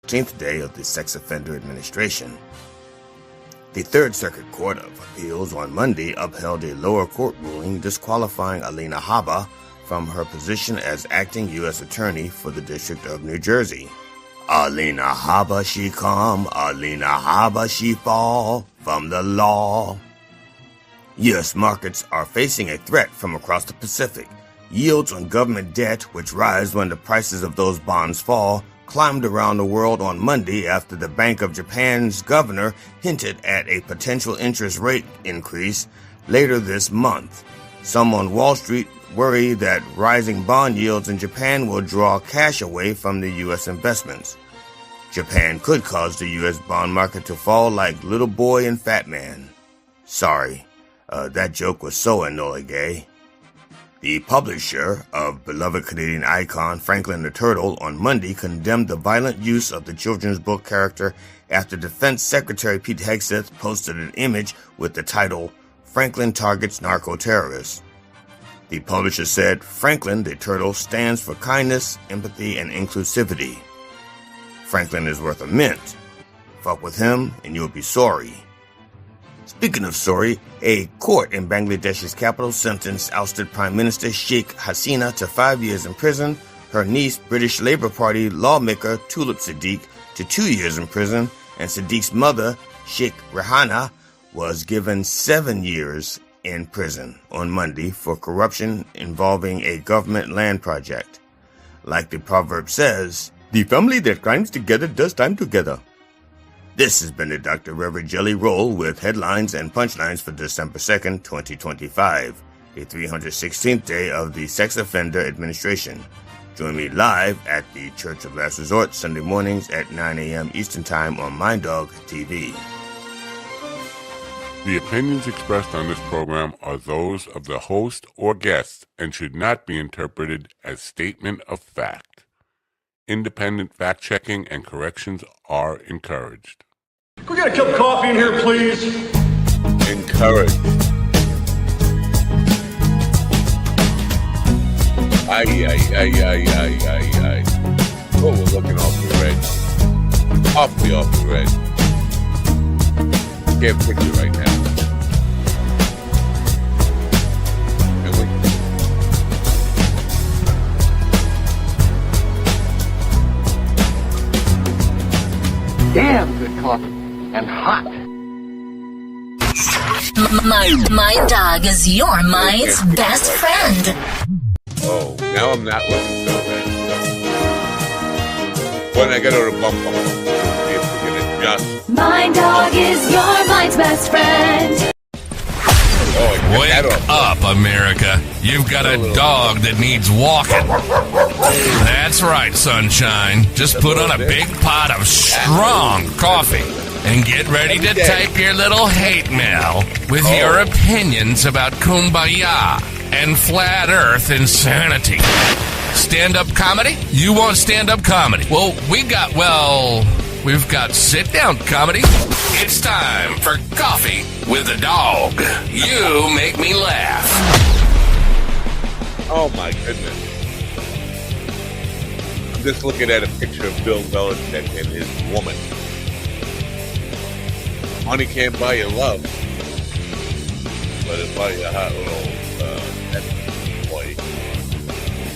14th day of the Sex Offender Administration. The Third Circuit Court of Appeals on Monday upheld a lower court ruling disqualifying Alina Habba from her position as acting U.S. Attorney for the District of New Jersey. Alina Habba she come, Alina Habba she fall from the law. U.S. markets are facing a threat from across the Pacific. Yields on government debt, which rise when the prices of those bonds fall, climbed around the world on Monday after the Bank of Japan's governor hinted at a potential interest rate increase later this month. Some on Wall Street worry that rising bond yields in Japan will draw cash away from the U.S. investments. Japan could cause the U.S. bond market to fall like Little Boy and Fat Man. Sorry, that joke was so Enola Gay. The publisher of beloved Canadian icon Franklin the Turtle on Monday condemned the violent use of the children's book character after Defense Secretary Pete Hegseth posted an image with the title, Franklin Targets Narco-Terrorists. The publisher said, Franklin the Turtle stands for kindness, empathy, and inclusivity. Franklin is worth a mint. Fuck with him and you'll be sorry. Speaking of sorry, a court in Bangladesh's capital sentenced ousted Prime Minister Sheikh Hasina to 5 years in prison, her niece, British Labour Party lawmaker Tulip Siddiq, to 2 years in prison, and Siddiq's mother, Sheikh Rehana, was given 7 years in prison on Monday for corruption involving a government land project. Like the proverb says, the family that crimes together does time together. This has been the Dr. Reverend Jelly Roll with headlines and punchlines for December 2nd, 2025, the 316th day of the Sex Offender Administration. Join me live at the Church of Last Resort Sunday mornings at 9 a.m. Eastern Time on MindDog TV. The opinions expressed on this program are those of the host or guest and should not be interpreted as statement of fact. Independent fact-checking and corrections are encouraged. Can we get a cup of coffee in here, please? Encouraged. Aye. Oh, we're looking awfully red. Awfully red. Can't picture right now. And Damn good coffee. And hot. Mind Dog is your mind's best friend. Oh, now I'm not looking so red. When I get out of bump, see if we can adjust. Mind Dog is your mind's best friend. Wake up, America. You've got a dog that needs walking. That's right, sunshine. Just put on a big pot of strong coffee and get ready to type your little hate mail with your opinions about Kumbaya and flat earth insanity. Stand-up comedy? You want stand-up comedy? Well, we've got sit-down comedy. It's time for Coffee with a Dog. You make me laugh. Oh my goodness. I'm just looking at a picture of Bill Belichick and his woman. Money can't buy you love, but it'll buy you a hot little boy.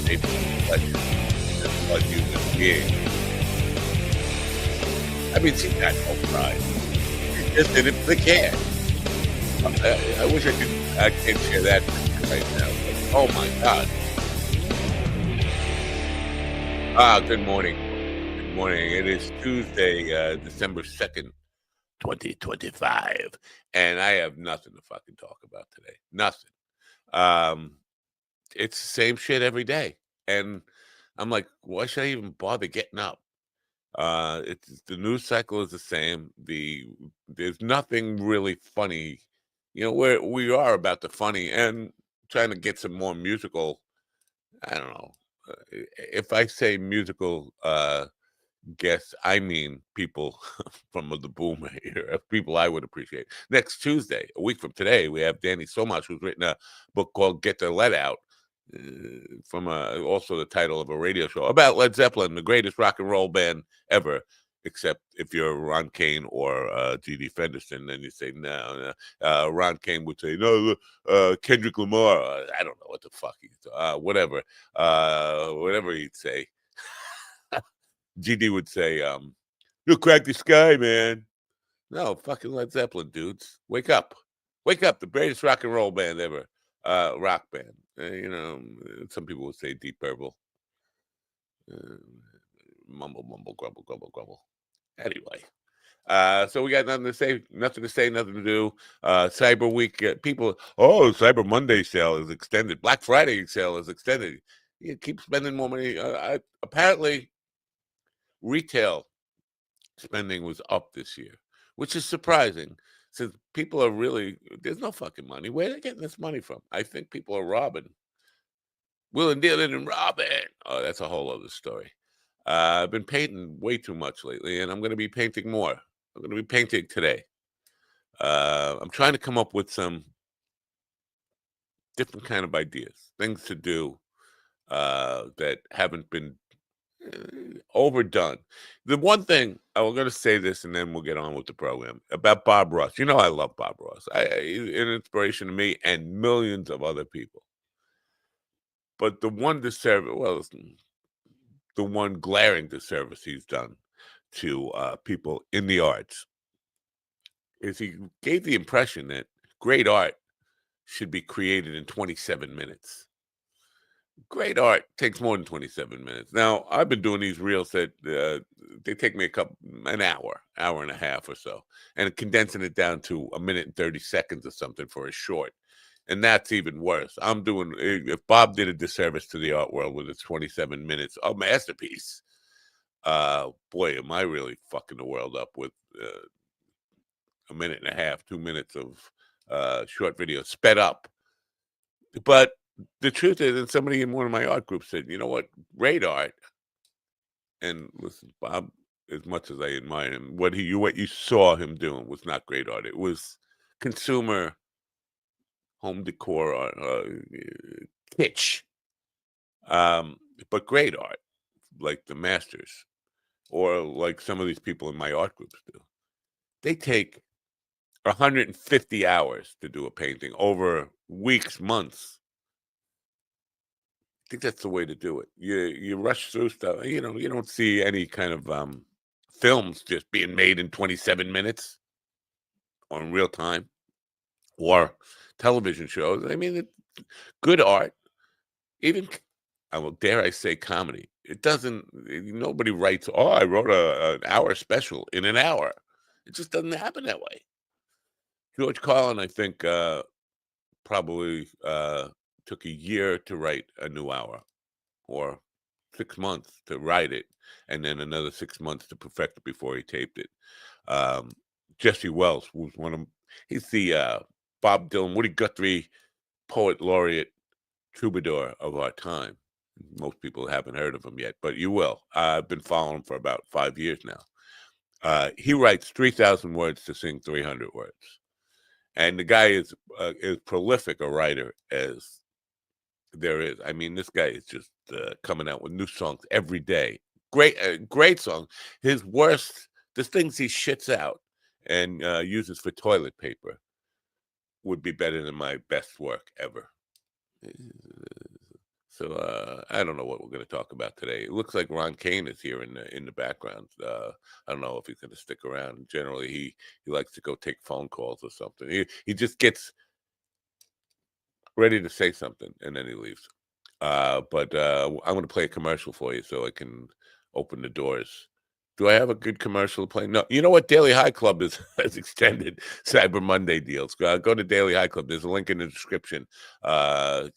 Maybe pleasure. Just like you as a being. I mean, she got no pride. She just did it for the cash. I wish I can't share that picture right now. But, oh my God. Good morning. Good morning. It is Tuesday, December 2nd, 2025. And I have nothing to fucking talk about today. Nothing. It's the same shit every day. And I'm like, why should I even bother getting up? It's the news cycle is the same. There's nothing really funny. You know, we are about the funny and trying to get some more musical. I don't know. If I say musical guests, I mean people from the boomer era, people I would appreciate. Next Tuesday, a week from today, we have Danny Somach, who's written a book called Get the Let Out, from also the title of a radio show about Led Zeppelin, the greatest rock and roll band ever. except if you're Ron Kane or G.D. Fenderson, then you say no. Ron Kane would say no. Kendrick Lamar, I don't know what the fuck he's whatever he'd say. GD would say, "You'll crack the sky, man." No, fucking Led Zeppelin, dudes, wake up, the greatest rock and roll band ever, rock band. Some people would say Deep Purple. Mumble, mumble, grumble, grumble, grumble. Anyway, so we got nothing to say, nothing to do. Cyber Week, Cyber Monday sale is extended. Black Friday sale is extended. You keep spending more money. Apparently, retail spending was up this year, which is surprising since people are there's no fucking money. Where are they getting this money from? I think people are robbing. Willing, dealing, and robbing. Oh, that's a whole other story. I've been painting way too much lately, and I'm going to be painting more. I'm going to be painting today. I'm trying to come up with some different kind of ideas, things to do that haven't been overdone. The one thing, I'm going to say this, and then we'll get on with the program, about Bob Ross. You know I love Bob Ross. He's an inspiration to me and millions of other people. But the one glaring disservice he's done to people in the arts is he gave the impression that great art should be created in 27 minutes. Great art takes more than 27 minutes. Now, I've been doing these reels that they take me an hour and a half or so, and condensing it down to a minute and 30 seconds or something for a short. And that's even worse. If Bob did a disservice to the art world with its 27 minutes, a masterpiece, boy, am I really fucking the world up with a minute and a half, 2 minutes of short video sped up. But the truth is, and somebody in one of my art groups said, you know what, great art, and listen, Bob, as much as I admire him, what you saw him doing was not great art. It was consumer home decor, kitsch, but great art, like the masters, or like some of these people in my art groups do. They take 150 hours to do a painting over weeks, months. I think that's the way to do it. You rush through stuff. You don't see any kind of films just being made in 27 minutes or in real time, or television shows. I mean, good art, even, dare I say, comedy. It doesn't, nobody writes, I wrote an hour special in an hour. It just doesn't happen that way. George Carlin, I think, probably took a year to write a new hour, or 6 months to write it, and then another 6 months to perfect it before he taped it. Jesse Wells was he's the Bob Dylan, Woody Guthrie poet laureate troubadour of our time. Most people haven't heard of him yet, but you will. I've been following him for about 5 years now. He writes 3,000 words to sing 300 words. And the guy is as prolific a writer as there is. I mean, this guy is just coming out with new songs every day. Great song. His worst, the things he shits out and uses for toilet paper would be better than my best work ever. So I don't know what we're going to talk about today. It looks like Ron Kane is here in the background. I don't know if he's going to stick around. Generally, he likes to go take phone calls or something. He just gets ready to say something and then he leaves. But I'm going to play a commercial for you so I can open the doors. Do I have a good commercial to play? No. You know what? Daily High Club has extended Cyber Monday deals. Go to Daily High Club. There's a link in the description. And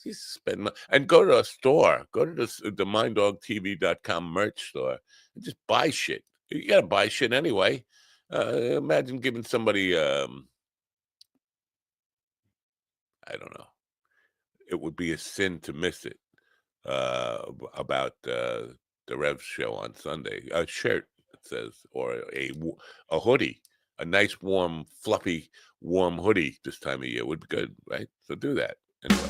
go to a store. Go to the minddogtv.com merch store and just buy shit. You got to buy shit anyway. Imagine giving somebody, I don't know. It would be a sin to miss it about the Rev show on Sunday. A shirt. Says, or a hoodie, a nice, warm, fluffy, warm hoodie this time of year would be good, right? So do that. Anyway.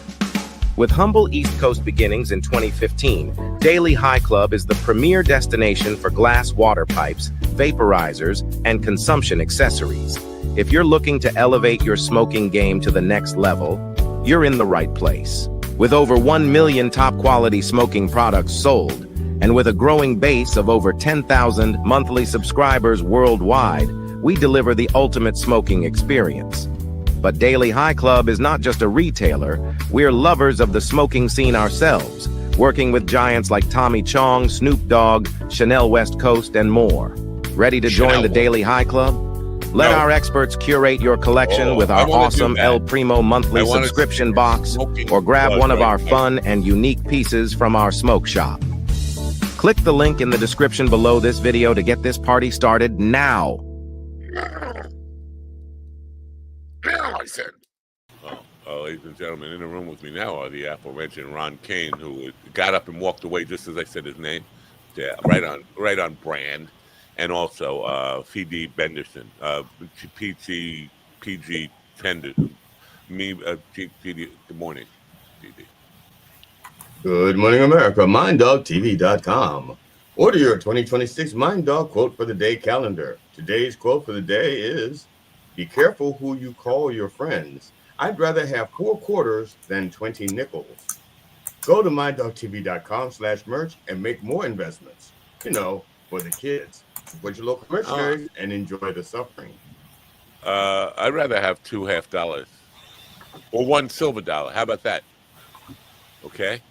With humble East Coast beginnings in 2015, Daily High Club is the premier destination for glass water pipes, vaporizers, and consumption accessories. If you're looking to elevate your smoking game to the next level, you're in the right place. With over 1 million top-quality smoking products sold, and with a growing base of over 10,000 monthly subscribers worldwide, we deliver the ultimate smoking experience. But Daily High Club is not just a retailer, we're lovers of the smoking scene ourselves, working with giants like Tommy Chong, Snoop Dogg, Chanel West Coast, and more. Ready to join the Daily High Club? Let our experts curate your collection with our awesome El Primo monthly subscription box, or grab one of our fun and unique pieces from our smoke shop. Click the link in the description below this video to get this party started now. I said. Ladies and gentlemen, in the room with me now are the aforementioned Ron Kane, who got up and walked away just as I said his name. Yeah, right on brand. And also P.D. Benderson, PG Henderson. Good morning, PD. Good morning, America. MindDogTV.com. Order your 2026 Mind Dog quote for the day calendar. Today's quote for the day is, "Be careful who you call your friends. I'd rather have 4 quarters than 20 nickels." Go to MindDogTV.com/merch and make more investments. For the kids. Support your local mercenaries and enjoy the suffering. I'd rather have $2 half or $1 silver dollar. How about that? Okay.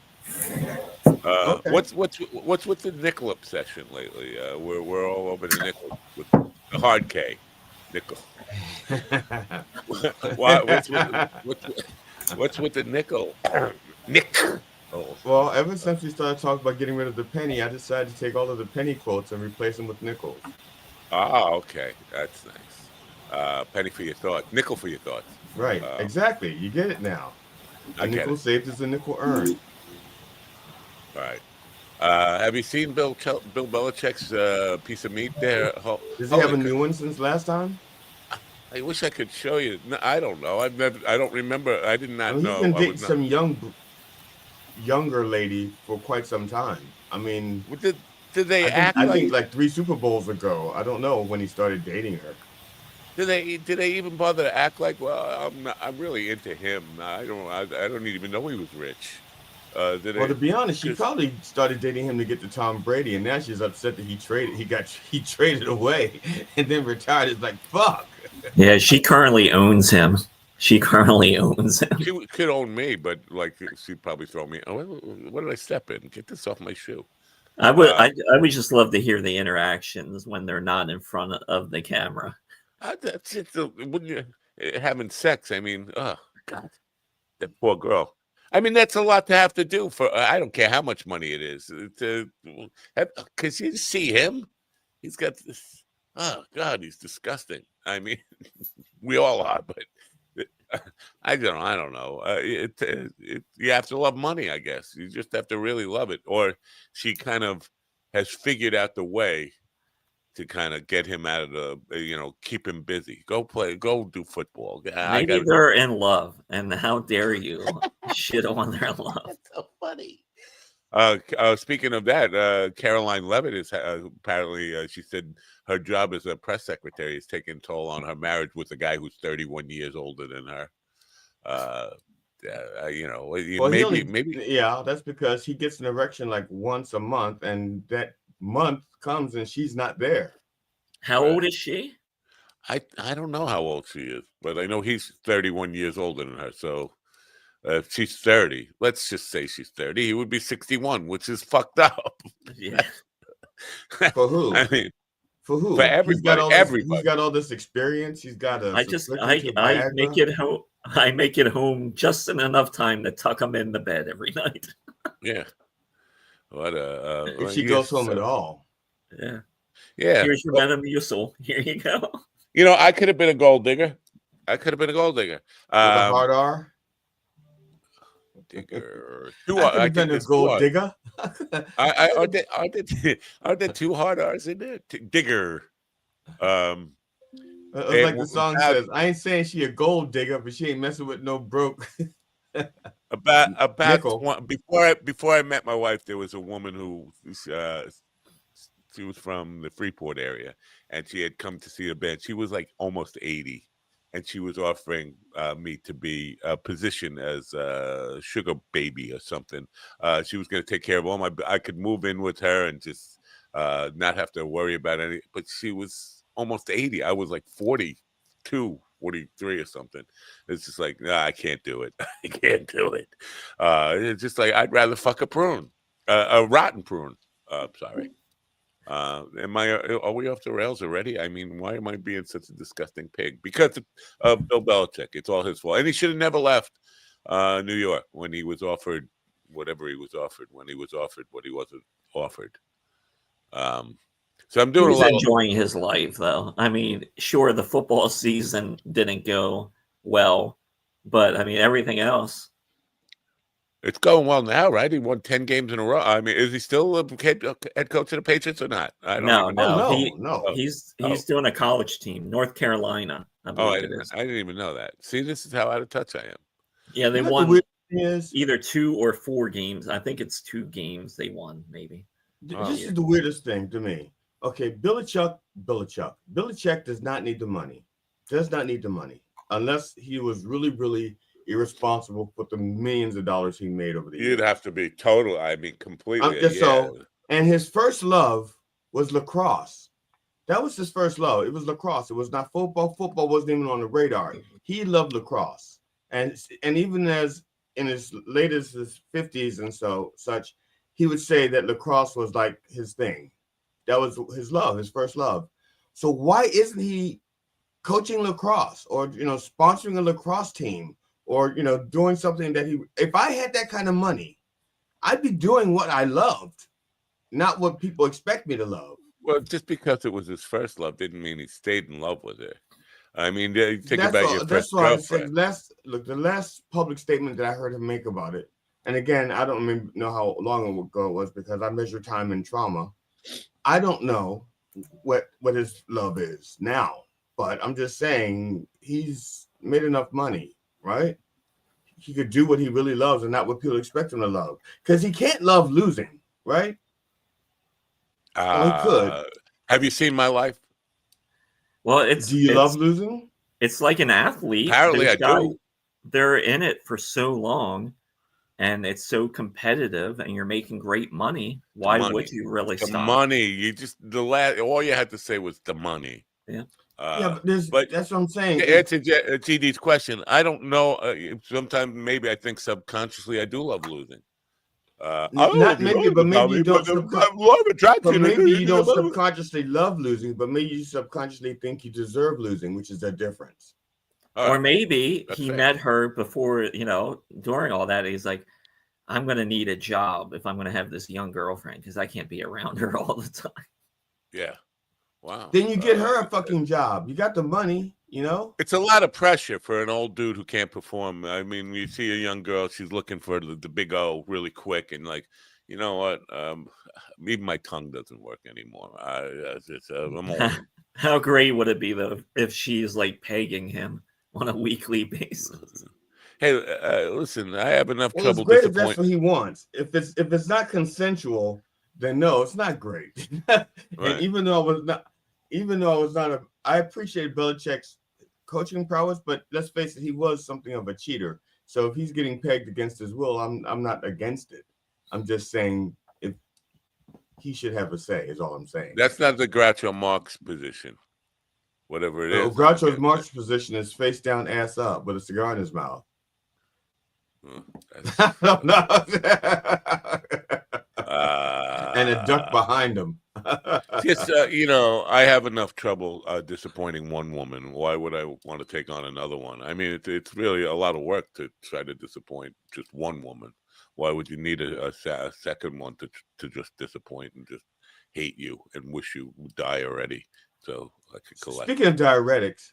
Okay. What's with the nickel obsession lately? We're all over the nickel with the hard K, nickel. What's with the nickel? Nick. Oh. Well, ever since we started talking about getting rid of the penny, I decided to take all of the penny quotes and replace them with nickels. Ah, okay, that's nice. Penny for your thoughts, nickel for your thoughts. Right, exactly. You get it now. A nickel saved is a nickel earned. All right. Have you seen Bill Belichick's piece of meat there? Does he have a new one since last time? I wish I could show you. No, I don't know. I don't remember. I did not know. He's been dating some younger lady for quite some time. I mean, did they act? I think like 3 Super Bowls ago. I don't know when he started dating her. Did they even bother to act like? Well, I'm really into him. I don't even know he was rich. To be honest, she probably started dating him to get to Tom Brady, and now she's upset that he traded away and then retired. It's like, fuck. Yeah, she currently owns him. She currently owns him. She could own me, but like she'd probably throw me. Oh, what did I step in? Get this off my shoe. I would just love to hear the interactions when they're not in front of the camera. That's it. When you're having sex, I mean, oh God, that poor girl. I mean, that's a lot to have to do for. I don't care how much money it is. Because you see him, he's got this. Oh God, he's disgusting. I mean, we all are, but I don't know. You have to love money, I guess. You just have to really love it. Or she kind of has figured out the way to kind of get him out of the, keep him busy. Go do football. Maybe they're in love, and how dare you shit on their love? That's so funny. Speaking of that, Caroline Levitt is apparently, she said her job as a press secretary is taking toll on her marriage with a guy who's 31 years older than her. Maybe. Yeah, that's because he gets an erection like once a month, and that month comes and she's not there. How old is she? I don't know how old she is, but I know he's 31 years older than her. So if she's 30, let's just say she's 30, he would be 61, which is fucked up. Yeah. For who? I mean, for who? For everybody. He's got all this experience. He's got a. I make it home. I make it home just in enough time to tuck him in the bed every night. Yeah. What if she goes home at all. Yeah. Yeah. Here's your Metamucil. Here you go. I could have been a gold digger. With a hard R. Digger. I been a gold digger. Are there 2 hard R's in there? Digger. Like the song says, I ain't saying she a gold digger, but she ain't messing with no broke. Before I met my wife, there was a woman who She was from the Freeport area, and she had come to see a band. She was like almost 80, and she was offering me to be a position as a sugar baby or something. She was going to take care of all my. I could move in with her and just not have to worry about any. But she was almost 80. I was like 42, 43 or something. It's just like, nah, I can't do it. I can't do it. It's just like I'd rather fuck a prune, a rotten prune. Sorry. Are we off the rails already? I mean, why am I being such a disgusting pig? Because of Bill Belichick. It's all his fault. And he should have never left New York when he was offered whatever he was offered, when he was offered what he wasn't offered. So I'm doing He's enjoying his life, though. I mean, sure, the football season didn't go well, but I mean, everything else. It's going well now, right? He won 10 games in a row. I mean, is he still a head coach of the Patriots or not? I don't even know. No. He's doing a college team, North Carolina, I believe it is. I didn't even know that. See, this is how out of touch I am. Yeah, they won either 2 or 4 games. I think it's 2 games they won, maybe. This is the weirdest thing to me. Okay, Belichick does not need the money. Does not need the money unless he was really, really irresponsible for the millions of dollars he made over the years. You'd have to be total. I mean, completely. And his first love was lacrosse. That was his first love. It was lacrosse. It was not football. Football wasn't even on the radar. He loved lacrosse, and even as in his latest his 50s and such, he would say that lacrosse was like his thing. That was his love, his first love. So why isn't he coaching lacrosse or sponsoring a lacrosse team? Or doing something that if I had that kind of money, I'd be doing what I loved, not what people expect me to love. Well, just because it was his first love didn't mean he stayed in love with her. I mean, think about your first girlfriend. The last public statement that I heard him make about it, and again, I don't know how long ago it was because I measure time in trauma. I don't know what his love is now, but I'm just saying he's made enough money. Right? He could do what he really loves and not what people expect him to love. Because he can't love losing, right? He could. Have you seen My Life? Well, do you love losing? It's like an athlete. Apparently I do. They're in it for so long and it's so competitive and you're making great money. Why would you really stop? The money. You just all you had to say was the money. Yeah. But that's what I'm saying. To answer GD's question, I don't know. Sometimes maybe I think subconsciously I do love losing. Maybe you don't subconsciously love losing, but maybe you subconsciously think you deserve losing, which is a difference. Or maybe he met her before, during all that. He's like, I'm going to need a job if I'm going to have this young girlfriend because I can't be around her all the time. Yeah. Wow. Then you get her a fucking job. You got the money, It's a lot of pressure for an old dude who can't perform. I mean, you see a young girl, she's looking for the big O really quick, and like, you know what? Even my tongue doesn't work anymore. I'm old. How great would it be though if she's like pegging him on a weekly basis? Hey, listen, I have enough trouble. It's great if that's what he wants. If it's not consensual, then no, it's not great. Right. And even though I was not I appreciate Belichick's coaching prowess, but let's face it, he was something of a cheater. So if he's getting pegged against his will, I'm not against it. I'm just saying if he should have a say is all I'm saying. That's not the Groucho Marx position. Whatever it is. Groucho Marx's position is face down, ass up, with a cigar in his mouth. No. And a duck behind him. Just, I have enough trouble disappointing one woman. Why would I want to take on another one? I mean, it's really a lot of work to try to disappoint just one woman. Why would you need a second one to just disappoint and just hate you and wish you would die already? So I could collect. Speaking of diuretics,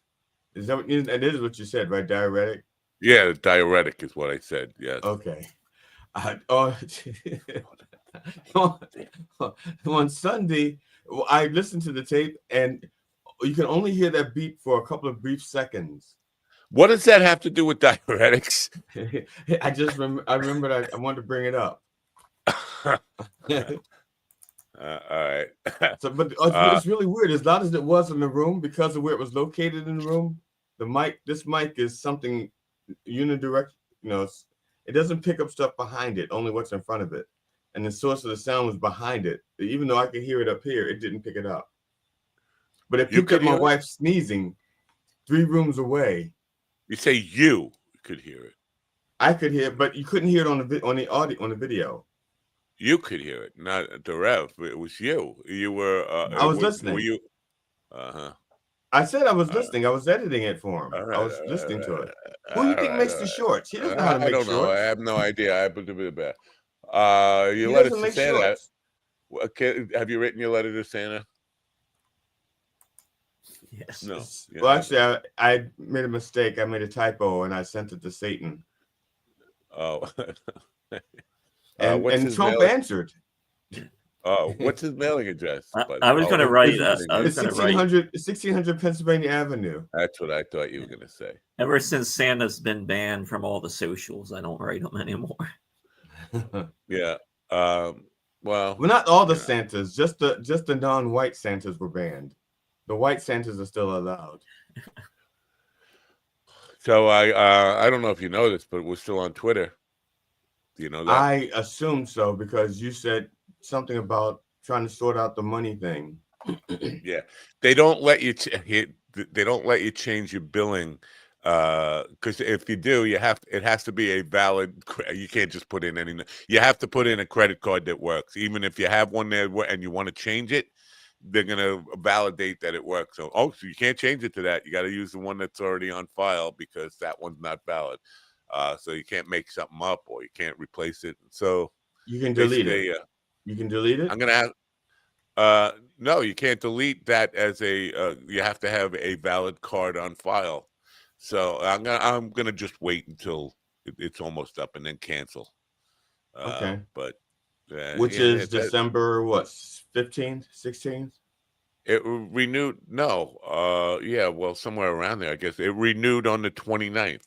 is that it is what you said, right? Diuretic. Yeah, diuretic is what I said. Yes. Okay. On Sunday, I listened to the tape, and you can only hear that beep for a couple of brief seconds. What does that have to do with diuretics? I remembered I wanted to bring it up. All right. So, but it's really weird. As loud as it was in the room, because of where it was located in the room, this mic is something unidirectional. You know, it doesn't pick up stuff behind it, only what's in front of it. And the source of the sound was behind it. Even though I could hear it up here, it didn't pick it up. But it picked up my wife sneezing 3 rooms away. You say you could hear it. I could hear it, but you couldn't hear it on the video. You could hear it, not the Rev. It was you. You were. I was listening. Were you? Uh-huh. I said I was listening. I was editing it for him. I was listening to it. Who do you think makes the shorts? He doesn't know how to make shorts. I don't know. I have no idea. You let us to Santa. Okay, have you written your letter to Santa? Yes. No. Well, actually, I made a mistake. I made a typo, and I sent it to Satan. Oh. and Trump answered. Oh, what's his mailing address? I was going to write. It's 1600 Pennsylvania Avenue. That's what I thought you were going to say. Ever since Santa's been banned from all the socials, I don't write them anymore. Yeah. Well, not all the Santas. Just the non-white Santas were banned. The white Santas are still allowed. So I don't know if you know this, but we're still on Twitter. Do you know that? I assume so because you said something about trying to sort out the money thing. Yeah, they don't let you. They don't let you change your billing because if you do, it has to be a valid. You can't just put in any. You have to put in a credit card that works, even if you have one there and you want to change it. They're gonna validate that it works. So you can't change it to that. You got to use the one that's already on file because that one's not valid. So you can't make something up or you can't replace it. So you can delete it. You can delete it. I'm gonna have. No, you can't delete that as a. You have to have a valid card on file. So I'm gonna just wait until it's almost up and then cancel. Okay. But. Which is December, 15th, 16th? It renewed, well, somewhere around there, I guess. It renewed on the 29th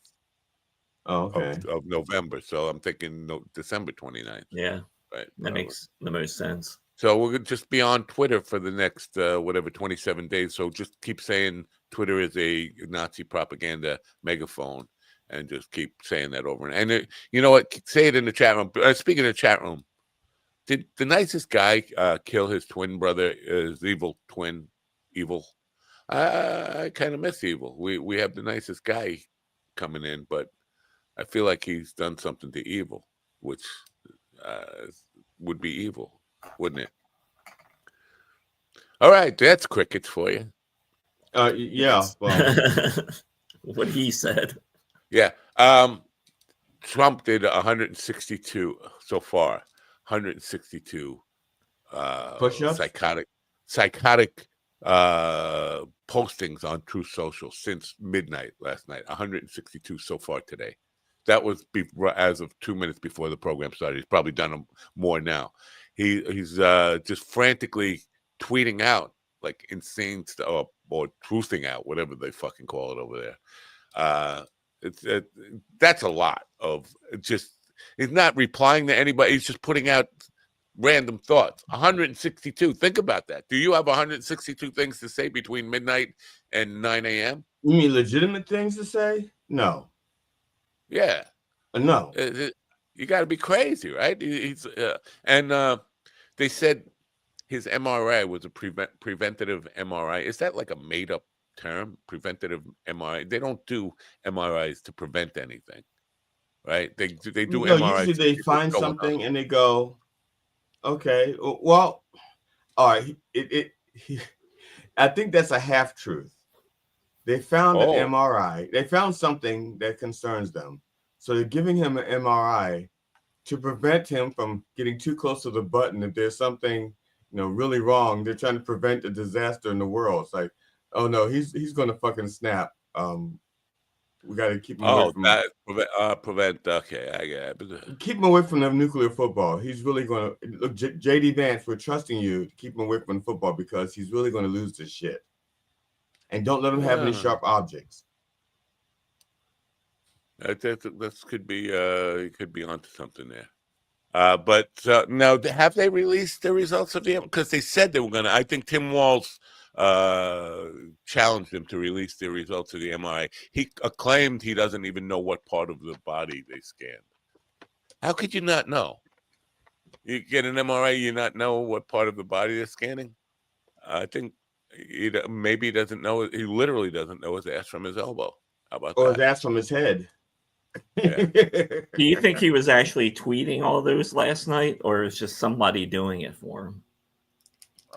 of November. So I'm thinking December 29th. Yeah, right. That makes the most sense. So we're going to just be on Twitter for the next, 27 days. So just keep saying Twitter is a Nazi propaganda megaphone and just keep saying that over. And you know what? Say it in the chat room. Speaking of the chat room, did the nicest guy kill his twin brother, his evil twin, evil? I kind of miss evil. We have the nicest guy coming in, but I feel like he's done something to evil, which would be evil, wouldn't it? All right, that's crickets for you. Yeah. Well, what he said. Yeah. Trump did 162 so far. 162 push-ups? psychotic postings on Truth Social since midnight last night. 162 so far today. That was as of 2 minutes before the program started. He's probably done more now. He's just frantically tweeting out like insane stuff or truthing out, whatever they fucking call it over there. That's a lot of just. He's not replying to anybody. He's just putting out random thoughts. 162. Think about that. Do you have 162 things to say between midnight and 9 a.m.? You mean legitimate things to say? No. Yeah. No. You got to be crazy, right? They said his MRI was a preventative MRI. Is that like a made-up term? Preventative MRI? They don't do MRIs to prevent anything. Right? They do MRIs. Usually they find something and they go, okay, well, all right. I think that's a half truth. They found an MRI. They found something that concerns them. So they're giving him an MRI to prevent him from getting too close to the button. If there's something, really wrong, they're trying to prevent a disaster in the world. It's like, oh no, he's going to fucking snap. We got to keep him away from prevent. Okay, I get it. Keep him away from the nuclear football. He's really going to look. JD Vance, we're trusting you to keep him away from football because he's really going to lose this shit. And don't let him have any sharp objects. That could be. He could be onto something there. But now, have they released the results of the? Because they said they were going to. I think Tim Walz challenged them to release the results of the MRI. He claimed he doesn't even know what part of the body they scanned. How could you not know? You get an MRI, you not know what part of the body they're scanning? I think maybe he doesn't know. He literally doesn't know his ass from his elbow. How about or that? his ass from his head. Yeah. Do you think he was actually tweeting all those last night, or is just somebody doing it for him?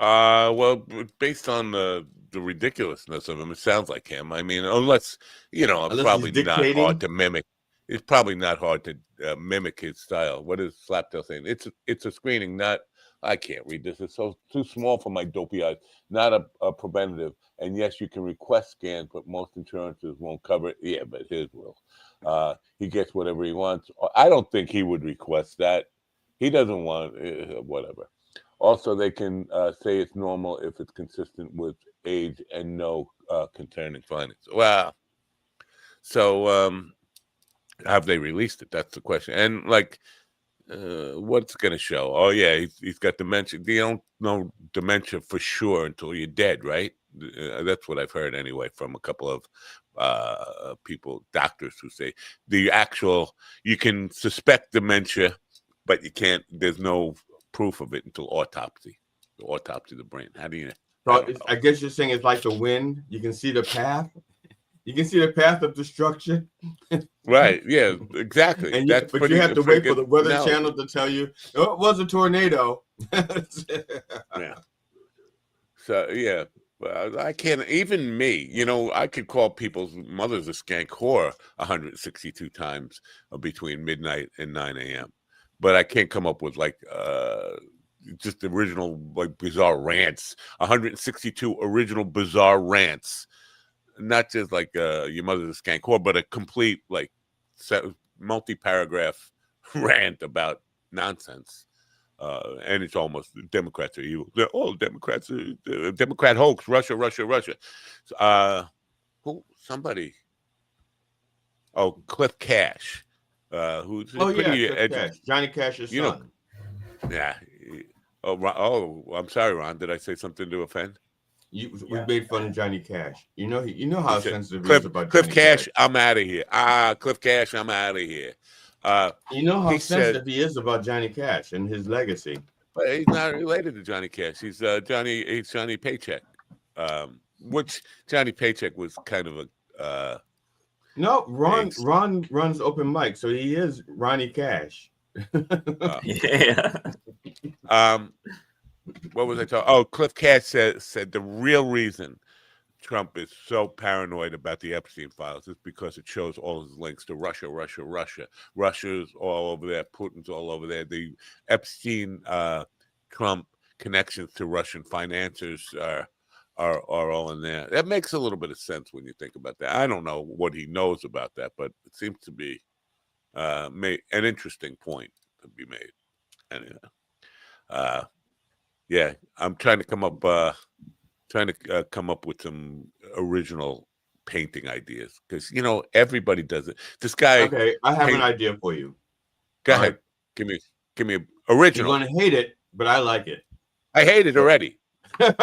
Well, based on the ridiculousness of him, it sounds like him. I mean, unless it's probably not hard to mimic. It's probably not hard to mimic his style. What is Slaptail saying? It's a screening, not. I can't read this. It's too small for my dopey eyes. Not a preventative. And yes, you can request scans, but most insurances won't cover it. Yeah, but his will. He gets whatever he wants. I don't think he would request that. He doesn't want whatever. Also, they can say it's normal if it's consistent with age and no concerning findings. Wow. So have they released it? That's the question. And what's going to show? Oh, yeah, he's got dementia. You don't know dementia for sure until you're dead, right? That's what I've heard anyway from a couple of people, doctors, who say you can suspect dementia, but you can't, there's no proof of it until autopsy of the brain. How do you So I guess you're saying it's like the wind. You can see the path. You can see the path of destruction. Right. Yeah, exactly. But you have to wait for the Weather Channel to tell you, oh, it was a tornado. Yeah. So, yeah. I can't, even me, I could call people's mothers a skank whore 162 times between midnight and 9 a.m. But I can't come up with just original bizarre rants. 162 original bizarre rants, not just your mother's a skank whore, but a complete multi-paragraph rant about nonsense. And it's almost Democrats are evil. Democrats are Democrat hoax. Russia. Somebody? Oh, Cliff Cash. Who's Cliff Cash. Johnny Cash's son. Yeah. Oh, I'm sorry, Ron. Did I say something to offend? We made fun of Johnny Cash. You know how sensitive he is about Cliff Johnny Cash. I'm out of here. Cliff Cash. I'm out of here. You know how sensitive he is about Johnny Cash and his legacy. But he's not related to Johnny Cash. He's Johnny Paycheck. Which Johnny Paycheck was kind of a. No, Ron runs open mic, so he is Ronnie Cash. Yeah. What was I talking? Oh, Cliff Cash said the real reason Trump is so paranoid about the Epstein files is because it shows all his links to Russia. Russia's all over there. Putin's all over there. The Epstein Trump connections to Russian financiers are all in there. That makes a little bit of sense when you think about that. I don't know what he knows about that, but it seems to be an interesting point to be made. Anyway, yeah, I'm trying to come up with some original painting ideas because everybody does it. This guy. Okay, I have an idea for you. Go ahead. Give me an original. You're gonna hate it, but I like it. I hate it already. You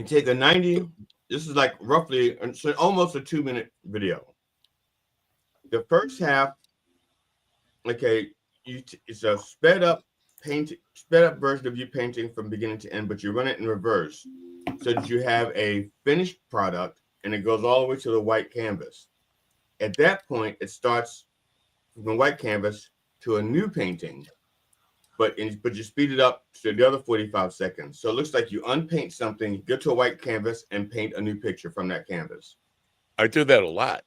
take a 90. This is roughly almost a 2-minute video. The first half, it's a sped up version of you painting from beginning to end, but you run it in reverse so that you have a finished product and it goes all the way to the white canvas. At that point, it starts from the white canvas to a new painting, but you speed it up to the other 45 seconds. So it looks like you unpaint something, go to a white canvas, and paint a new picture from that canvas. I do that a lot.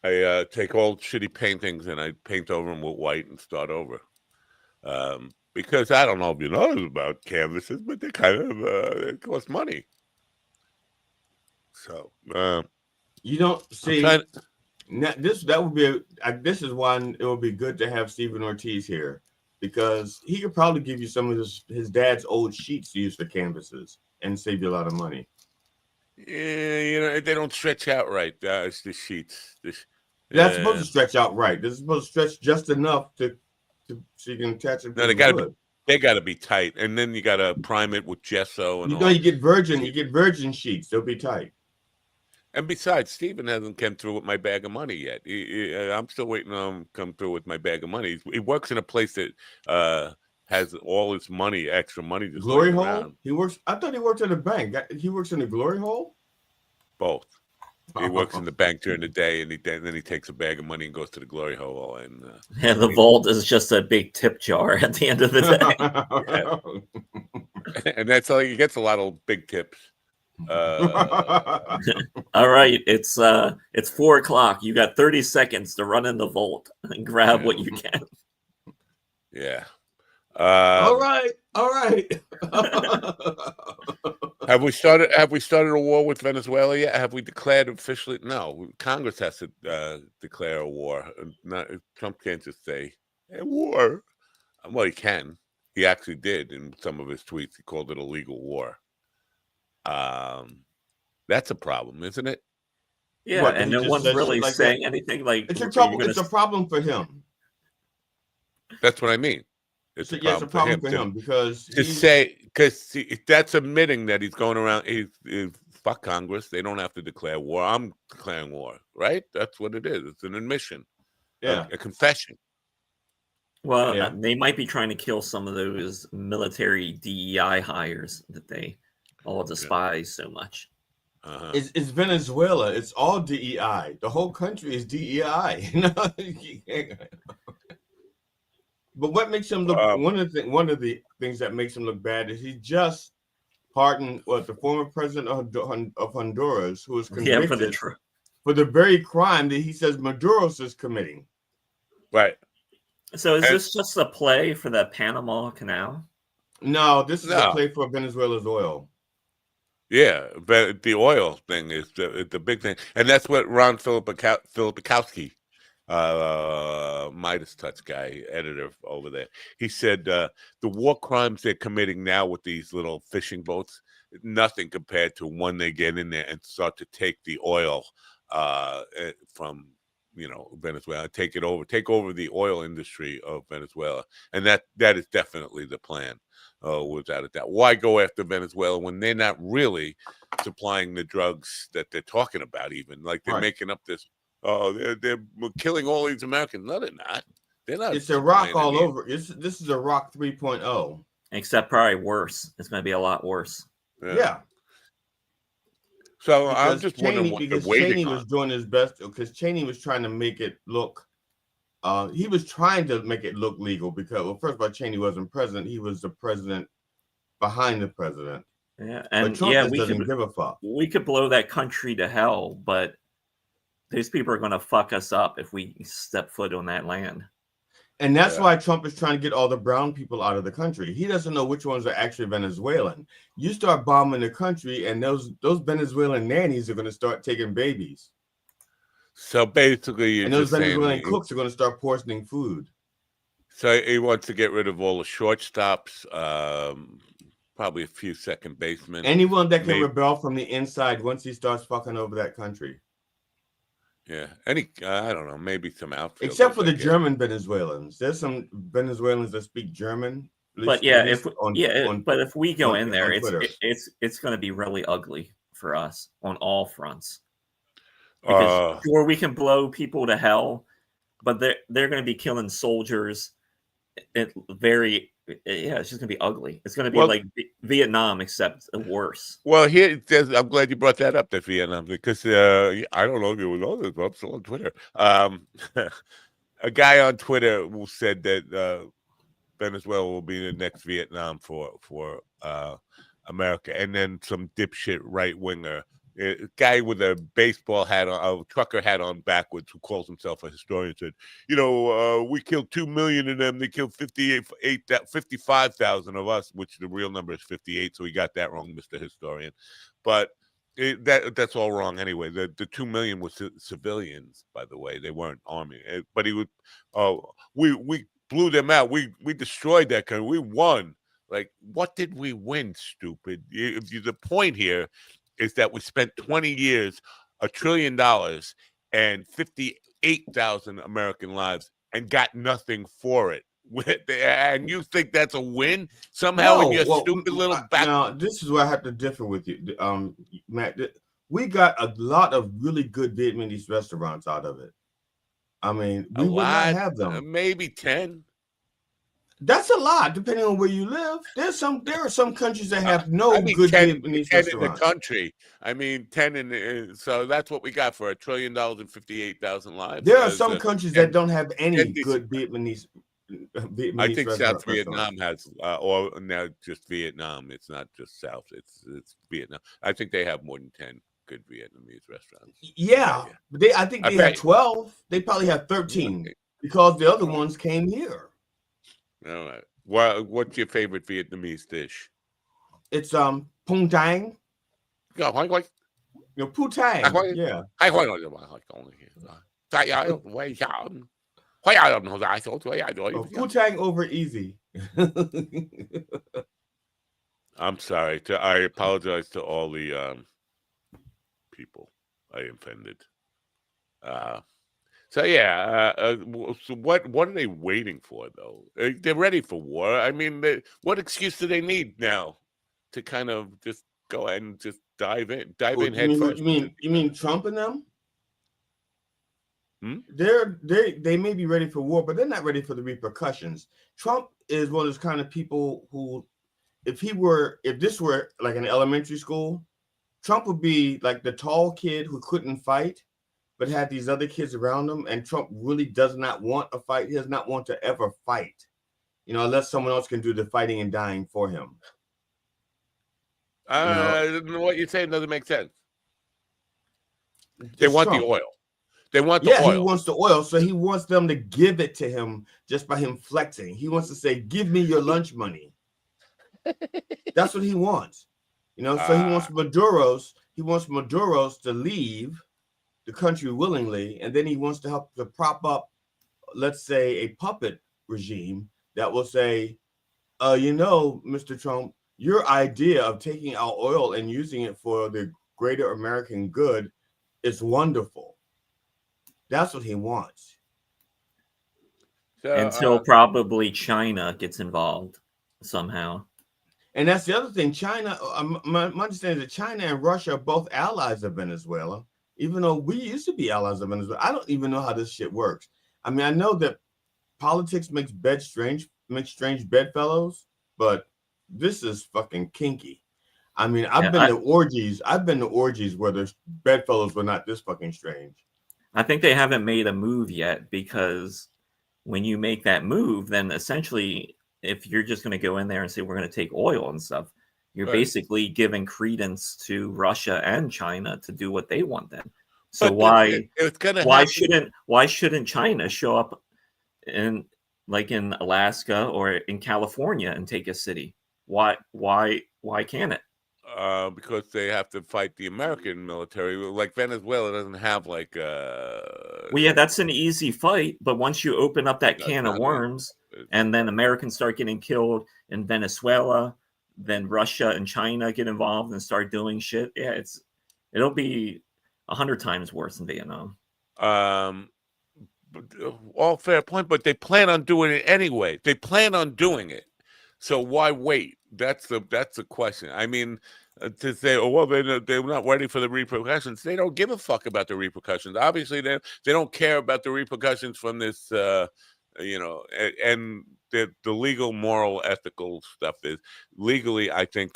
I take old shitty paintings and I paint over them with white and start over. Because I don't know if you know about canvases, but they kind of it cost money. So you don't see this is why it would be good to have Stephen Ortiz here, because he could probably give you some of his dad's old sheets to use for canvases and save you a lot of money. Yeah, they don't stretch out right. It's the sheets. That's supposed to stretch out right. This is supposed to stretch just enough to so you can attach it. No, they gotta be tight, and then you gotta prime it with gesso and all. You get virgin sheets. They'll be tight. And besides, Steven hasn't come through with my bag of money yet. I'm still waiting on him to come through with my bag of money. He works in a place that has all his money, extra money. Just Glory hole. Around. He works. I thought he worked at a bank. He works in the glory hole. Both. He works in the bank during the day, and then he takes a bag of money and goes to the glory hole. And the vault is just a big tip jar at the end of the day. And that's all he gets. A lot of big tips. All right, it's 4:00. You got 30 seconds to run in the vault and grab what you can. Yeah. All right. Have we started a war with Venezuela yet? Have we declared officially? No, Congress has to declare a war. Trump can't just say a war. Well, he can. He actually did in some of his tweets. He called it a legal war. That's a problem, isn't it? Yeah, and no one's really saying anything like it's a trouble. It's a problem for him. That's what I mean. It's a problem for him because that's admitting that he's going around. He's fuck Congress. They don't have to declare war. I'm declaring war, right? That's what it is. It's an admission. Yeah, a confession. Well, they might be trying to kill some of those military DEI hires that they all despise so much. It's Venezuela. It's all DEI. The whole country is DEI. But what makes him look one of the things that makes him look bad is he just pardoned the former president of Honduras, who was convicted for the very crime that he says Maduro's is committing. Right. So is this just a play for the Panama Canal? No, this is a play for Venezuela's oil. Yeah, but the oil thing is the big thing, and that's what Ron Filipakowski, Midas Touch guy, editor over there, he said the war crimes they're committing now with these little fishing boats, nothing compared to when they get in there and start to take the oil from Venezuela, take over the oil industry of Venezuela, and that is definitely the plan. Without a doubt. Why go after Venezuela when they're not really supplying the drugs that they're talking about? Even like they're making up this. They're killing all these Americans. No, they're not. They're not. It's Iraq all over. This is Iraq 3.0. Except probably worse. It's going to be a lot worse. Yeah. So I'm just wondering what because Cheney was doing his best because Cheney was trying to make it look. He was trying to make it look legal because, well, first of all, Cheney wasn't president. He was the president behind the president. Yeah, and Trump doesn't give a fuck. We could blow that country to hell, but these people are going to fuck us up if we step foot on that land. And that's why Trump is trying to get all the brown people out of the country. He doesn't know which ones are actually Venezuelan. You start bombing the country, and those Venezuelan nannies are going to start taking babies. So basically, and those Venezuelan cooks are going to start portioning food. So he wants to get rid of all the shortstops, probably a few second basemen. Anyone that can rebel from the inside once he starts fucking over that country. Yeah, I don't know, maybe some outfielders. Except for the German Venezuelans. There's some Venezuelans that speak German. But but if we go in there, it's going to be really ugly for us on all fronts. Because sure, we can blow people to hell, but they're going to be killing soldiers. It's just going to be ugly. It's going to be like Vietnam, except worse. Well, I'm glad you brought that up, that Vietnam, because I don't know if it was all this, but I'm still on Twitter. A guy on Twitter who said that Venezuela will be the next Vietnam for America, and then some dipshit right winger. A guy with a baseball hat on, a trucker hat on backwards, who calls himself a historian, said, we killed 2 million of them. They killed 55,000 of us, which the real number is 58. So he got that wrong, Mr. Historian. But that's all wrong anyway. The 2 million was civilians, by the way. They weren't army. But he would, we blew them out. We destroyed that country. We won. Like, what did we win, stupid? The point here is that we spent 20 years, $1 trillion, and 8,000 American lives and got nothing for it. And you think that's a win somehow in your stupid little back? Now, this is where I have to differ with you, Matt. We got a lot of really good Vietnamese restaurants out of it. I mean, we would not have them. Maybe 10. That's a lot, depending on where you live. There are some countries that have good 10, Vietnamese 10 restaurants. in the country. I mean, 10 in so that's what we got for $1 trillion and 58,000 lives. There are some countries that don't have any good Vietnamese I think South Vietnam has, or now just Vietnam. It's not just South. It's Vietnam. I think they have more than 10 good Vietnamese restaurants. Yeah, but I think they have 12. They probably have 13 because the other ones came here. All right. Well, what's your favorite Vietnamese dish? It's pung tang. Pung tang. Yeah. Phu tang over easy. I'm sorry. I apologize to all the people I offended. So what are they waiting for though? They're ready for war. I mean, what excuse do they need now to kind of just go ahead and just dive in head first? You mean Trump and them? They may be ready for war, but they're not ready for the repercussions. Trump is one of those kind of people who, if this were like an elementary school, Trump would be like the tall kid who couldn't fight, but had these other kids around him. And Trump really does not want a fight. He does not want to ever fight, unless someone else can do the fighting and dying for him. What you're saying doesn't make sense. They want the oil. They want the oil. He wants the oil, so he wants them to give it to him just by him flexing. He wants to say, "Give me your lunch money." That's what he wants, So he wants Maduro's. He wants Maduro's to leave the country willingly, and then he wants to help to prop up, let's say, a puppet regime that will say, Mr. Trump, your idea of taking our oil and using it for the greater American good is wonderful. That's what he wants. So, until probably China gets involved somehow. And that's the other thing. China, my understanding is that China and Russia are both allies of Venezuela, even though we used to be allies of Venezuela. I don't even know how this shit works. I mean, I know that politics makes strange bedfellows, but this is fucking kinky. I mean, I've been to orgies. I've been to orgies where the bedfellows were not this fucking strange. I think they haven't made a move yet, because when you make that move, then essentially, if you're just going to go in there and say we're going to take oil and stuff, you're basically giving credence to Russia and China to do what they want then. So why shouldn't China show up in Alaska or in California and take a city? Why can't it? Because they have to fight the American military. Like Venezuela doesn't have that's an easy fight, but once you open up that can of worms and then Americans start getting killed in Venezuela, then Russia and China get involved and start doing shit. Yeah, it'll be 100 times worse than Vietnam. All fair point, but they plan on doing it anyway. They plan on doing it. So why wait? That's the question. I mean, to say, they're not ready for the repercussions. They don't give a fuck about the repercussions. Obviously, they don't care about the repercussions from this, and the legal, moral, ethical stuff is legally. I think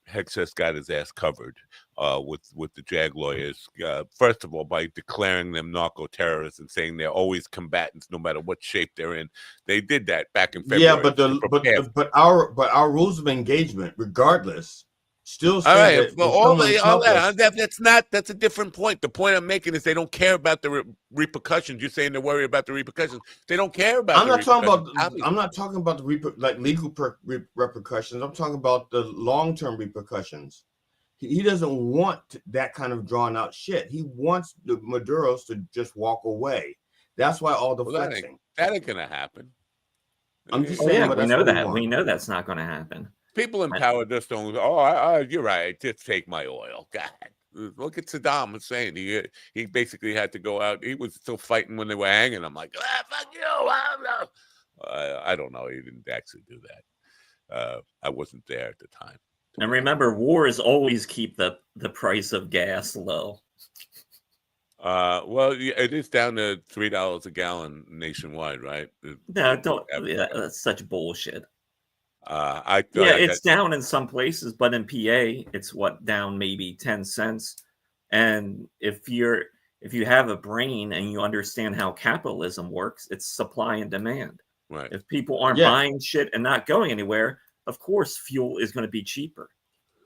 Hex has got his ass covered with the JAG lawyers. First of all, by declaring them narco-terrorists and saying they're always combatants, no matter what shape they're in. They did that back in February. Yeah, but our rules of engagement, regardless, still say that's a different point. The point I'm making is they don't care about the repercussions. You're saying they're worried about the repercussions. They don't care about. I'm not talking about the legal repercussions. I'm talking about the long-term repercussions. He doesn't want that kind of drawn out shit. He wants the Maduros to just walk away. That's why all the flexing. That ain't gonna happen. I'm just saying. We know that. We know that's not going to happen. People in power just don't. Oh, you're right. Just take my oil. God. Look at Saddam Hussein. He basically had to go out. He was still fighting when they were hanging. I'm like, fuck you. I don't know. He didn't actually do that. I wasn't there at the time. And remember, wars always keep the price of gas low. Well, it is down to $3 a gallon nationwide, right? No, don't. Yeah, that's such bullshit. I thought it's down in some places, but in PA, it's down maybe 10 cents. And if you have a brain and you understand how capitalism works, it's supply and demand. Right. If people aren't buying shit and not going anywhere, of course, fuel is going to be cheaper.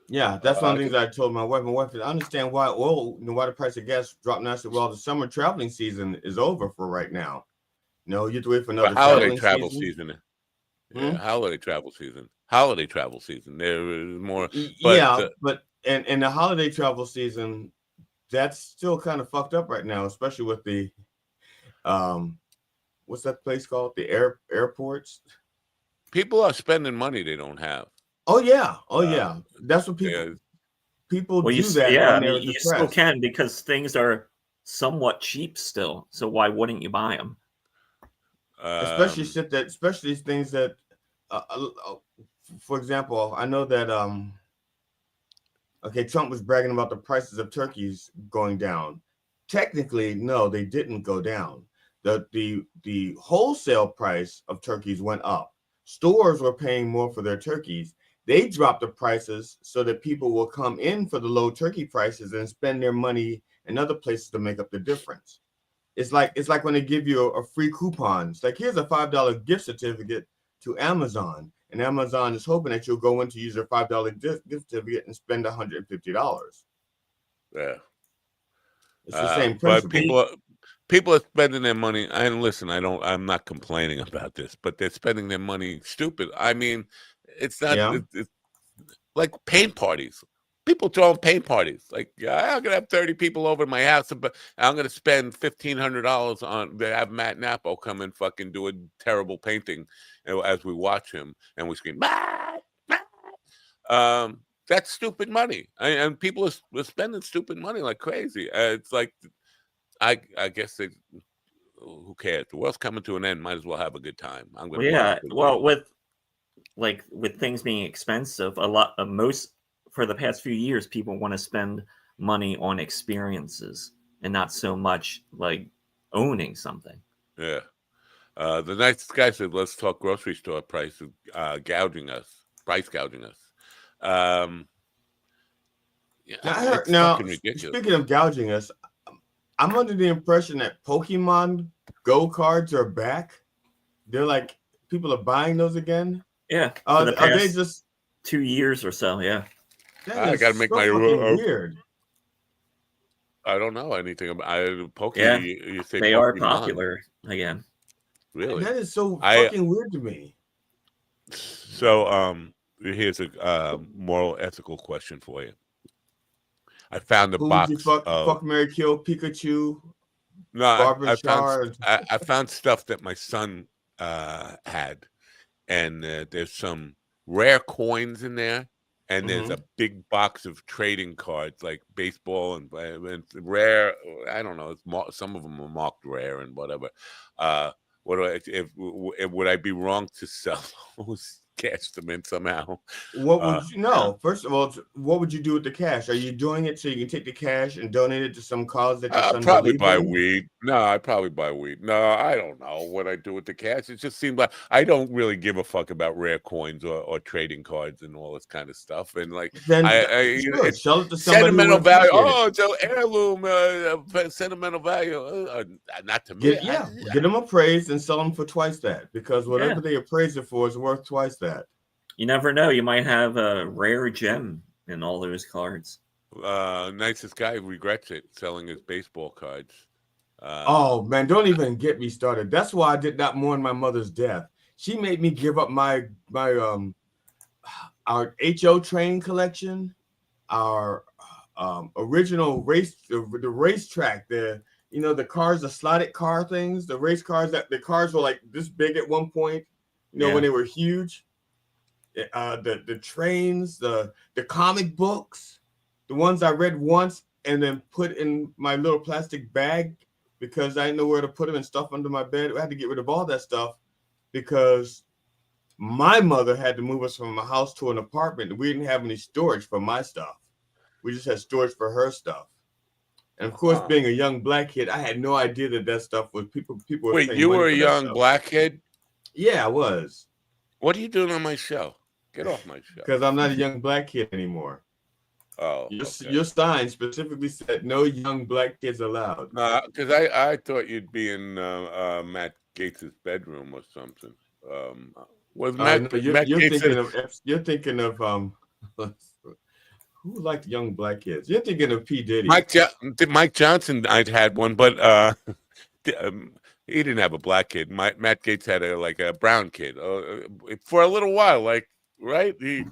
Yeah, that's one of the things I told my wife. My wife said, I understand why why the price of gas dropped. And I said, well, the summer traveling season is over for right now. No, you have to wait for another holiday travel season. Yeah, holiday travel season. Holiday travel season. There is more. But and the holiday travel season, that's still kind of fucked up right now, especially with the what's that place called? The airports. People are spending money they don't have. Oh yeah. That's what people do that. Yeah, you still can because things are somewhat cheap still. So why wouldn't you buy them? Especially things that, for example, I know that Trump was bragging about the prices of turkeys going down. Technically, no, they didn't go down. The wholesale price of turkeys went up. Stores were paying more for their turkeys. They dropped the prices so that people will come in for the low turkey prices and spend their money in other places to make up the difference. It's like when they give you a free coupon. It's like, here's a $5 gift certificate to Amazon, and Amazon is hoping that you'll go in to use your $5 gift certificate and spend $150. Yeah, it's the same principle. But people are spending their money. And listen, I'm not complaining about this, but they're spending their money stupid. I mean, it's not it's like paint parties. People throwing paint parties. Like, I'm gonna have 30 people over at my house, but I'm gonna spend $1,500 on to have Matt Nappo come and fucking do a terrible painting as we watch him and we scream, bah, bah. That's stupid money, and people are spending stupid money like crazy. It's like, I guess who cares? The world's coming to an end. Might as well have a good time. I'm gonna. With things being expensive, for the past few years, people want to spend money on experiences and not so much like owning something. Yeah. The nice guy said, let's talk grocery store prices, price gouging us. Now, speaking of gouging us, I'm under the impression that Pokemon Go cards are back. They're like, people are buying those again. Yeah. Are they just 2 years or so? Yeah. I got to make my weird. I don't know anything about Pokemon. Yeah, you say they Pokemon. Are popular again. Really? That is so fucking weird to me. So, here's a moral, ethical question for you. I found the box. Would you fuck, Mary, kill Pikachu? No, I found stuff that my son had, and there's some rare coins in there. And there's a big box of trading cards like baseball and rare. I don't know. Some of them are marked rare and whatever. Would I be wrong to sell those? Cash them in somehow. What would you know? First of all, what would you do with the cash? Are you doing it so you can take the cash and donate it to some cause that your son probably buy weed? No, I'd probably buy weed. No, I don't know what I do with the cash. It just seems like I don't really give a fuck about rare coins or trading cards and all this kind of stuff. And like, then it's sell it to sentimental value. Oh, it's an heirloom. Sentimental value. Not to me. Get them appraised and sell them for twice that, because whatever they appraise it for is worth twice that. You never know. You might have a rare gem in all those cards. Nicest guy regrets it, selling his baseball cards. Oh man, don't even get me started. That's why I did not mourn my mother's death. She made me give up my our HO train collection, our original the racetrack, the cars, the slotted car things, the race cars, that the cars were like this big at one point, when they were huge. The trains, the comic books, the ones I read once, and then put in my little plastic bag because I didn't know where to put them and stuff under my bed. I had to get rid of all that stuff because my mother had to move us from a house to an apartment. We didn't have any storage for my stuff. We just had storage for her stuff. And of course, being a young black kid, I had no idea that stuff was people. Wait, you were a young black kid? Yeah, I was. What are you doing on my show? Get off my show. Because I'm not a young black kid anymore. Oh, your sign specifically said no young black kids allowed. Because I thought you'd be in Matt Gates' bedroom or something. You're thinking of who liked young black kids? You're thinking of P. Diddy. Mike Johnson. I'd had one, but he didn't have a black kid. Matt Gates had a brown kid for a little while. Like, right? He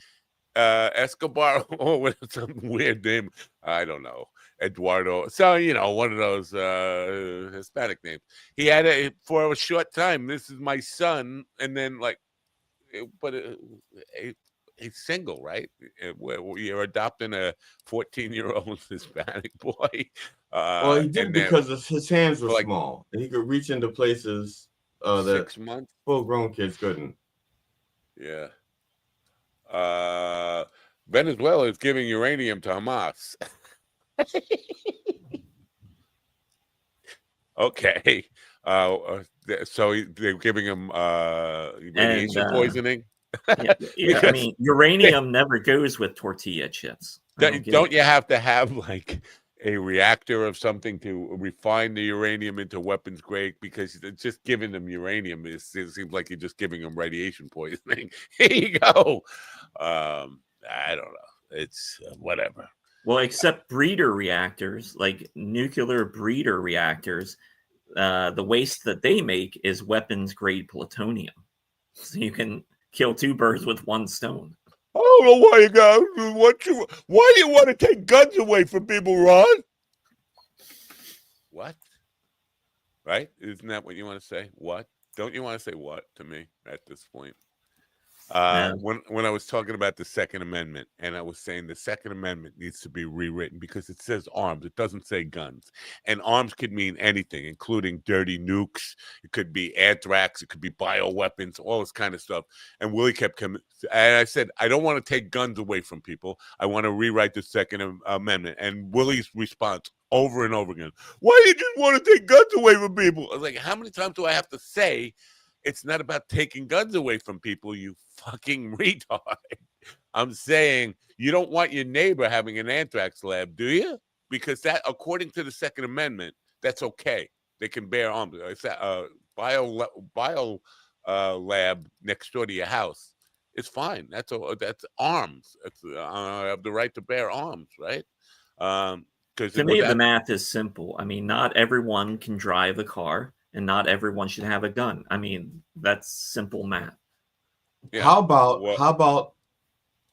Escobar with some weird name. I don't know. Eduardo. So, one of those Hispanic names. He had for a short time. This is my son, and then he's single, right? You're adopting a 14-year-old Hispanic boy. Well, he did because his hands were small, and he could reach into places that 6 months full-grown kids couldn't. Yeah. Venezuela is giving uranium to Hamas. Okay. So they're giving him radiation poisoning. Yeah, I mean, uranium never goes with tortilla chips. Don't you have to have a reactor of something to refine the uranium into weapons grade? Because just giving them uranium it seems like you're just giving them radiation poisoning. Here you go. I don't know. It's whatever. Well, except breeder reactors, like nuclear breeder reactors, the waste that they make is weapons grade plutonium. So you can kill two birds with one stone. I don't know why do you want to take guns away from people, Ron? What? Right? Isn't that what you want to say? What? Don't you want to say what to me at this point? When I was talking about the Second Amendment, and I was saying the Second Amendment needs to be rewritten because it says arms. It doesn't say guns. And arms could mean anything, including dirty nukes. It could be anthrax. It could be bioweapons, all this kind of stuff. And Willie kept coming. And I said, I don't want to take guns away from people. I want to rewrite the Second Amendment. And Willie's response over and over again, why do you just want to take guns away from people? I was like, how many times do I have to say it's not about taking guns away from people, you fucking retard? I'm saying you don't want your neighbor having an anthrax lab, do you? Because that, according to the Second Amendment, that's okay. They can bear arms. It's a bio lab next door to your house. It's fine. That's arms. I have the right to bear arms, right? To me, the math is simple. I mean, not everyone can drive a car. And not everyone should have a gun. I mean, that's simple math. Yeah. How about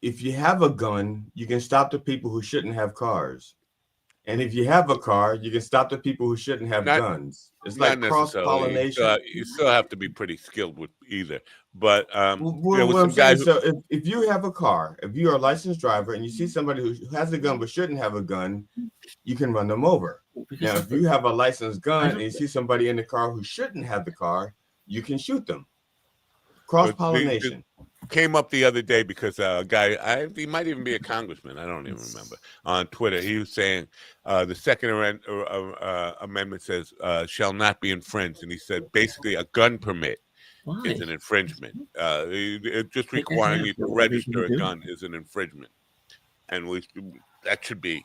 if you have a gun, you can stop the people who shouldn't have cars. And if you have a car, you can stop the people who shouldn't have guns. It's like cross-pollination. You still have to be pretty skilled with either. But if you have a car, if you're a licensed driver and you see somebody who has a gun but shouldn't have a gun, you can run them over. Now, if you have a licensed gun and you see somebody in the car who shouldn't have the car, you can shoot them. Cross-pollination. Came up the other day because a guy, he might even be a congressman, I don't even remember, on Twitter. He was saying the Second Amendment says shall not be infringed. And he said basically a gun permit is an infringement. Just requiring you to register a gun is an infringement. And that should be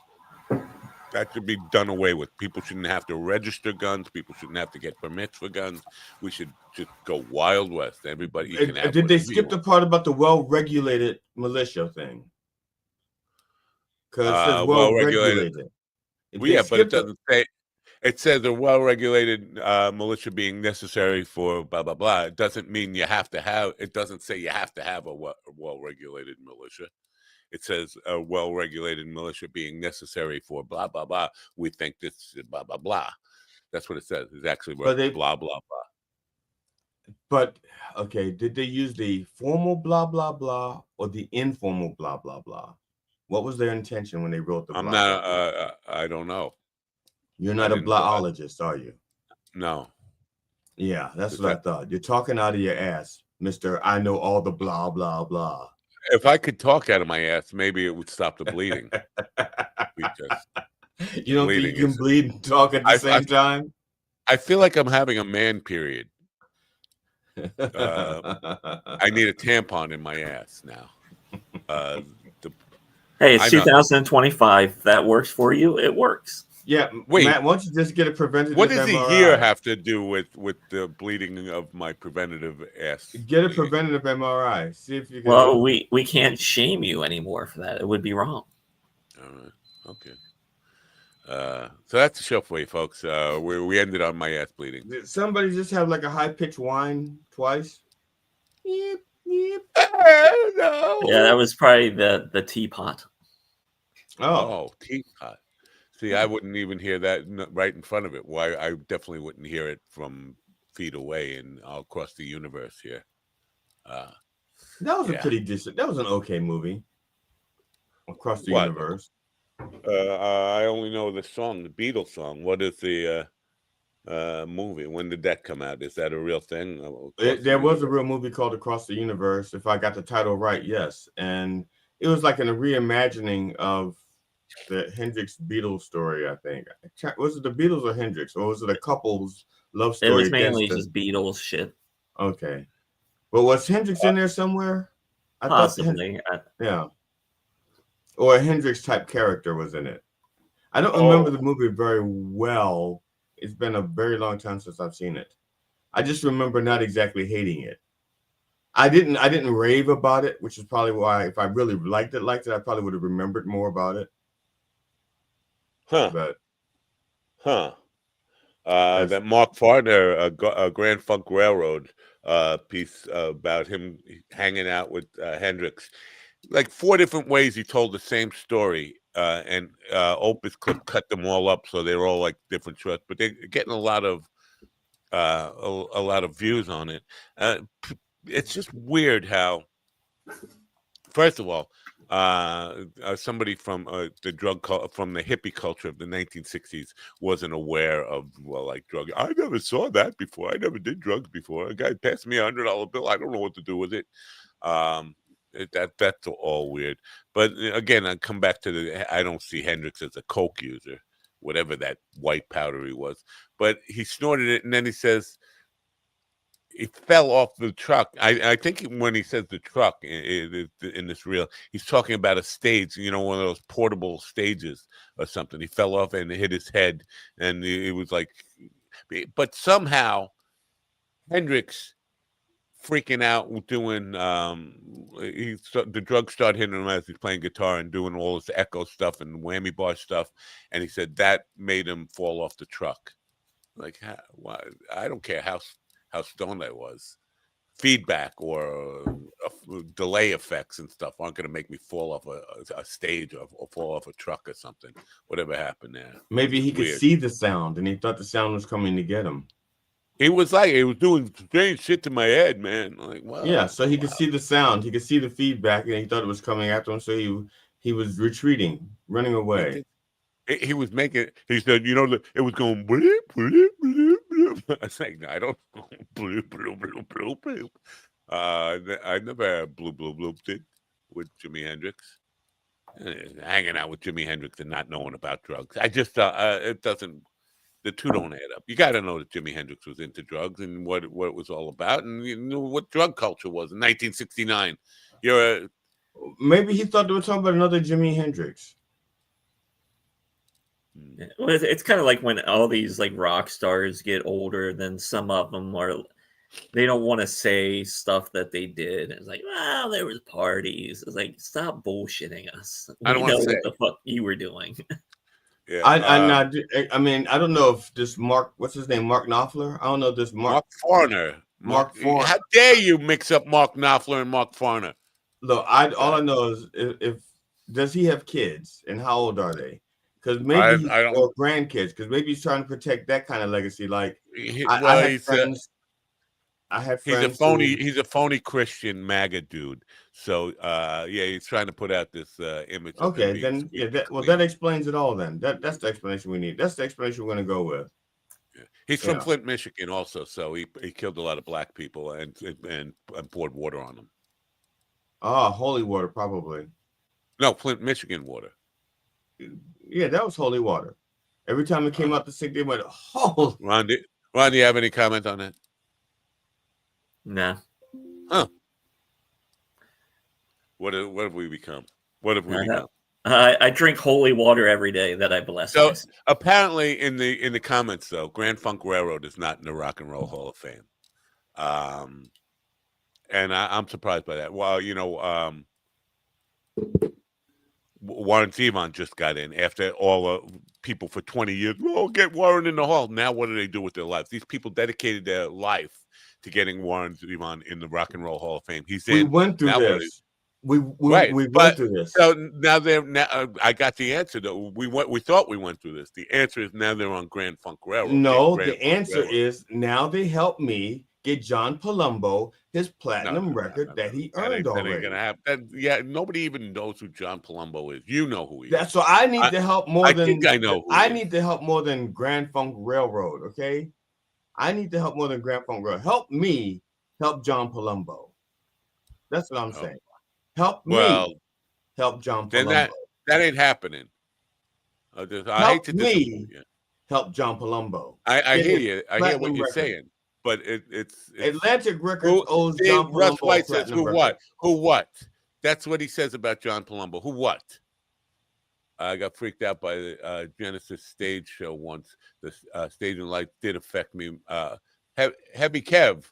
done away with. People shouldn't have to register guns. People shouldn't have to get permits for guns. We should just go Wild West. Everybody can have. Did they skip the part about the well-regulated militia thing? Because it says well-regulated. But it doesn't say. It says a well-regulated militia being necessary for blah blah blah. It doesn't mean you have to have. It doesn't say you have to have a well-regulated militia. It says a well-regulated militia being necessary for blah, blah, blah. We think this is blah, blah, blah. That's what it says. It's actually blah, blah, blah. But, okay, did they use the formal blah, blah, blah or the informal blah, blah, blah? What was their intention when they wrote the I'm blah? not. I don't know. You're not a blahologist, are you? No. Yeah, that's what I thought. You're talking out of your ass, Mr. I know all the blah, blah, blah. If I could talk out of my ass, maybe it would stop the bleeding. You don't think you can bleed and talk at the same time? I feel like I'm having a man period. I need a tampon in my ass now. Hey, it's 2025. If that works for you, it works. Yeah, wait. Matt, why don't you just get a preventative MRI? What does a year have to do with the bleeding of my preventative ass? Get a preventative MRI. See if you can. Well, we can't shame you anymore for that. It would be wrong. All right. Okay. So that's the show for you, folks. We ended on my ass bleeding. Did somebody just have like a high-pitched whine twice? Yep, yep. No. Yeah, that was probably the teapot. Oh, teapot. See, I wouldn't even hear that right in front of it. Why? I definitely wouldn't hear it from feet away and across the universe here. That was a pretty decent. That was an okay movie. Across the universe. I only know the song, the Beatles song. What is the movie? When did that come out? Is that a real thing? There was a real movie called Across the Universe. If I got the title right, yes. And it was like a reimagining of the Hendrix Beatles story, I think. Was it the Beatles or Hendrix? Or was it a couple's love story? It was mainly just Beatles shit. Okay. But was Hendrix in there somewhere? Possibly. Yeah. Or a Hendrix type character was in it. I don't remember the movie very well. It's been a very long time since I've seen it. I just remember not exactly hating it. I didn't rave about it, which is probably why if I really liked it, I probably would have remembered more about it. That Mark Farner, a Grand Funk Railroad piece about him hanging out with Hendrix. Like 4 different ways he told the same story, and Opus Clip cut them all up, so they were all like different shorts. But they're getting a lot of views on it. It's just weird how, first of all, somebody from from the hippie culture of the 1960s wasn't aware of drug. I never saw that before. I never did drugs before. A guy passed me $100 bill. I don't know what to do with it. That's all weird. But again, I come back to I don't see Hendrix as a coke user, whatever that white powder he was. But he snorted it, and then he says he fell off the truck. I think when he says the truck in this reel, he's talking about a stage, one of those portable stages or something. He fell off and hit his head, and it was like, but somehow Hendrix freaking out doing the drugs started hitting him as he's playing guitar and doing all this echo stuff and whammy bar stuff, and he said that made him fall off the truck. Like, I don't care how stoned I was. Feedback or delay effects and stuff aren't going to make me fall off a stage or fall off a truck or something. Whatever happened there. Maybe he could see the sound and he thought the sound was coming to get him. It was like it was doing strange shit to my head, man. Like, wow. Yeah, so he could see the sound, he could see the feedback, and he thought it was coming after him. So he was retreating, running away. He was making. He said, it was going. Bloop, bloop, bloop, bloop. I was like, no, I don't. Bloop, bloop, bloop, bloop, bloop. I never bloop, bloop, bloop did with Jimi Hendrix. Hanging out with Jimi Hendrix and not knowing about drugs. I just it doesn't. The two don't add up. You got to know that Jimi Hendrix was into drugs and what it was all about, and what drug culture was in 1969. Maybe he thought they were talking about another Jimi Hendrix. Well, it's kind of like when all these rock stars get older, then some of them they don't want to say stuff that they did. It's like, well, there was parties. It's like, stop bullshitting us. I don't know what the fuck you were doing. Yeah, I mean, I don't know if this what's his name, Mark Knopfler? I don't know if this Mark Farner. Mark Farner. How dare you mix up Mark Knopfler and Mark Farner? Look, all I know is if does he have kids and how old are they? Because maybe or grandkids. Because maybe he's trying to protect that kind of legacy. Like I had friends. I had He's friends. He's a phony Christian MAGA dude. So yeah, he's trying to put out this image. Okay, then that explains it all. Then that's the explanation we need. That's the explanation we're going to go with. Yeah. He's from Flint, Michigan, also. So he killed a lot of black people and poured water on them. Ah, holy water, probably. No, Flint, Michigan water. Yeah, that was holy water. Every time it came out the sink, they went, "Holy." Ron, do you have any comment on that? No. Huh. What have we become? What have we become? I drink holy water every day that I bless. So apparently, in the comments, though, Grand Funk Railroad is not in the Rock and Roll Hall of Fame, and I'm surprised by that. Well, Warren Zevon just got in after all people for 20 years. Oh, get Warren in the hall. Now, what do they do with their lives? These people dedicated their life to getting Warren Zevon in the Rock and Roll Hall of Fame. He's in. We went through this. We went through this. So now I got the answer though. We thought we went through this. The answer is now they're on Grand Funk Railroad. No, the answer is now they help me get John Palumbo his platinum record that he earned already. That ain't gonna happen. Yeah, nobody even knows who John Palumbo is. You know who he is. That's why I need to help more than. I think I know. I need to help more than Grand Funk Railroad. Okay, I need to help more than Grand Funk Railroad. Help me help John Palumbo. That's what I'm saying. Help me help John Palumbo. Then that ain't happening. I hate to disappoint you. Help John Palumbo. I hear you. I hear what you're saying. But it's Atlantic Records owes John Palumbo. Russ White says, who what? That's what he says about John Palumbo. Who what? I got freaked out by the Genesis stage show once. The staging light did affect me. Heavy Kev.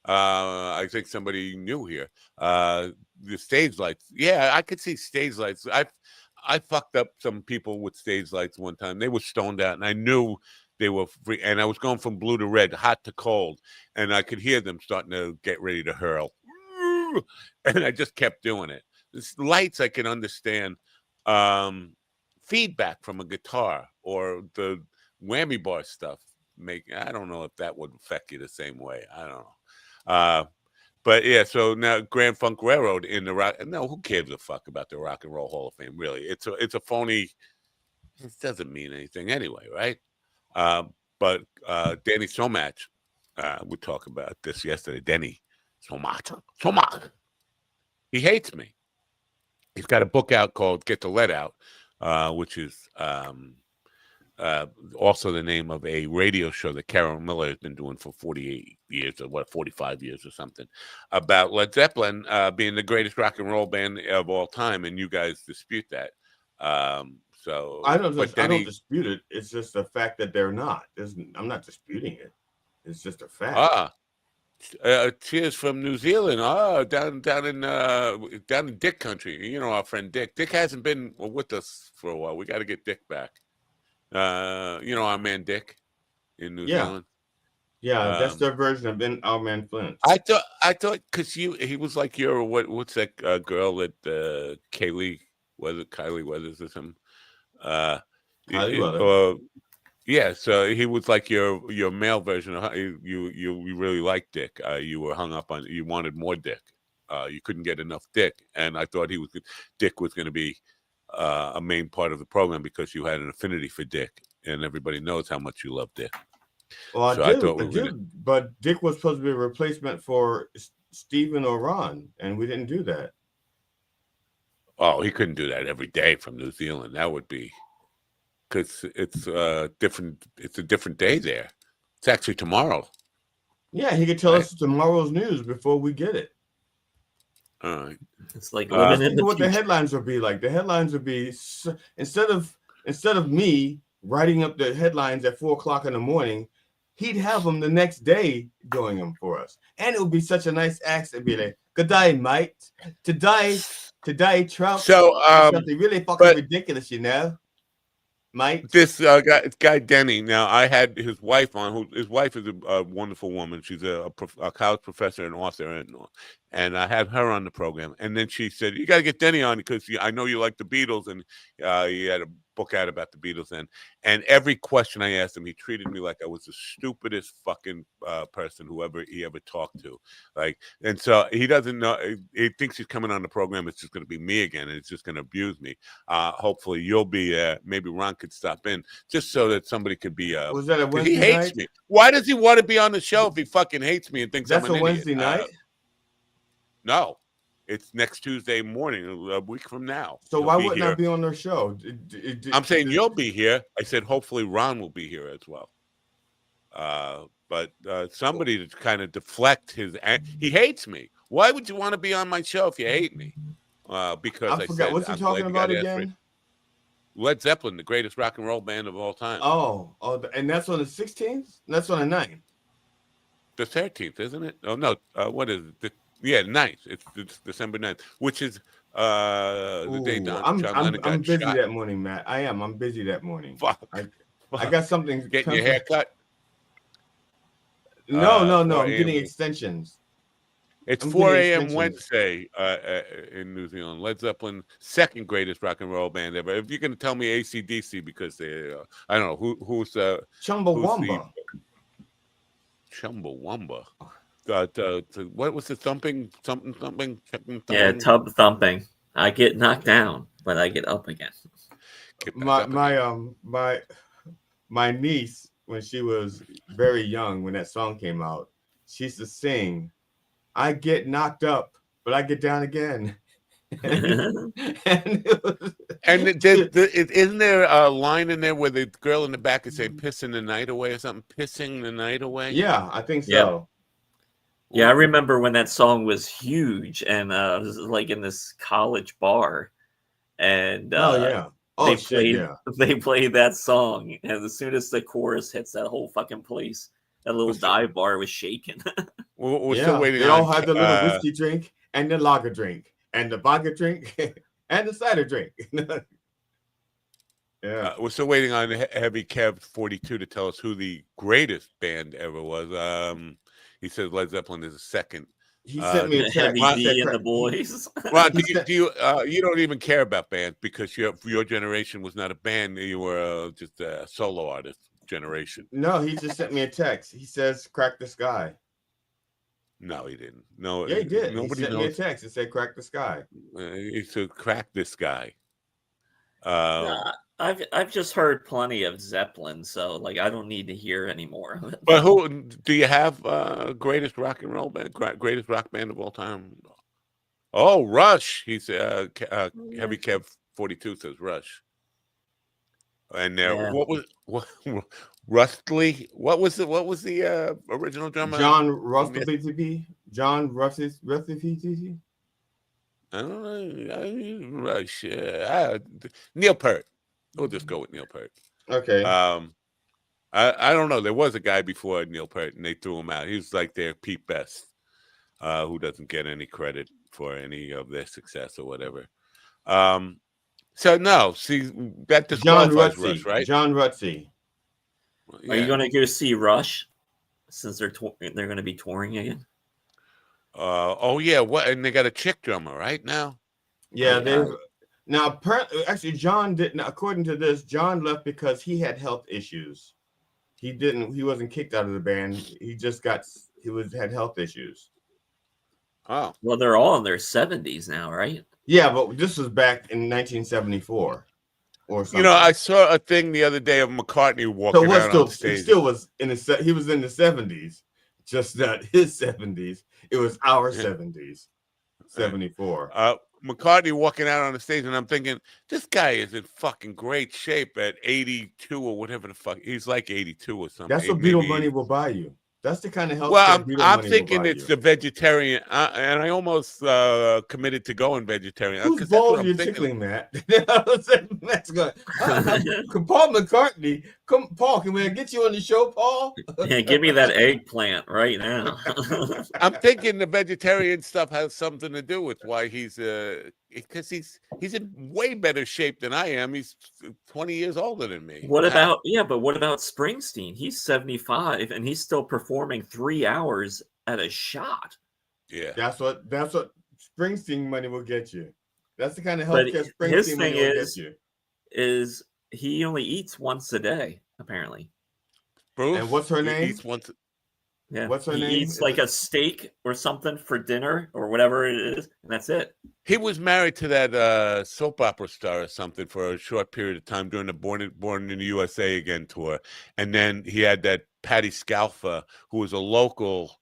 I think somebody new here. The stage lights. Yeah, I could see stage lights. I fucked up some people with stage lights one time. They were stoned out, and I knew they were free. And I was going from blue to red, hot to cold, and I could hear them starting to get ready to hurl. And I just kept doing it. This lights, I can understand. Feedback from a guitar or the whammy bar stuff. I don't know if that would affect you the same way. I don't know. But yeah, so now Grand Funk Railroad in the rock. No, who cares a fuck about the Rock and Roll Hall of Fame? Really, it's a phony. It doesn't mean anything anyway, right? But Danny Somach, we talked about this yesterday. Danny Somach. He hates me. He's got a book out called "Get the Let Out," which is also the name of a radio show that Carol Miller has been doing for 48 years or 45 years or something, about Led Zeppelin being the greatest rock and roll band of all time, and you guys dispute that. So I don't dispute it. It's just the fact that they're not. I'm not disputing it. It's just a fact. Cheers from New Zealand. Down in Dick country. You know our friend Dick. Dick hasn't been with us for a while. We got to get Dick back. You know our man Dick in New Zealand. Yeah, that's their version of our man Flint. I thought because he was like your what's that girl that Kylie Weathers or something. Kylie Weathers. Yeah, so he was like your male version of you really liked Dick. You were hung up on, you wanted more Dick. You couldn't get enough Dick, and I thought Dick was going to be a main part of the program because you had an affinity for Dick, and everybody knows how much you love Dick. Well, so but Dick was supposed to be a replacement for Stephen or Ron, and we didn't do that. Oh, he couldn't do that every day from New Zealand. That would be. Because it's different. It's a different day there. It's actually tomorrow. Yeah, he could tell us tomorrow's news before we get it. All right. It's like living in what the headlines would be like. The headlines would be instead of me writing up the headlines at 4:00 in the morning, he'd have them the next day doing them for us, and it would be such a nice accent. Be like, "Good day, mate. Today, Trump." So something really fucking ridiculous, you know. Mike, this guy Denny. Now I had his wife on. His wife is a wonderful woman. She's a college professor and author, and I had her on the program. And then she said, "You got to get Denny on because I know you like the Beatles, and he had a book out about the Beatles." And every question I asked him, he treated me like I was the stupidest fucking person he ever talked to. And so he doesn't know. He thinks he's coming on the program. It's just going to be me again, and it's just going to abuse me. Hopefully, you'll be. Maybe Ron could stop in just so that somebody could be. Was that a Wednesday He hates night? me. Why does he want to be on the show if he fucking hates me and thinks I'm an idiot? That's a Wednesday night. No, it's next Tuesday morning, a week from now. So why wouldn't I be on their show? I'm saying you'll be here. I said hopefully Ron will be here as well. But somebody to kind of deflect he hates me. Why would you want to be on my show if you hate me? Because I forgot. What's he talking about again? Led Zeppelin, the greatest rock and roll band of all time. Oh, and that's on the 16th? That's on the 9th. The 13th, isn't it? Oh, no. What is it? Yeah, 9th. It's December 9th, which is the day John Lennon got I'm busy shot. that morning, Matt. I am. I'm busy that morning. Fuck. I got something. Getting your hair cut? No. I'm getting extensions. It's 4 a.m. Wednesday in New Zealand. Led Zeppelin, second greatest rock and roll band ever. If you're going to tell me AC/DC, because they, I don't know who's Chumbawamba. Chumbawamba. What was the thumping? Something. Yeah, tub thumping. I get knocked down, but I get up again. My niece, when she was very young, when that song came out, she used to sing, "I get knocked up, but I get down again." Isn't there a line in there where the girl in the back is saying "pissing the night away" or something? Pissing the night away. Yeah, I think so. Yeah, I remember when that song was huge, and it was like in this college bar, and they played that song, and as soon as the chorus hits, that whole fucking place, that little dive bar was shaking. We're still waiting. They all had the little whiskey drink and the lager drink and the vodka drink and the cider drink. Yeah, we're still waiting on Heavy Kev 42 to tell us who the greatest band ever was. He says Led Zeppelin is the second. He sent me a text. Heavy D and the boys. Ron, you don't even care about bands because your generation was not a band. You were just a solo artist generation. No, he just sent me a text. He says, "Crack the sky." No, he didn't. No, yeah, he did. Nobody he sent me a text and said, "Crack the sky." He said, "Crack this guy." I've just heard plenty of Zeppelin, so like I don't need to hear anymore. But who do you have? Greatest rock and roll band, greatest rock band of all time? Oh, Rush. He's Heavy Kev 42 says Rush. And what was Rustley? What was the original drummer? John Rustley. John Rustley. I don't know. Rush. Neil Peart. We'll just go with Neil Peart. Okay. I don't know. There was a guy before Neil Peart, and they threw him out. He was like their Pete Best, who doesn't get any credit for any of their success or whatever. So no, see that disqualifies Rush, right? John Rutsey. Are you going to go see Rush since they're going to be touring again? Oh yeah. What? And they got a chick drummer right now. Yeah, Now, actually, John didn't. According to this, John left because he had health issues. He wasn't kicked out of the band. He just had health issues. Oh, well, they're all in their 70s now, right? Yeah, but this was back in 1974 or something. I saw a thing the other day of McCartney walking out on stage. He still was he was in the 70s, just not his 70s. It was our 70s, 74. McCartney walking out on the stage, and I'm thinking, this guy is in fucking great shape at 82 or whatever the fuck. He's like 82 or something. That's what Beatle money will buy you. That's the kind of health. Well, I'm thinking it's the vegetarian, and I almost committed to going vegetarian. Whose balls are you tickling, Matt? Matt's going. Paul McCartney, Paul, can we get you on the show, Paul? Yeah, give me that eggplant right now. I'm thinking the vegetarian stuff has something to do with why he's because he's in way better shape than I am. He's 20 years older than me. What about Springsteen? He's 75 and he's still performing 3 hours at a shot. Yeah. That's what Springsteen money will get you. That's the kind of healthcare Springsteen money will get you. Is he only eats once a day, apparently. Bruce, and what's her name? He eats once. Yeah. What's her name? He eats like a steak or something for dinner or whatever it is, and that's it. He was married to that soap opera star or something for a short period of time during the Born in the USA Again tour. And then he had that Patti Scalfa, who was a local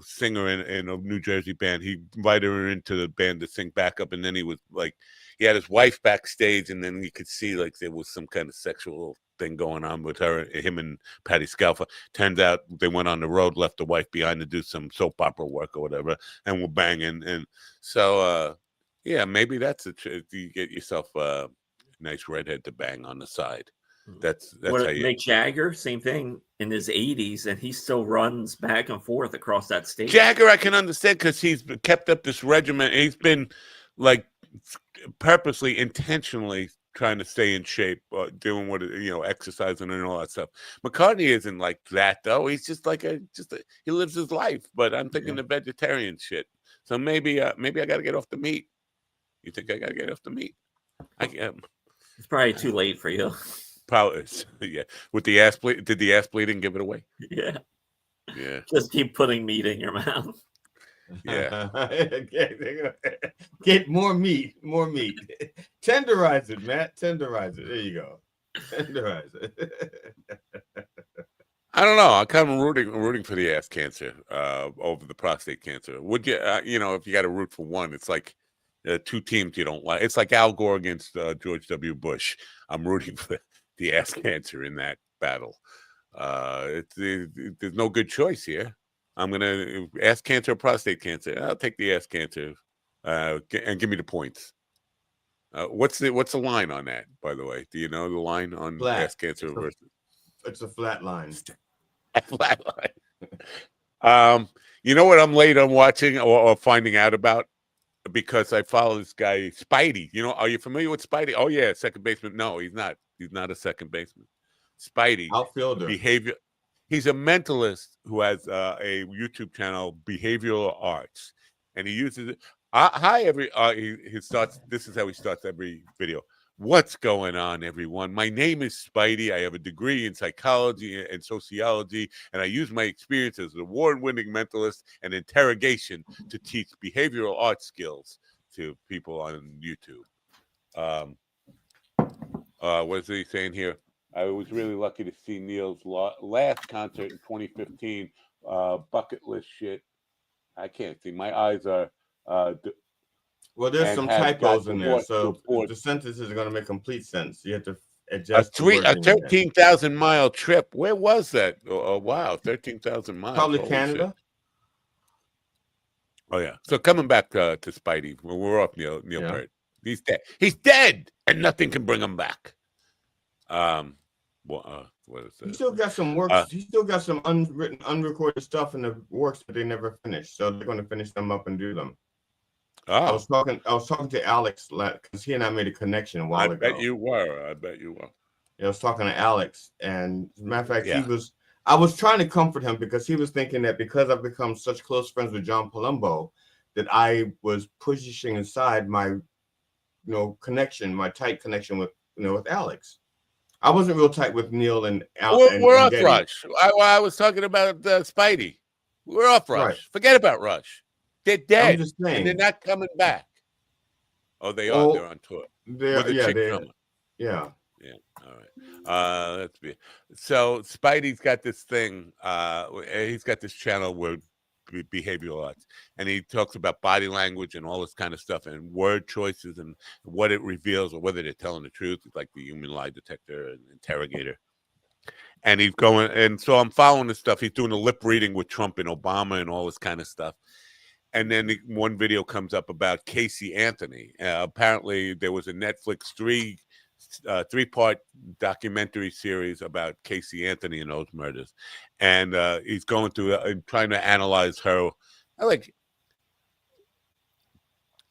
singer in a New Jersey band. He invited her into the band to sing backup, and then he was like, he had his wife backstage, and then you could see like there was some kind of sexual thing going on with him and Patti Scalfa. Turns out they went on the road, left the wife behind to do some soap opera work or whatever, and were banging. And so, yeah, maybe that's you get yourself a nice redhead to bang on the side. That's what, how you. Mick Jagger, same thing in his 80s, and he still runs back and forth across that stage. Jagger, I can understand because he's kept up this regimen. He's been like purposely, intentionally trying to stay in shape, doing what exercising and all that stuff. McCartney isn't like that though. He's just like he lives his life. But I'm thinking the vegetarian shit. So maybe I got to get off the meat. You think I got to get off the meat? It's probably too late for you. Probably, yeah. With the ass bleed, did the ass bleeding give it away? Yeah. Yeah. Just keep putting meat in your mouth. Yeah. Get more meat. Tenderize it, Matt. Tenderize it. There you go. Tenderize it. I don't know. I'm kind of rooting for the ass cancer over the prostate cancer. Would you? If you got to root for one, it's like two teams you don't like. It's like Al Gore against George W. Bush. I'm rooting for the ass cancer in that battle. There's no good choice here. I'm gonna ass cancer or prostate cancer. I'll take the ass cancer, and give me the points. What's the line on that? By the way, do you know the line on ass cancer versus? It's a flat line. A flat line. You know what I'm late on watching or finding out about? Because I follow this guy, Spidey. Are you familiar with Spidey? Oh yeah, second baseman. No, he's not. He's not a second baseman. Spidey, outfielder. Behavior. He's a mentalist who has a YouTube channel, Behavioral Arts, and he uses it. He starts. This is how he starts every video. What's going on, everyone? My name is Spidey. I have a degree in psychology and sociology, and I use my experience as an award-winning mentalist and interrogation to teach behavioral art skills to people on YouTube. What is he saying here? I was really lucky to see Neil's last concert in 2015. Bucket list shit. I can't see. My eyes are... Well, there's some typos in there, so the sentences are going to make complete sense. You have to adjust. A 13,000-mile trip. Where was that? Oh, wow, 13,000 miles. Probably Canada. Shit. Oh yeah. So coming back to Spidey, we're off Neil Peart. He's dead. He's dead, and nothing can bring him back. What is that? He still got some works. He still got some unwritten, unrecorded stuff in the works that they never finished. So they're going to finish them up and do them. Oh. I was talking to Alex because he and I made a connection a while ago. I bet you were. I was talking to Alex, and as a matter of fact, I was trying to comfort him because he was thinking that because I've become such close friends with John Palumbo, that I was pushing aside my, connection, my tight connection with Alex. I wasn't real tight with Neil and Alex. We're off Rush. I was talking about Spidey. We're off Rush. Right. Forget about Rush. They're dead, and they're not coming back. Oh, they are. They're on tour. Yeah. All right. Let's be. So Spidey's got this thing. He's got this channel where behavioral arts, and he talks about body language and all this kind of stuff, and word choices, and what it reveals, or whether they're telling the truth. It's like the human lie detector and interrogator. And he's going, and so I'm following this stuff. He's doing a lip reading with Trump and Obama and all this kind of stuff. And then one video comes up about Casey Anthony. Apparently, there was a Netflix three-part documentary series about Casey Anthony and those murders. And he's going through and trying to analyze her.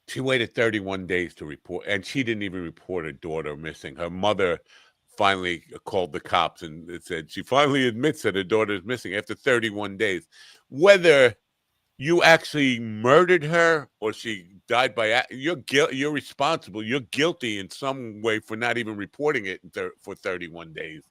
She waited 31 days to report, and she didn't even report her daughter missing. Her mother finally called the cops and said she finally admits that her daughter is missing after 31 days. Whether you actually murdered her, or she died by you're responsible. You're guilty in some way for not even reporting it for 31 days.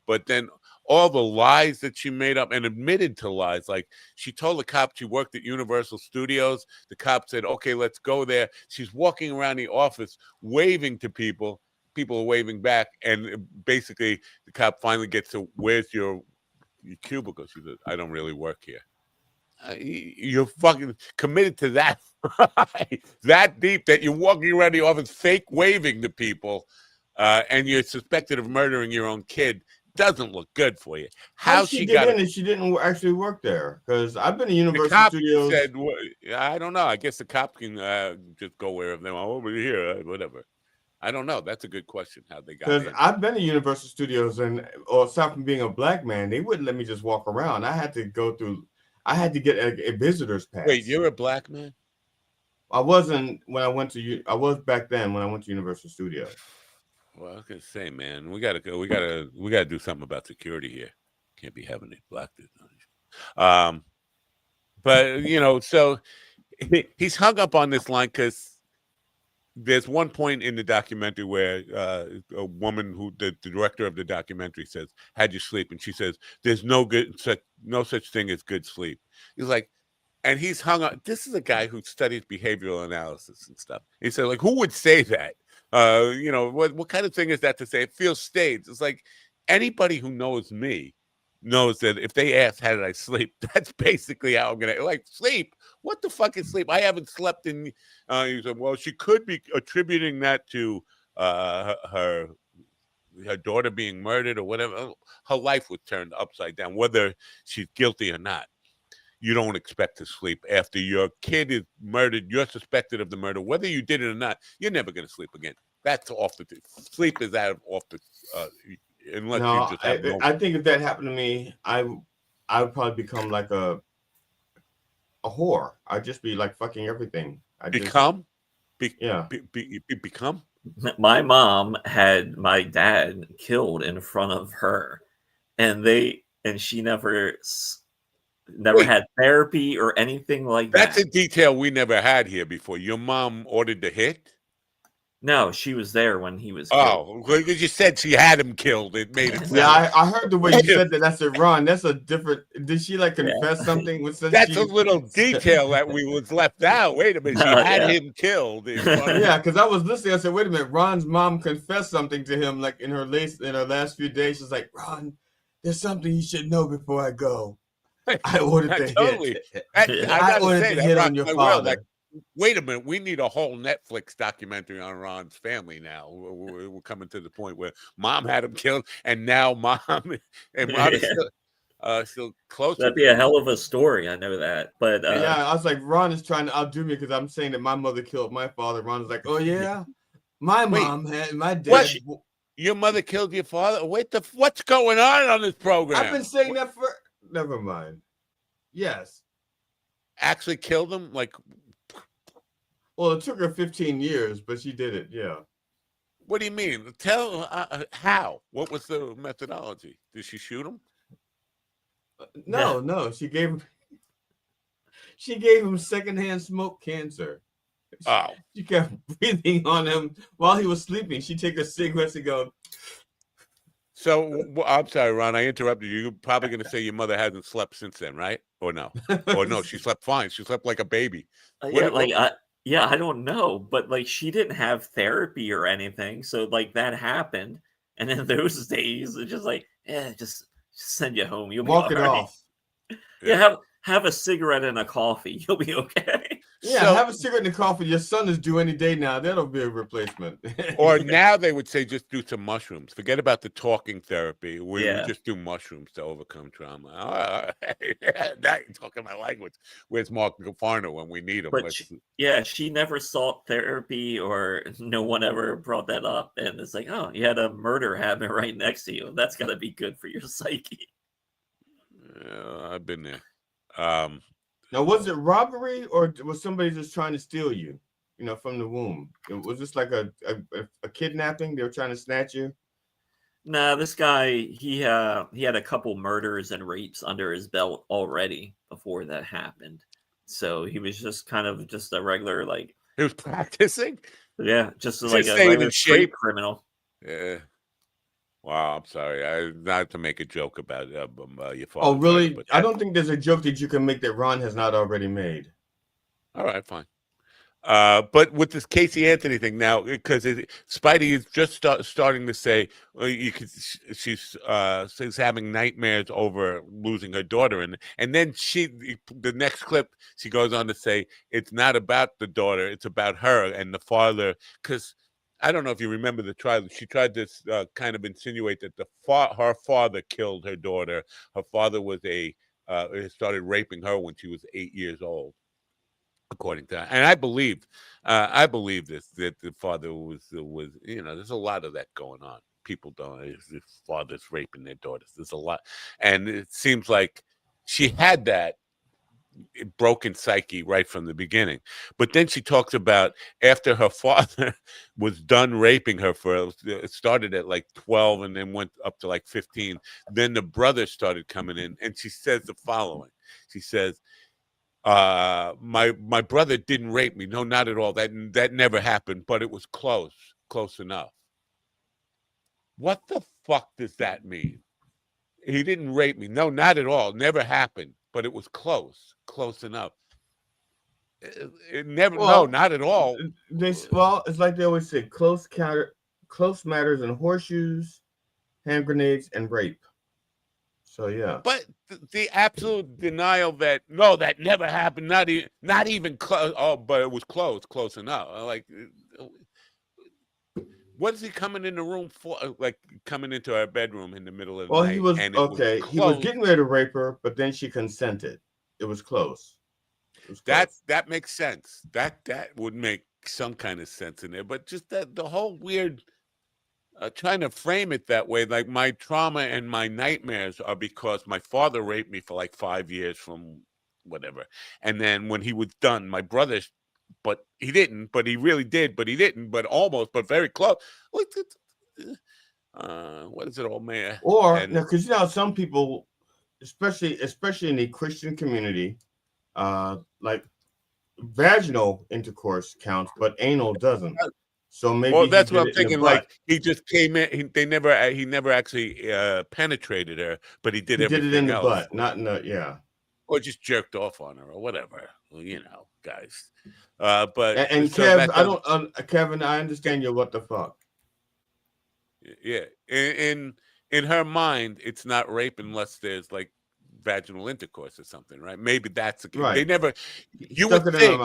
But then all the lies that she made up and admitted to lies, like she told the cop she worked at Universal Studios. The cop said, okay, let's go there. She's walking around the office waving to people. People are waving back. And basically the cop finally gets to, where's your cubicle? She says, I don't really work here. You're fucking committed to that that deep that you're walking around the office fake waving to people, and you're suspected of murdering your own kid. Doesn't look good for you. How she get in if she didn't actually work there? Because I've been to Universal Studios. Said, I don't know. I guess the cop can just go wherever they want. Over here, whatever. I don't know. That's a good question. How they got in. Because I've been to Universal Studios, and aside from being a black man, they wouldn't let me just walk around. I had to go through. I had to get a visitor's pass. Wait, you're a black man? I wasn't when I went to. I was back then when I went to Universal Studios. Well, I was gonna say, man, we gotta go. We gotta do something about security here. Can't be having these black dudes on. But you know, so he's hung up on this line because there's one point in the documentary where a woman who the director of the documentary says, "How'd you sleep?" And she says, "There's no such thing as good sleep." He's like, and he's hung up. This is a guy who studies behavioral analysis and stuff. He said, like, who would say that? You know, what kind of thing is that to say? It feels staged. It's like anybody who knows me knows that if they ask, how did I sleep? That's basically how I'm going to, like, sleep. What the fuck is sleep? I haven't slept in, he said, well, she could be attributing that to her daughter being murdered or whatever. Her life was turned upside down, whether she's guilty or not. You don't expect to sleep after your kid is murdered. You're suspected of the murder, whether you did it or not. You're never going to sleep again. That's off the sleep is out of off the unless no, you just have I think if that happened to me, I would probably become like a whore. I'd just be like fucking everything. Become. My mom had my dad killed in front of her, and she never had therapy or anything like that. That's a detail we never had here before. Your mom ordered the hit? No, she was there when he was killed. Oh, because you said she had him killed. It made it sound. Yeah, I heard the way you said that. I said, Ron, that's a different. Did she like confess something? That's a little detail that was left out. Wait a minute. She had him killed. Yeah, because I was listening. I said, wait a minute. Ron's mom confessed something to him like in her last few days. She's like, Ron, there's something you should know before I go. I ordered the hit. I ordered the hit on your father. Like, wait a minute, we need a whole Netflix documentary on Ron's family now. We're coming to the point where mom had him killed, and now mom is still close. That'd be a hell of a story. I know that, but yeah, I was like, Ron is trying to outdo me because I'm saying that my mother killed my father. Ron's like, oh yeah, my mom had my dad. Your mother killed your father? Wait, what's going on this program? I've been saying that for. Never mind. Yes. Actually killed him? Like. Well, it took her 15 years, but she did it. Yeah. What do you mean? Tell how? What was the methodology? Did she shoot him? No. She gave him secondhand smoke cancer. Oh. She kept breathing on him while he was sleeping. She'd take a cigarette and go. So I'm sorry, Ron. I interrupted you. You're probably going to say your mother hasn't slept since then, right? Or no? Or no? She slept fine. She slept like a baby. I don't know, but like she didn't have therapy or anything, so like that happened, and in those days, it's just like, just send you home. You'll walk it off. Yeah, have a cigarette and a coffee. You'll be okay. Yeah, have a cigarette and a coffee. Your son is due any day now. That'll be a replacement. Or now they would say just do some mushrooms. Forget about the talking therapy. We just do mushrooms to overcome trauma. Now you're talking my language. Where's Mark Gafarno when we need him? But she never sought therapy, or no one ever brought that up. And it's like, oh, you had a murder happen right next to you. That's got to be good for your psyche. I've been there. Now, was it robbery or was somebody just trying to steal you, from the womb? Was this like a kidnapping? They were trying to snatch you? Nah, this guy, he had a couple murders and rapes under his belt already before that happened. So he was just kind of just a regular, like, he was practicing. Yeah, just like a regular street criminal. Yeah. Wow, I'm sorry. Not to make a joke about your father. Oh, really? I don't think there's a joke that you can make that Ron has not already made. All right, fine. But with this Casey Anthony thing now, because Spidey is just starting to say she's having nightmares over losing her daughter, and then the next clip she goes on to say it's not about the daughter, it's about her and the father. Because I don't know if you remember the trial, she tried to kind of insinuate that her father killed her daughter. Her father was started raping her when she was 8 years old. According to that, and I believe this, that the father was there's a lot of that going on. People don't. If fathers raping their daughters, there's a lot, and it seems like she had that broken psyche right from the beginning. But then she talks about after her father was done raping her it started at like 12 and then went up to like 15. Then the brother started coming in, and she says the following. She says, my brother didn't rape me. No, not at all. That never happened, but it was close enough. What the fuck does that mean? He didn't rape me. No, not at all. Never happened, but it was close enough. It never. No, not at all. It's like they always say: close matters in horseshoes, hand grenades, and rape. So yeah, but the absolute denial that no, that never happened, not even close. Oh, but it was close enough. Like, what is he coming in the room for? Like coming into our bedroom in the middle of the night? He was okay. He was getting ready to rape her, but then she consented. It was close. That makes sense. That would make some kind of sense in there. But just that the whole weird. Trying to frame it that way, like my trauma and my nightmares are because my father raped me for like 5 years from whatever. And then when he was done, my brother, but he didn't, but he really did, but he didn't, but almost, but very close. What is it all, man? Or, because some people, especially in the Christian community, like vaginal intercourse counts, but anal doesn't. So maybe that's what I'm thinking. Like he just came in. He never actually penetrated her, but he did everything it in the else. butt, not in the or just jerked off on her or whatever. Well, guys. But and Kev, Kevin, I understand you. What the fuck? Yeah, in her mind, it's not rape unless there's like vaginal intercourse or something, right? Maybe that's right. They never. You would think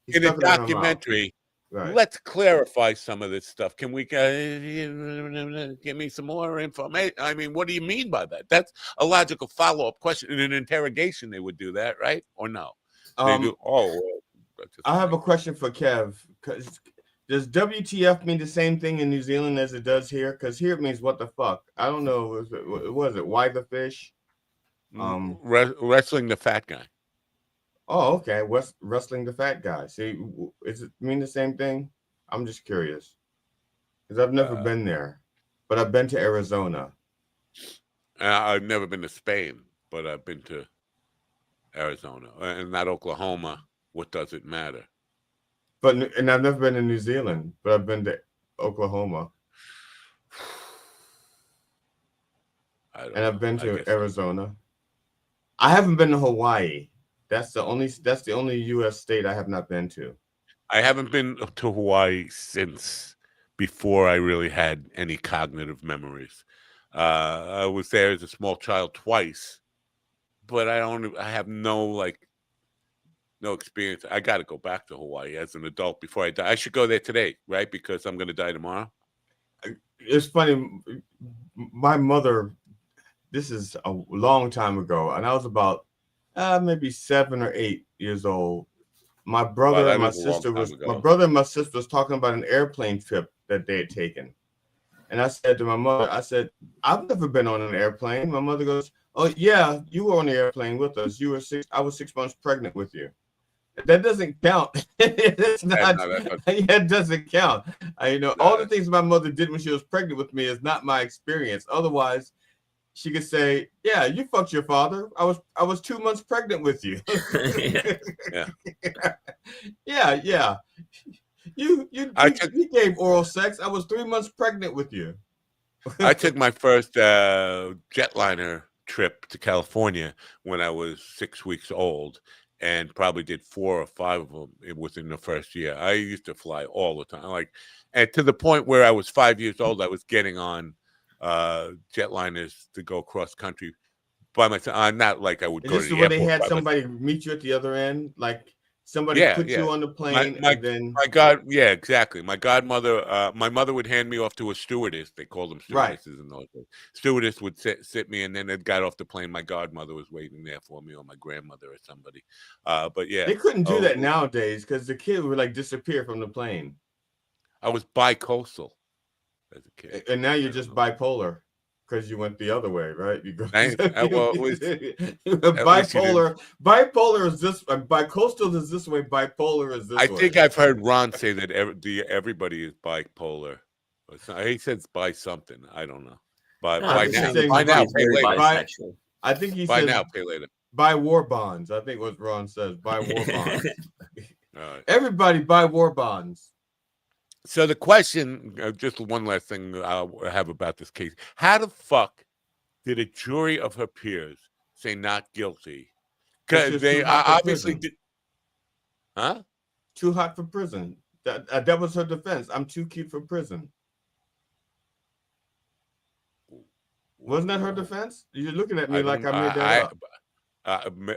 in a documentary. Right. Let's clarify some of this stuff. Can we give me some more information? I mean, what do you mean by that? That's a logical follow-up question. In an interrogation, they would do that, right? Or no? They do. I have a question for Kev. Does WTF mean the same thing in New Zealand as it does here? Because here it means what the fuck. I don't know. Was it why the fish? Wrestling the fat guy. Oh, okay. Wrestling the fat guy. See, does it mean the same thing? I'm just curious. Because I've never been there, but I've been to Arizona. I've never been to Spain, but I've been to Arizona. And not Oklahoma. What does it matter? And I've never been to New Zealand, but I've been to Oklahoma. I've been to Arizona. I haven't been to Hawaii. That's the only U.S. state I have not been to. I haven't been to Hawaii since before I really had any cognitive memories. I was there as a small child twice, but I have no experience. I got to go back to Hawaii as an adult before I die. I should go there today, right? Because I'm going to die tomorrow. It's funny. My mother, this is a long time ago, and I was about maybe 7 or 8 years old. My brother and my sister was talking about an airplane trip that they had taken. And I said to my mother, I've never been on an airplane. My mother goes, oh yeah, you were on the airplane with us. I was 6 months pregnant with you. That doesn't count. It's not. It doesn't count. All the things my mother did when she was pregnant with me is not my experience. Otherwise, she could say, "Yeah, you fucked your father. I was 2 months pregnant with you." Yeah. You gave oral sex. I was 3 months pregnant with you. I took my first jetliner trip to California when I was 6 weeks old, and probably did 4 or 5 of them within the first year. I used to fly all the time, and to the point where I was 5 years old, I was getting on jetliners to go cross country by myself. Not like I would go to the where airport. They had somebody meet you at the other end, like somebody put you on the plane, and then exactly. My godmother, my mother would hand me off to a stewardess. They called them stewardesses in those days. Stewardess would sit me, and then it got off the plane. My godmother was waiting there for me, or my grandmother, or somebody. But yeah, they couldn't do that nowadays because the kid would like disappear from the plane. I was bi-coastal as a kid, and now you're just bipolar. Because you went the other way, right? You go. Bipolar. Bipolar is this. Bicoastal is this way. Bipolar is this way. I think I've heard Ron say that everybody is bipolar. He says by something. I don't know. But by now, pay later. I think he by said now, pay later. Buy war bonds. I think what Ron says. Buy war bonds. Everybody buy war bonds. So the question, just one last thing I have about this case. How the fuck did a jury of her peers say not guilty? Because they obviously did. Huh? Too hot for prison. That was her defense. I'm too cute for prison. Wasn't that her defense? You're looking at me like I made that up.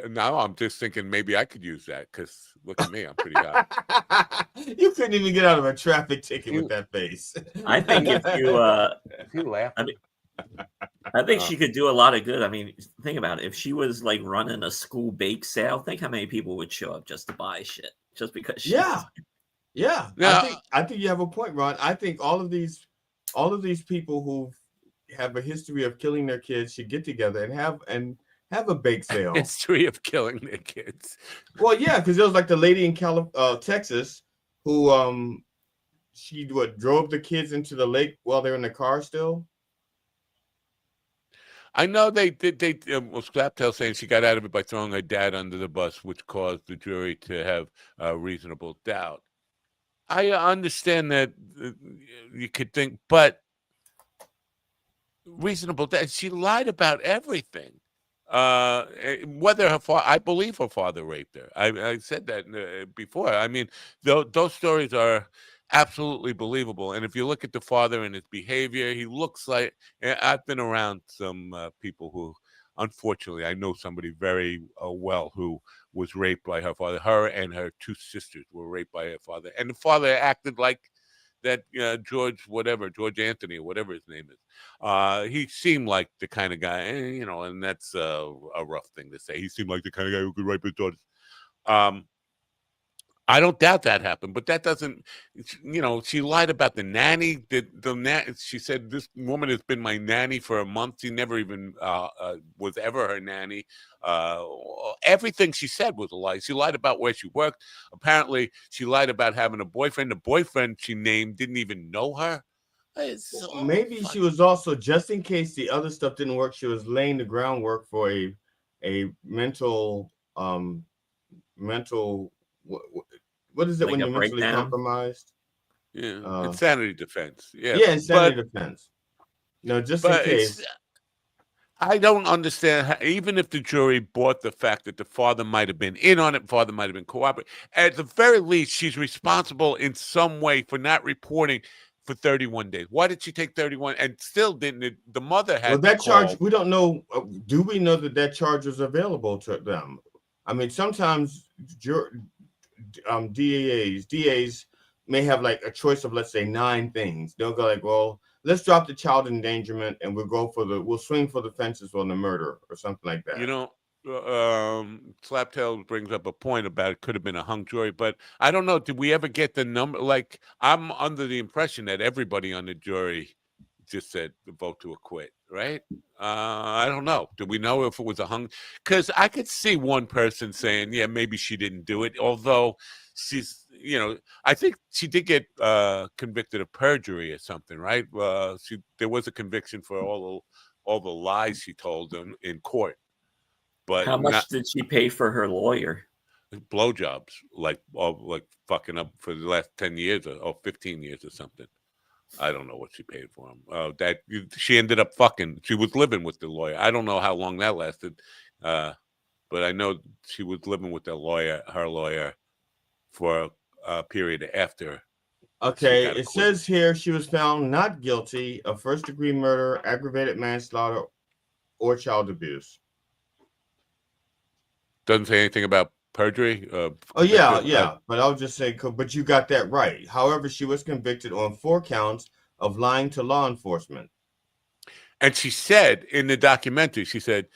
Now I'm just thinking maybe I could use that because look at me, I'm pretty hot. You couldn't even get out of a traffic ticket with that face. I think if you laugh, I think she could do a lot of good. I mean, think about it. If she was like running a school bake sale, think how many people would show up just to buy shit just because. Yeah. I think you have a point, Ron. I think all of these people who have a history of killing their kids should get together and have a bake sale. History of killing their kids. Well, yeah, because there was like the lady in Texas who she drove the kids into the lake while they're in the car still. I know they did. Slaptail saying she got out of it by throwing her dad under the bus, which caused the jury to have reasonable doubt. I understand that you could think, but reasonable doubt. She lied about everything. Whether her father, I believe her father raped her. I said that before. I mean, those stories are absolutely believable. And if you look at the father and his behavior, he looks like. I've been around some people who, unfortunately, I know somebody very well who was raped by her father. Her and her 2 sisters were raped by her father, and the father acted like that George Anthony, or whatever his name is. He seemed like the kind of guy, and that's a rough thing to say. He seemed like the kind of guy who could rape his daughters. I don't doubt that happened, but that doesn't, she lied about the nanny. She said, this woman has been my nanny for a month. She never even was ever her nanny. Everything she said was a lie. She lied about where she worked. Apparently, she lied about having a boyfriend. The boyfriend she named didn't even know her. Maybe she was also, just in case the other stuff didn't work, she was laying the groundwork for a mental what is it when you're mentally compromised? Yeah, insanity defense. Yeah, insanity defense. No, just in case. I don't understand how, even if the jury bought the fact that the father might have been in on it, father might have been cooperating. At the very least, she's responsible in some way for not reporting for 31 days. Why did she take 31 and still didn't? The mother had that charge. We don't know. Do we know that charge was available to them? I mean, sometimes DAs may have like a choice of, let's say, 9 things. They'll go like, well, let's drop the child endangerment and we'll swing for the fences on the murder or something like that. Slaptail brings up a point about it could have been a hung jury, but I don't know. Did we ever get the number? Like, I'm under the impression that everybody on the jury just said vote to acquit, right? I don't know. Do we know if it was a hung? Because I could see one person saying, yeah, maybe she didn't do it, although she's, I think she did get convicted of perjury or something, right? There was a conviction for all all the lies she told him in court. But how much did she pay for her lawyer? Blowjobs, like fucking up for the last 10 years or 15 years or something. I don't know what she paid for him. That she ended up fucking. She was living with the lawyer. I don't know how long that lasted, but I know she was living with her lawyer, for a period after. Okay, it says here she was found not guilty of first-degree murder, aggravated manslaughter, or child abuse. Doesn't say anything about perjury. Yeah. But I'll just say, but you got that right. However, she was convicted on 4 counts of lying to law enforcement. And she said in the documentary, she said,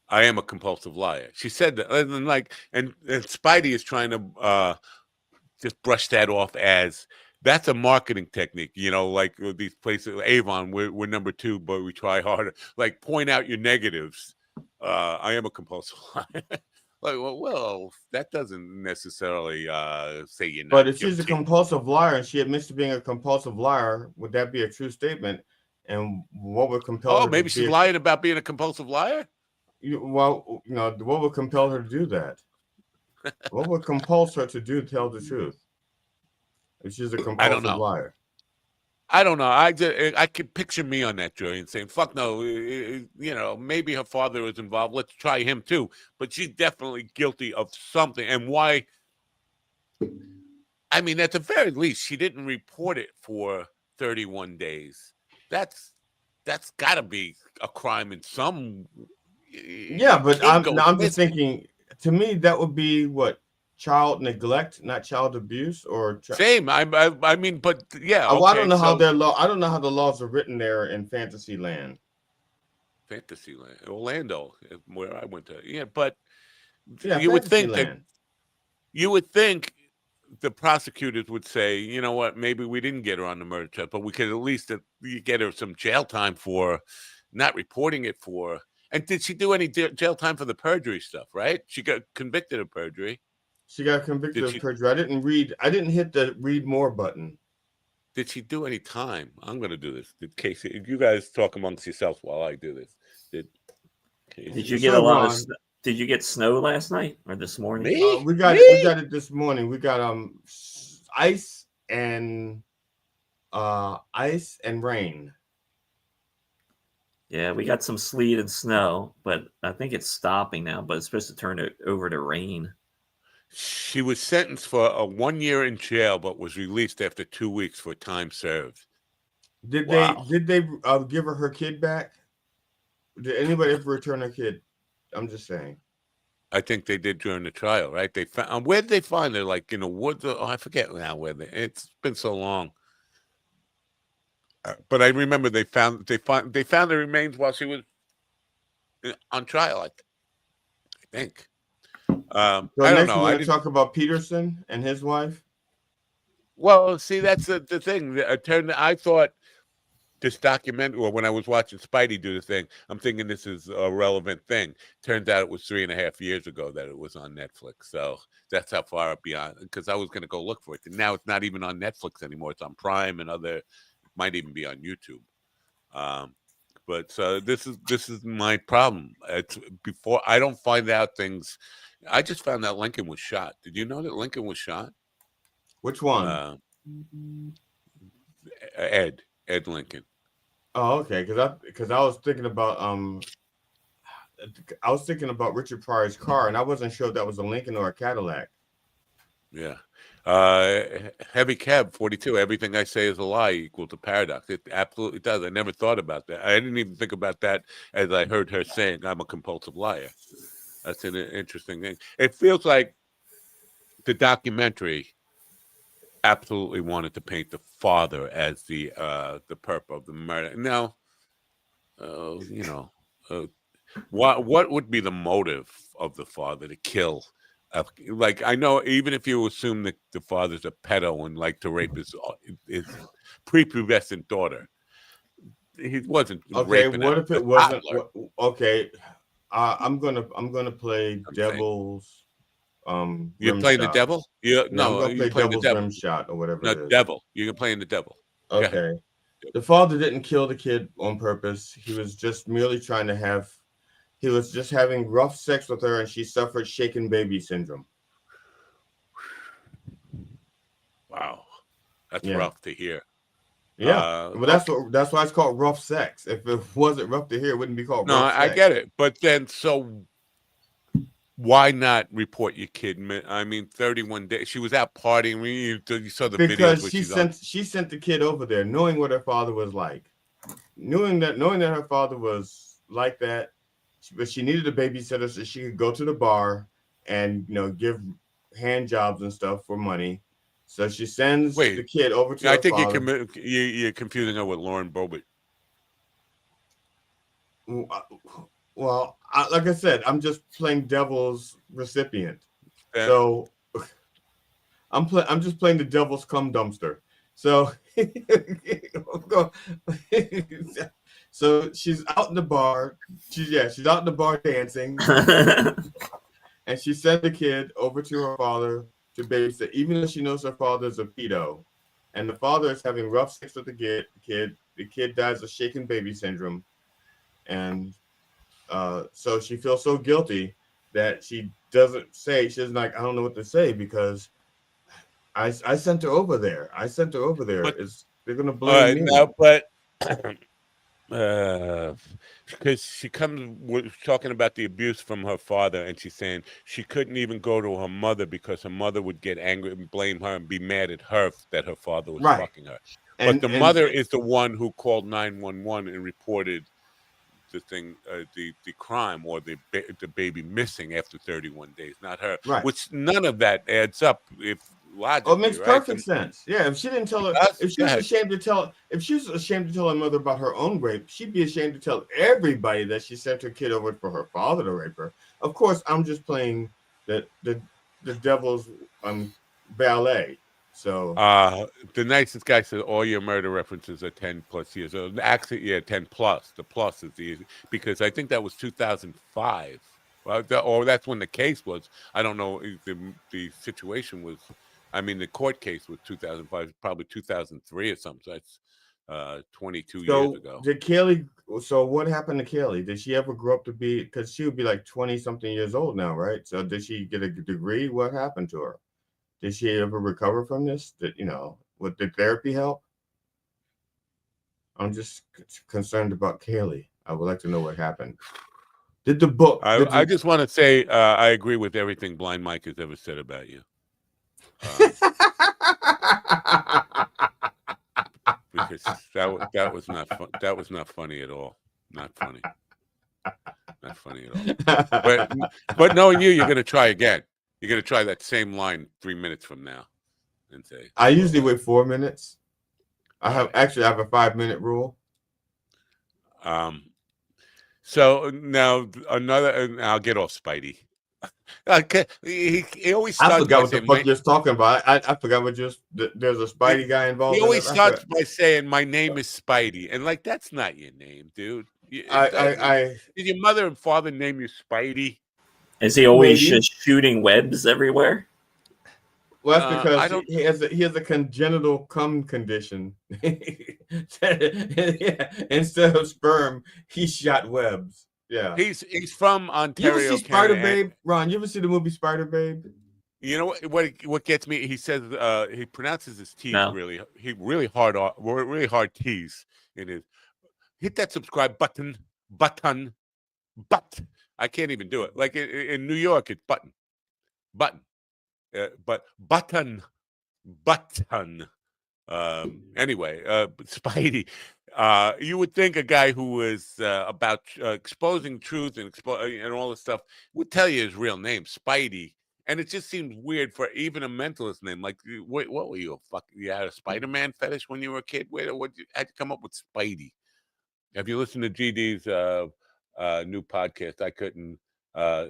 "I am a compulsive liar." She said that, and Spidey is trying to just brush that off as that's a marketing technique. Like these places, Avon, we're number 2, but we try harder. Like, point out your negatives. I am a compulsive liar. Like, well, that doesn't necessarily say you're not. But if she's a compulsive liar and she admits to being a compulsive liar, would that be a true statement? And what would compel her? Maybe she's lying about being a compulsive liar. What would compel her to do that? What would compel her to tell the truth? If she's a compulsive liar. I don't know. I could picture me on that jury and saying, "Fuck no," maybe her father is involved. Let's try him too. But she's definitely guilty of something. And why? I mean, at the very least, she didn't report it for 31 days. That's got to be a crime in some. Yeah, but I'm just thinking. To me, that would be what? Child neglect, not child abuse, or same. I mean, but yeah. I don't know how I don't know how the laws are written there in Fantasyland. Fantasyland, Orlando, where I went to. Yeah, but you would think the prosecutors would say, you know what, maybe we didn't get her on the murder charge, but we could at least get her some jail time for not reporting it for. And did she do any jail time for the perjury stuff? Right? She got convicted of perjury. She got convicted of perjury. I didn't hit the read more button. Did she do any time? I'm going to do this. Did Casey? You guys talk amongst yourselves while I do this. Did you get a lot of? Did you get snow last night or this morning? We got it this morning. We got ice and rain. Yeah, we got some sleet and snow, but I think it's stopping now. But it's supposed to turn it over to rain. She was sentenced for 1 year in jail, but was released after 2 weeks for time served. Did they give her kid back? Did anybody ever return her kid? I'm just saying. I think they did during the trial, right? They found where did they find her? Like in the woods? I forget now where it's been so long. But I remember they found the remains while she was on trial. I think. So I don't know. We're going to talk about Peterson and his wife. Well, see, that's the thing. I thought this documentary, or when I was watching Spidey do the thing, I'm thinking this is a relevant thing. Turns out it was 3.5 years ago that it was on Netflix. So that's how far up beyond. Because I was going to go look for it, and now it's not even on Netflix anymore. It's on Prime and other. It might even be on YouTube. But so this is my problem. It's before I don't find out things. I just found out Lincoln was shot. Did you know that Lincoln was shot? Which one? Ed Lincoln. Oh, okay. Because I was thinking about Richard Pryor's car, and I wasn't sure if that was a Lincoln or a Cadillac. Yeah. Heavy Cab 42. Everything I say is a lie equal to paradox. It absolutely does. I never thought about that. I didn't even think about that as I heard her saying I'm a compulsive liar. That's an interesting thing. It feels like the documentary absolutely wanted to paint the father as the perp of the murder. Now, what would be the motive of the father to kill? Like, I know, even if you assume that the father's a pedo and like to rape his prepubescent daughter, he wasn't. Okay, what if it wasn't? Okay. I'm gonna play devil's You're playing the devil? I'm gonna play devil's rim shot or whatever. No, devil. You're playing the devil. Okay. The father didn't kill the kid on purpose. He was just merely trying to have. He was just having rough sex with her, and she suffered shaken baby syndrome. Wow, that's rough to hear. Yeah, well, that's why it's called rough sex. If it wasn't rough to hear, it wouldn't be called rough sex. I get it, but then why not report your kid? I mean, 31 days. She was out partying. You saw the videos. Because she sent the kid over there, knowing what her father was like, knowing that her father was like that, but she needed a babysitter so she could go to the bar and give hand jobs and stuff for money. So she sends the kid over to her father. You're confusing her with Lauren Boebert. Well, like I said, I'm just playing devil's recipient. So I'm just playing the devil's cum dumpster. So so she's out in the bar. She's out in the bar dancing. And she sent the kid over to her father to babysit, even though she knows her father's a pedo. And the father is having rough sex with the kid. The kid dies of shaken baby syndrome. And so she feels so guilty that she doesn't say, she's like, I don't know what to say because I sent her over there. They're going to blame me. No, but because she was talking about the abuse from her father, and she's saying she couldn't even go to her mother because her mother would get angry and blame her and be mad at her that her father was fucking her. But the mother is the one who called 911 and reported the thing, the crime or the baby missing after 31 days, not her. Right. Which none of that adds up if logically. Oh, it makes perfect sense. Yeah, if she didn't tell her, if she was ashamed to tell her mother about her own rape, she'd be ashamed to tell everybody that she sent her kid over for her father to rape her. Of course, I'm just playing the devil's ballet. So the nicest guy said all your murder references are 10 plus years old. Actually, 10 plus. The plus is the because I think that was 2005. Well, that's when the case was. I don't know. The situation was. I mean, the court case was 2005, probably 2003 or something. So that's 22 years ago. So what happened to Kaylee? Did she ever grow up to be? Because she would be like 20-something years old now, right? So did she get a degree? What happened to her? Did she ever recover from this? Did therapy help? I'm just concerned about Kaylee. I would like to know what happened. Did the book? I just want to say I agree with everything Blind Mike has ever said about you. Because that was not fun. That was not funny at all. Not funny. Not funny at all. But knowing you're going to try again. You're going to try that same line 3 minutes from now and say. I usually wait 4 minutes. I have a 5-minute rule. So now and I'll get off Spidey. He always starts. I forgot what the fuck you're talking about. I forgot there's a Spidey guy involved. He always starts by saying, "My name is Spidey," and like that's not your name, dude. Did your mother and father name you Spidey? Is he always just shooting webs everywhere? Well, that's because he has a congenital cum condition. Instead of sperm, he shot webs. Yeah, he's from Ontario. You ever see Spider Babe, Ron? You ever see the movie Spider Babe? You know what gets me? He says he pronounces his T's really hard T's in his. Hit that subscribe button. I can't even do it. Like in New York, it's button. But button. Anyway, Spidey. You would think a guy who was about exposing truth and all this stuff would tell you his real name, Spidey. And it just seems weird for even a mentalist name. Like, what were you? You had a Spider-Man fetish when you were a kid? How'd you come up with Spidey? Have you listened to GD's new podcast? I couldn't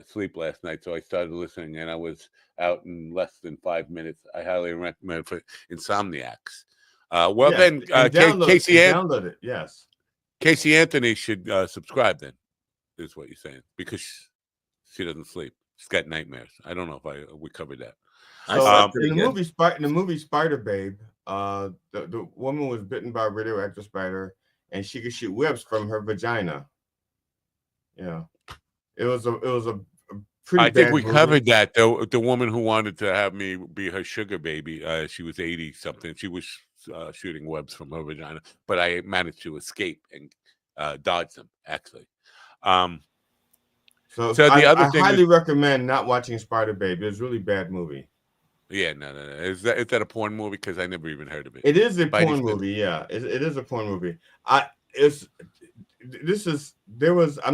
sleep last night, so I started listening, and I was out in less than 5 minutes. I highly recommend it for insomniacs. Casey download it. Yes, Casey Anthony should subscribe. Then is what you're saying, because she doesn't sleep. She's got nightmares. I don't know if we covered that. So in the movie Spider Babe, the woman was bitten by a radioactive spider, and she could shoot webs from her vagina. Yeah, it was a pretty. I think we movie. covered that. The woman who wanted to have me be her sugar baby, she was 80 something. She was shooting webs from her vagina, but I managed to escape and dodge them. Actually, so the other thing I highly recommend not watching Spider Babe. It's a really bad movie. Yeah, no. Is that a porn movie? Because I never even heard of it. It is a porn movie. Yeah, it is a porn movie. I'm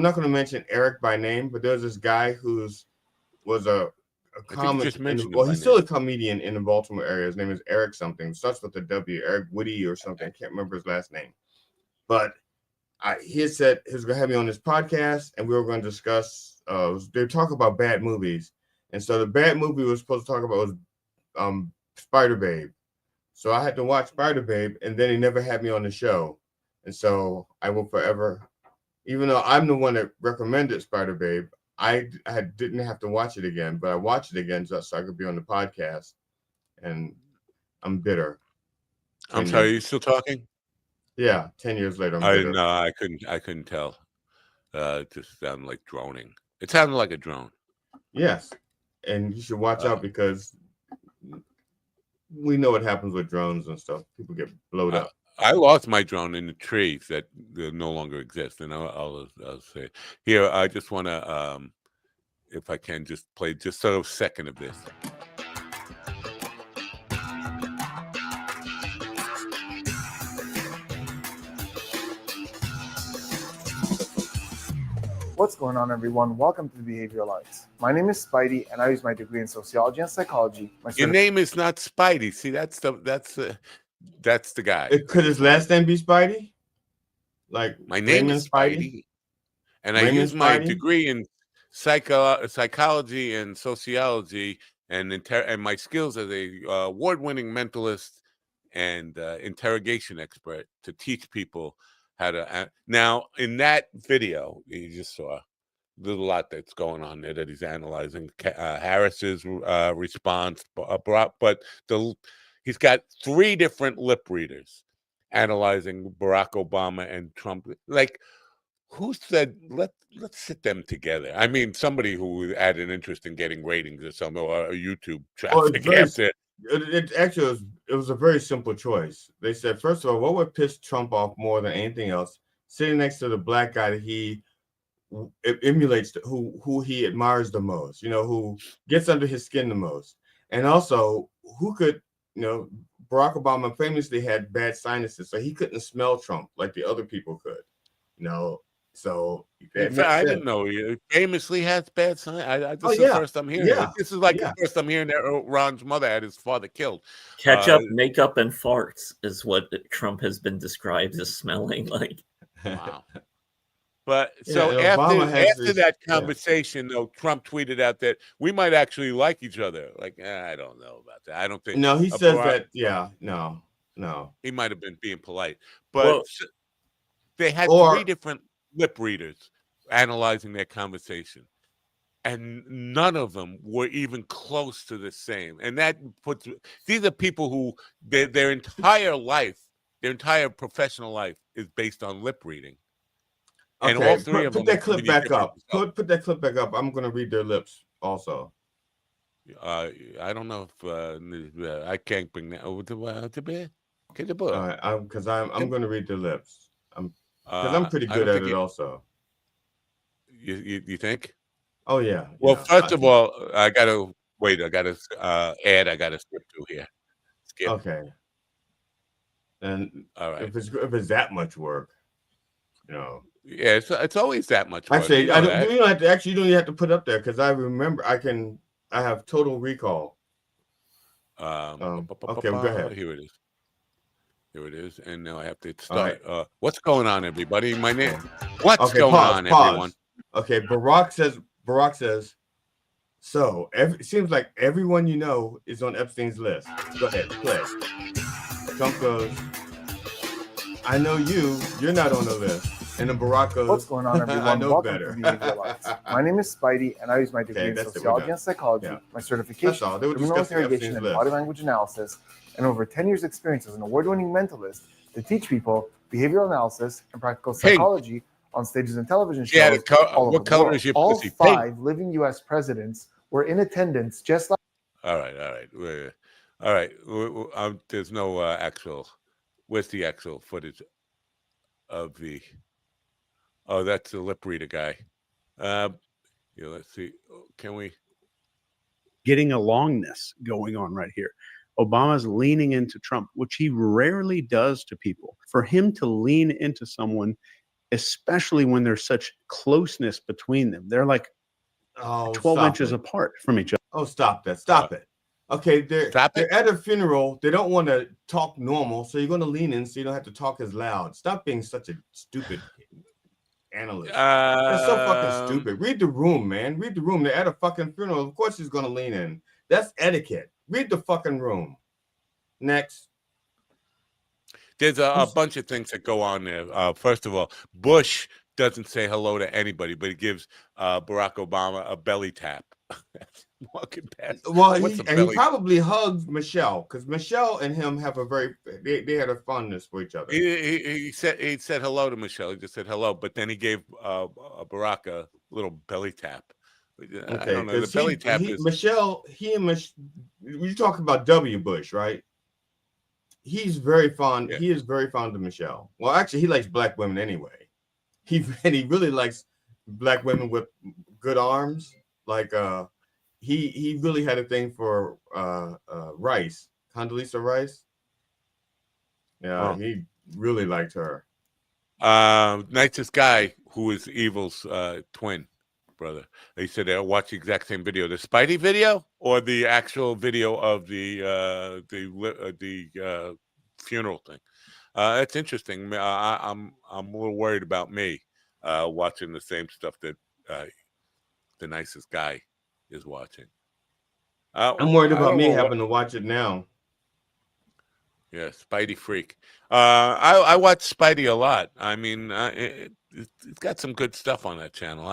not going to mention Eric by name, but there was this guy was a comic. He's still a comedian in the Baltimore area. His name is Eric something. It starts with a W, Eric Woody or something. I can't remember his last name. But he had said he was going to have me on this podcast, and we were going to discuss. They talk about bad movies, and so the bad movie we were supposed to talk about was Spider Babe. So I had to watch Spider Babe, and then he never had me on the show. And so I will forever, even though I'm the one that recommended Spider Babe, I didn't have to watch it again, but I watched it again just so I could be on the podcast. And I'm bitter. I'm sorry, are you still talking? Yeah, 10 years later. I'm bitter. No, I couldn't tell. It just sounded like droning. It sounded like a drone. Yes. And you should watch out because we know what happens with drones and stuff. People get blown up. I lost my drone in the trees that no longer exist, and I'll say here. I just want to, if I can, just play just a second of this. What's going on, everyone? Welcome to Behavioral Arts. My name is Spidey, and I use my degree in sociology and psychology. Your name is not Spidey. See, that's the guy. Could his last name be Spidey? Like my name is Spidey, and I use my degree in psychology and sociology, and my skills as a award-winning mentalist and interrogation expert to teach people how to. Now, in that video you just saw, there's a lot that's going on there that he's analyzing Harris's response, but he's got 3 different lip readers analyzing Barack Obama and Trump. Like, who said let's sit them together? I mean, somebody who had an interest in getting ratings or something, or YouTube traffic. It was a very simple choice. They said, first of all, what would piss Trump off more than anything else? Sitting next to the black guy that he emulates, who he admires the most, who gets under his skin the most, and also who could. Barack Obama famously had bad sinuses, so he couldn't smell Trump like the other people could. So I didn't know he famously has bad sinuses. This is the first I'm hearing. Yeah. This is like the first I'm hearing that Ron's mother had his father killed. Ketchup, makeup, and farts is what Trump has been described as smelling like. Wow. But so after that conversation, though, Trump tweeted out that we might actually like each other. Like, I don't know about that. I don't think. No, he says that. Yeah, no. He might have been being polite, but they had 3 different lip readers analyzing their conversation, and none of them were even close to the same. And that puts these are people who their entire life, their entire professional life, is based on lip reading. And okay, all 3 of them. Put that clip back up. Put that clip back up. I'm going to read their lips also. I don't know if I can't bring that over to bed. Because I'm going to read their lips. Because I'm pretty good at it also. You think? Oh yeah. Well, first of all, I got to add. I got to skip through here. Okay. And all right. If it's that much work, Yeah, it's always that much work. Actually, you don't have to. You don't even have to put up there because I remember. I have total recall. Okay, go ahead. Here it is, and now I have to start. Right. What's going on, everybody? My name. What's going on, everyone? Okay, Barack says. So it seems like everyone you know is on Epstein's list. Go ahead, play. Trump goes, I know you're not on the list. And the Baraka. What's going on, everyone? I know Welcome better. to Behavioral Lights. My name is Spidey, and I use my degree in sociology and psychology, my certification in criminal interrogation and body language analysis, and over 10 years' experience as an award-winning mentalist to teach people behavioral analysis and practical psychology on stages and television shows all over the world. All 5 living U.S. presidents were in attendance, just like... All right. There's no actual... Where's the actual footage of the... Oh, that's the lip reader guy. Let's see. Can we... Getting alongness going on right here. Obama's leaning into Trump, which he rarely does to people. For him to lean into someone, especially when there's such closeness between them, they're like 12 inches apart from each other. Oh, stop that. Stop it. Okay, they're at a funeral. They don't want to talk normal, so you're going to lean in so you don't have to talk as loud. Stop being such a stupid analyst. That's so fucking stupid. Read the room, man. Read the room. They're at a fucking funeral. Of course he's going to lean in. That's etiquette. Read the fucking room. Next. There's a bunch of things that go on there. First of all, Bush doesn't say hello to anybody, but he gives Barack Obama a belly tap. Walking past. Well, he probably hugged Michelle because Michelle and him have a they had a fondness for each other. He said hello to Michelle. He just said hello, but then he gave Barack a little belly tap. Okay, I don't know. The belly tap is Michelle. You talk about W. Bush, right? He's very fond. Yeah. He is very fond of Michelle. Well, actually, he likes black women anyway. He really likes black women with good arms. Like he really had a thing for Rice, Condoleezza Rice. Yeah, he really liked her. Nicest guy who is Evil's twin brother. They said they'll watch the exact same video. The Spidey video or the actual video of the funeral thing. It's interesting. I'm a little worried about me watching the same stuff that the nicest guy is watching. I'm worried about me having to watch it now. Yeah, Spidey freak. I watch Spidey a lot. I mean, it's got some good stuff on that channel.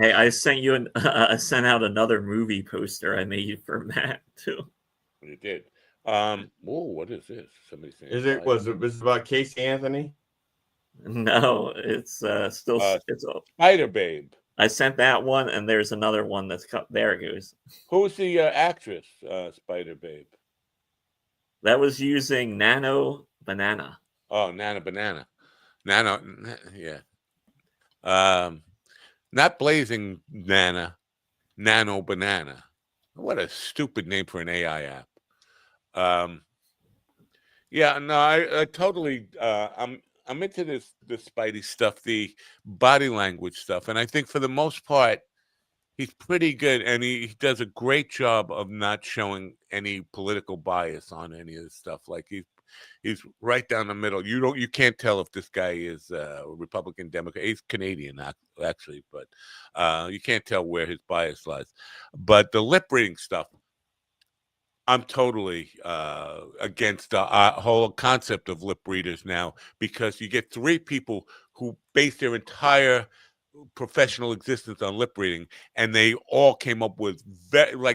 Hey, I sent you I sent out another movie poster I made for Matt too. You did. What is this? Somebody saying. Was it about Casey Anthony? No, it's still it's Spider Babe. I sent that one, and there's another one that's there. It goes. Who's the actress? Spider Babe. That was using Nano Banana. Oh, Nano Banana. Nano, yeah. Not Blazing Nana. Nano Banana. What a stupid name for an AI app. Yeah, no, I totally. I'm into the Spidey stuff, the body language stuff, and I think for the most part, he's pretty good, and he does a great job of not showing any political bias on any of this stuff. Like he's right down the middle. You can't tell if this guy is Republican, Democrat. He's Canadian actually, but you can't tell where his bias lies. But the lip reading stuff, I'm totally against the whole concept of lip readers now, because you get 3 people who base their entire professional existence on lip reading, and they all came up with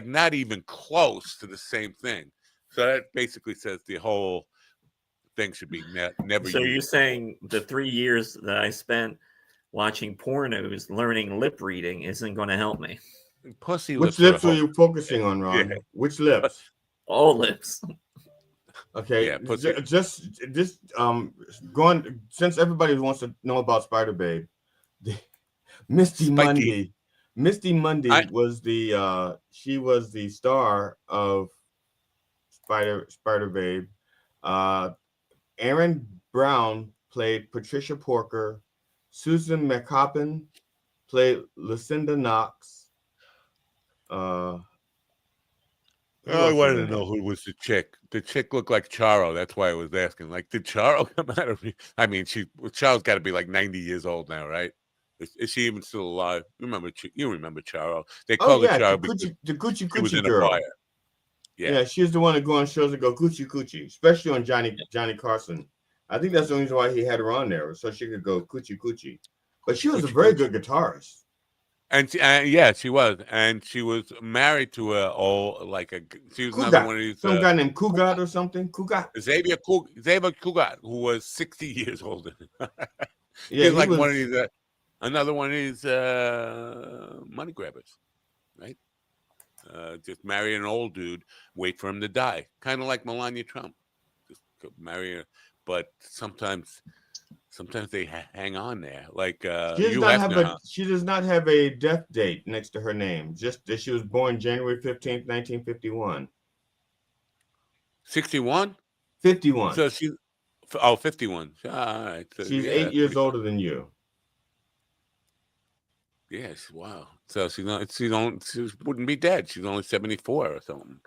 not even close to the same thing. So that basically says the whole thing should be never. So you're saying the 3 years that I spent watching pornos learning lip reading isn't going to help me? Pussy lips. Which lips are you focusing on, Ron? Yeah. Which lips? All lips. Okay, yeah, just going, since everybody wants to know about Spider Babe, Misty Monday was she was the star of Spider Babe. Aaron Brown played Patricia Porker. Susan McCoppin played Lucinda Knox. I wanted to know who was the chick. The chick looked like Charo. That's why I was asking. Like, did Charo come out of me? I mean, Charo's got to be like 90 years old now, right? Is she even still alive? You remember Charo? They called her Charo because the Gucci she was in girl. a choir. Yeah, she's the one that go on shows and go Gucci, especially on Johnny Carson. I think that's the reason why he had her on there, so she could go coochie coochie. But she was a very good guitarist. And yeah, she was, and she was married to she was another one of these some guy named Kugat or something. Kugat. Xavier Kugat, who was 60 years older. Yeah, he was one of these another one of these money grabbers, right? Just marry an old dude, wait for him to die, kind of like Melania Trump. Just marry her, but sometimes they hang on there. Like she does not have a death date next to her name. Just that she was born January 15th, 1951. 61? 51. So 51. All right. So, she's 8 years older than you. Yes. Wow. So she wouldn't be dead. She's only 74 or something.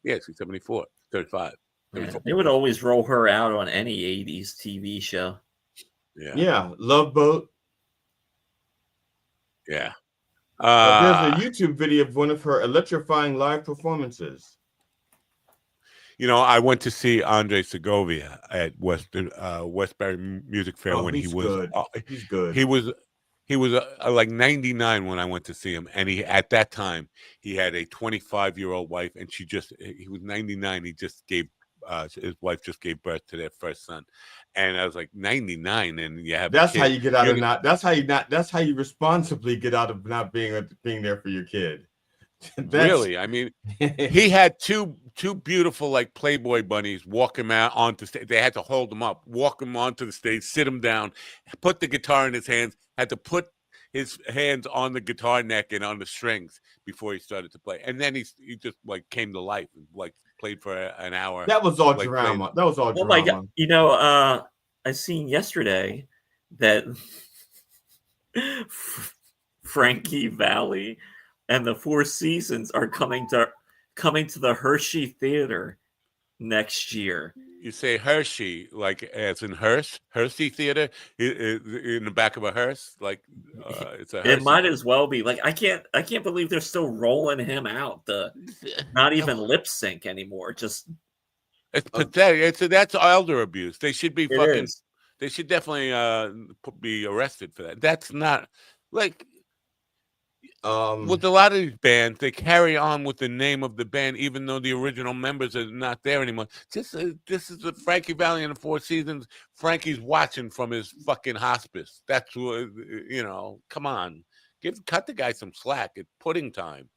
Yeah, she's 74, 35. Yeah, they would always roll her out on any 80s TV show. Yeah. Love Boat. Yeah. There's a YouTube video of one of her electrifying live performances. I went to see Andre Segovia at Westbury Music Fair when he was good. He's good. He was like 99 when I went to see him, and at that time he had a 25-year-old wife, and he was 99. He just gave his wife just gave birth to their first son, and I was like 99, and you have that's how you get out of not. That's how you responsibly get out of not being there for your kid. Really, I mean, he had two beautiful like Playboy bunnies walk him out onto stage. They had to hold him up, walk him onto the stage, sit him down, put the guitar in his hands, had to put his hands on the guitar neck and on the strings before he started to play. And then he just like came to life and like played for an hour. That was all drama. That was all drama. Oh my God. I seen yesterday that Frankie Valli and the Four Seasons are coming to the Hershey Theater next year. You say Hershey, like as in Hershey Theater, in the back of a hearse, like it's a. Hershey. It might as well be. Like I can't believe they're still rolling him out. Not even lip sync anymore. Just it's pathetic. That's elder abuse. They should be fucking. They should definitely be arrested for that. That's not like. With a lot of these bands, they carry on with the name of the band, even though the original members are not there anymore. This is the Frankie Valli and the Four Seasons. Frankie's watching from his fucking hospice. That's what, come on. Cut the guy some slack. It's pudding time.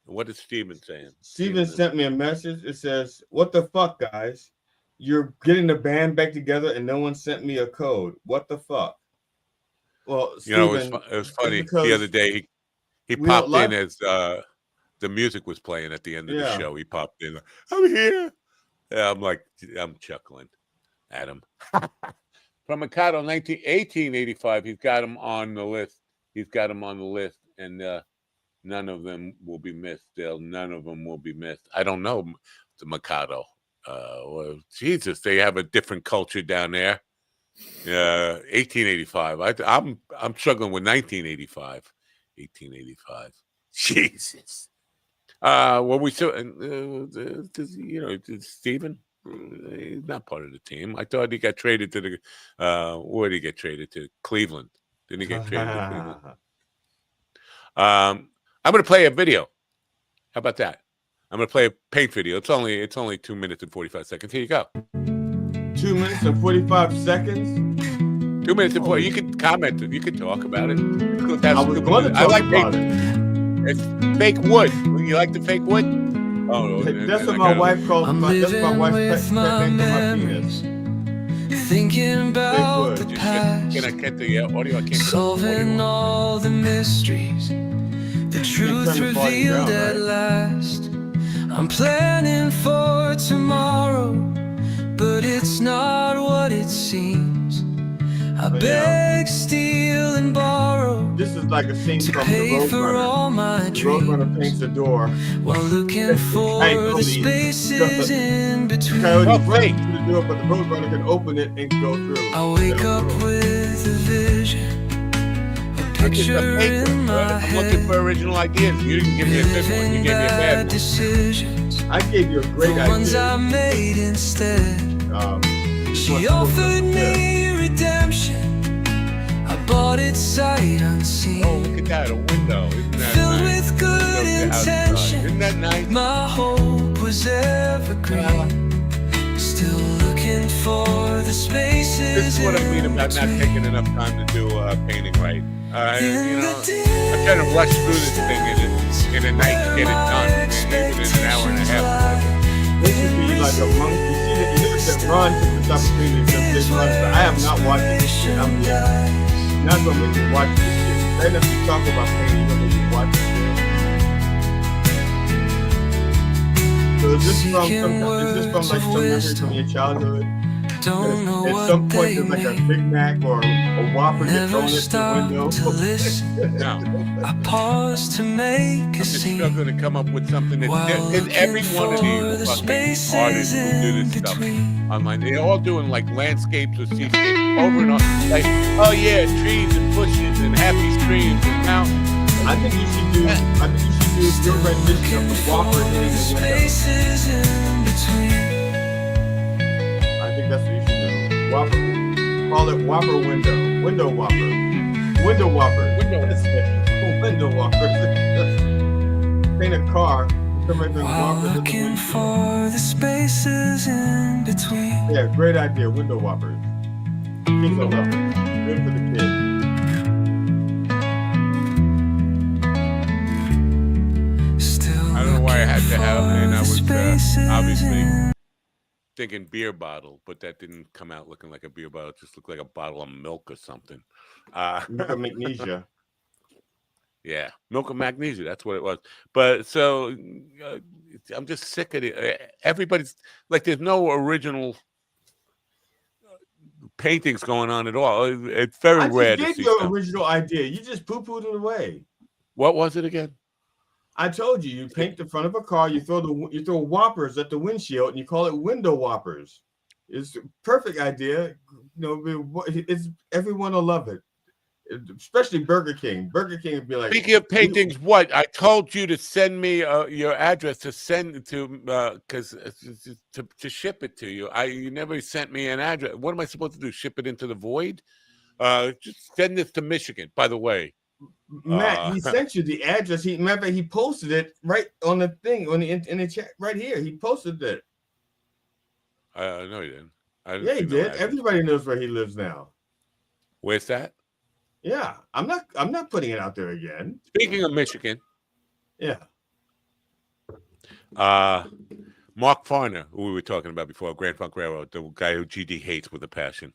What is Steven saying? Steven sent me a message. It says, "What the fuck, guys? You're getting the band back together and no one sent me a code. What the fuck?" Well, Steven, it was funny. The other day, he popped in as the music was playing at the end of the show. He popped in, I'm here. Yeah, I'm chuckling at him. From Mikado, 1885, he's got him on the list. And none of them will be missed. None of them will be missed. I don't know the Mikado. Well, Jesus, they have a different culture down there. 1885. I'm struggling with 1985. 1885. Jesus. Well, we still, Steven, he's not part of the team. I thought he got traded to the, where did he get traded to? Cleveland. Didn't he get traded to Cleveland? I'm going to play a video. How about that? I'm going to play a paint video. It's only 2 minutes and 45 seconds. Here you go. 2 minutes and 45 seconds? 2 minutes and 40. You can comment. You can talk about it. I was going to talk about it. It's fake wood. You like the fake wood? Oh, that's what my wife calls my. That's my wife's pet name for my penis. Thinking about the past. Can I get the audio? I can't. Solving all the mysteries. The truth revealed at last. I'm planning for tomorrow, but it's not what it seems. I beg, steal, and borrow. This is like a scene from the Roadrunner. The Roadrunner paints the door while looking for the spaces in between. Coyote breaks through the door, but the Roadrunner can open it and go through. I wake up with a vision, a picture in my head. I'm looking for original ideas. You didn't give me a good one. You gave me a bad one. I gave you a great idea. Ones I made instead. She offered me redemption. I bought it sight unseen. Oh, look at that, a window. Isn't that Filled nice? with good intention. Isn't that nice? My hope was evergreen. Still looking for the spaces. This is what I mean about not taking enough time to do painting right. You know, I'm trying to rush through this thing in a night to get it done, even in an hour and a half. This should be like a monkey. You see that? You never said Ron took this opportunity to just run. I have not watched this shit. I'm not gonna make you watch this shit. Right enough to talk about painting, you're gonna make you watch this shit. So is this from like some memory from your childhood? At some point there's like a Big Mac or a Whopper get thrown into the window. No. I pause to make I'm just struggling to come up with something that every one of these fucking artists who do this stuff online, they're all doing like landscapes or seascapes over and over. Like, oh yeah, trees and bushes and happy streams and mountains. I think you should do your rendition of the Whopper hitting the window. I think that's what you should do. Whopper. Call it Whopper window. Window Whopper. Window Whopper. Window Whopper. Paint a car. Looking for the spaces in between. Yeah, great idea. Window Whoppers. Kids will love it. Good for the kids. I don't know why I had to have, and I was obviously thinking beer bottle, but that didn't come out looking like a beer bottle. It just looked like a bottle of milk or something. Milk of magnesia. Yeah, milk of magnesia. That's what it was. But so I'm just sick of it. Everybody's like, there's no original paintings going on at all. It's very rare to see. I gave you an original idea. You just poo-pooed it away. What was it again? I told you, you paint the front of a car, you throw whoppers at the windshield, and you call it window whoppers. It's a perfect idea. You know, everyone will love it, especially Burger King. Burger King would be like. Speaking of paintings, what I told you to send me your address to send to because to ship it to you. You never sent me an address. What am I supposed to do? Ship it into the void? Just send this to Michigan. By the way. Matt, he sent you the address. He posted it right on the thing in the chat right here. He posted it. No, he didn't. Yeah, he did. Everybody knows where he lives now. Where's that? Yeah, I'm not putting it out there again. Speaking of Michigan, yeah. Mark Farner, who we were talking about before, Grand Funk Railroad, the guy who GD hates with a passion.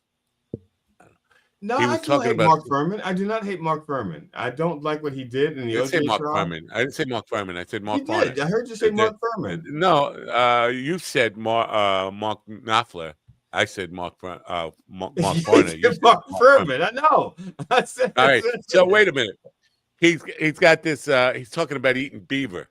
No, I don't hate Mark Furman. I do not hate Mark Furman. I don't like what he did in the OJ trial. I didn't say Mark Furman. I said Mark Farner. I heard you say Mark Furman. No, you said Mark Knopfler. I said Mark Farner. Mark Furman. I know. I said. All right. So wait a minute. He's got this. He's talking about eating beaver,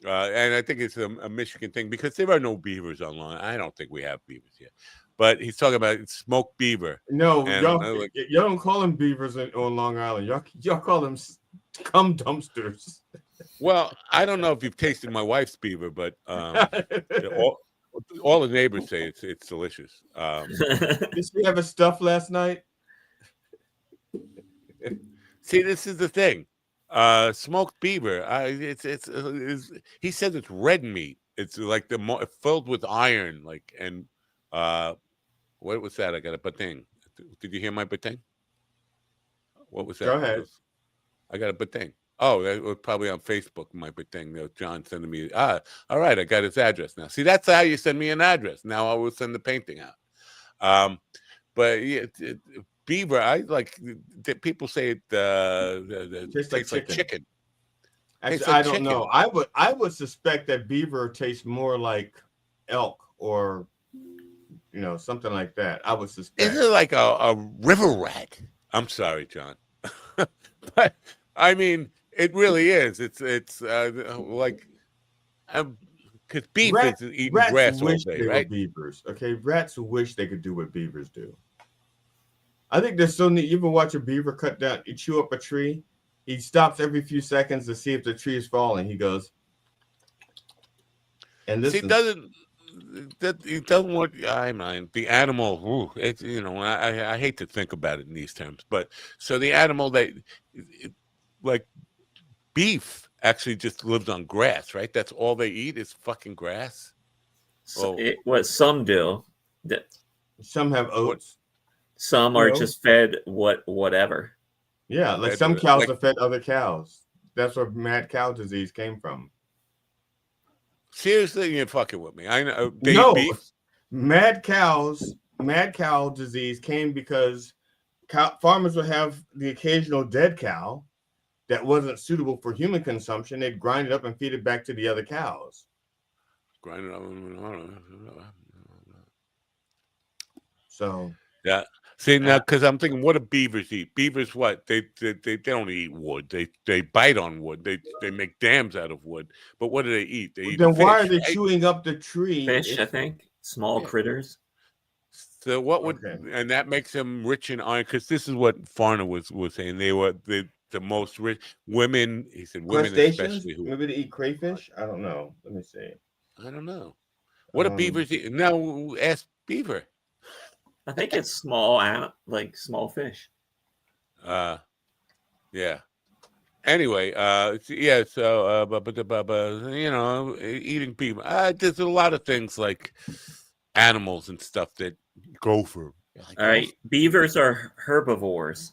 and I think it's a Michigan thing because there are no beavers on Long Island. I don't think we have beavers yet. But he's talking about smoked beaver. No, y'all don't call them beavers on Long Island. Y'all call them cum dumpsters. Well, I don't know if you've tasted my wife's beaver, but all the neighbors say it's delicious. Did she have a stuff last night? See, this is the thing. Smoked beaver. He says it's red meat. It's like filled with iron, and. What was that? I got a batang. Did you hear my batang? What was that? Go ahead. I got a batang. Oh, that was probably on Facebook, my batang. John sending me. All right, I got his address now. See, that's how you send me an address. Now I will send the painting out. But yeah, beaver, I like. People say it tastes like chicken. Actually, I don't know. I would suspect that beaver tastes more like elk or. Something like that. I would suspect. Is it like a river rat? I'm sorry, John, but I mean, it really is. It's like because beavers eat grass all day, right? Beavers, okay. Rats wish they could do what beavers do. I think they're so neat. You ever watch a beaver cut down? You chew up a tree. He stops every few seconds to see if the tree is falling. He goes, and this that you don't want. I mean, the animal. Ooh, it's I hate to think about it in these terms, but so the animal like beef actually just lives on grass, right? That's all they eat is fucking grass. So what some do, some have oats. Some are just fed whatever. Yeah, like some cows are fed other cows. That's where mad cow disease came from. Seriously, you're fucking with me. I know. Beef? Mad cow disease came because farmers would have the occasional dead cow that wasn't suitable for human consumption. They'd grind it up and feed it back to the other cows. Grind it up. So yeah. See now, because I'm thinking, what do beavers eat? Beavers, what they don't eat wood. They bite on wood. They make dams out of wood. But what do they eat? They eat. Then fish, why are they right? chewing up the tree? Fish, I think, small critters. So what would and that makes them rich in iron? Because this is what Farner was saying. They were the most rich women. He said women especially. Maybe they eat crayfish. I don't know. Let me see. I don't know. What do beavers eat? Now ask beaver. I think it's small, like small fish. Yeah. Anyway, yeah. So, eating people. There's a lot of things like animals and stuff that go for. All right, beavers are herbivores.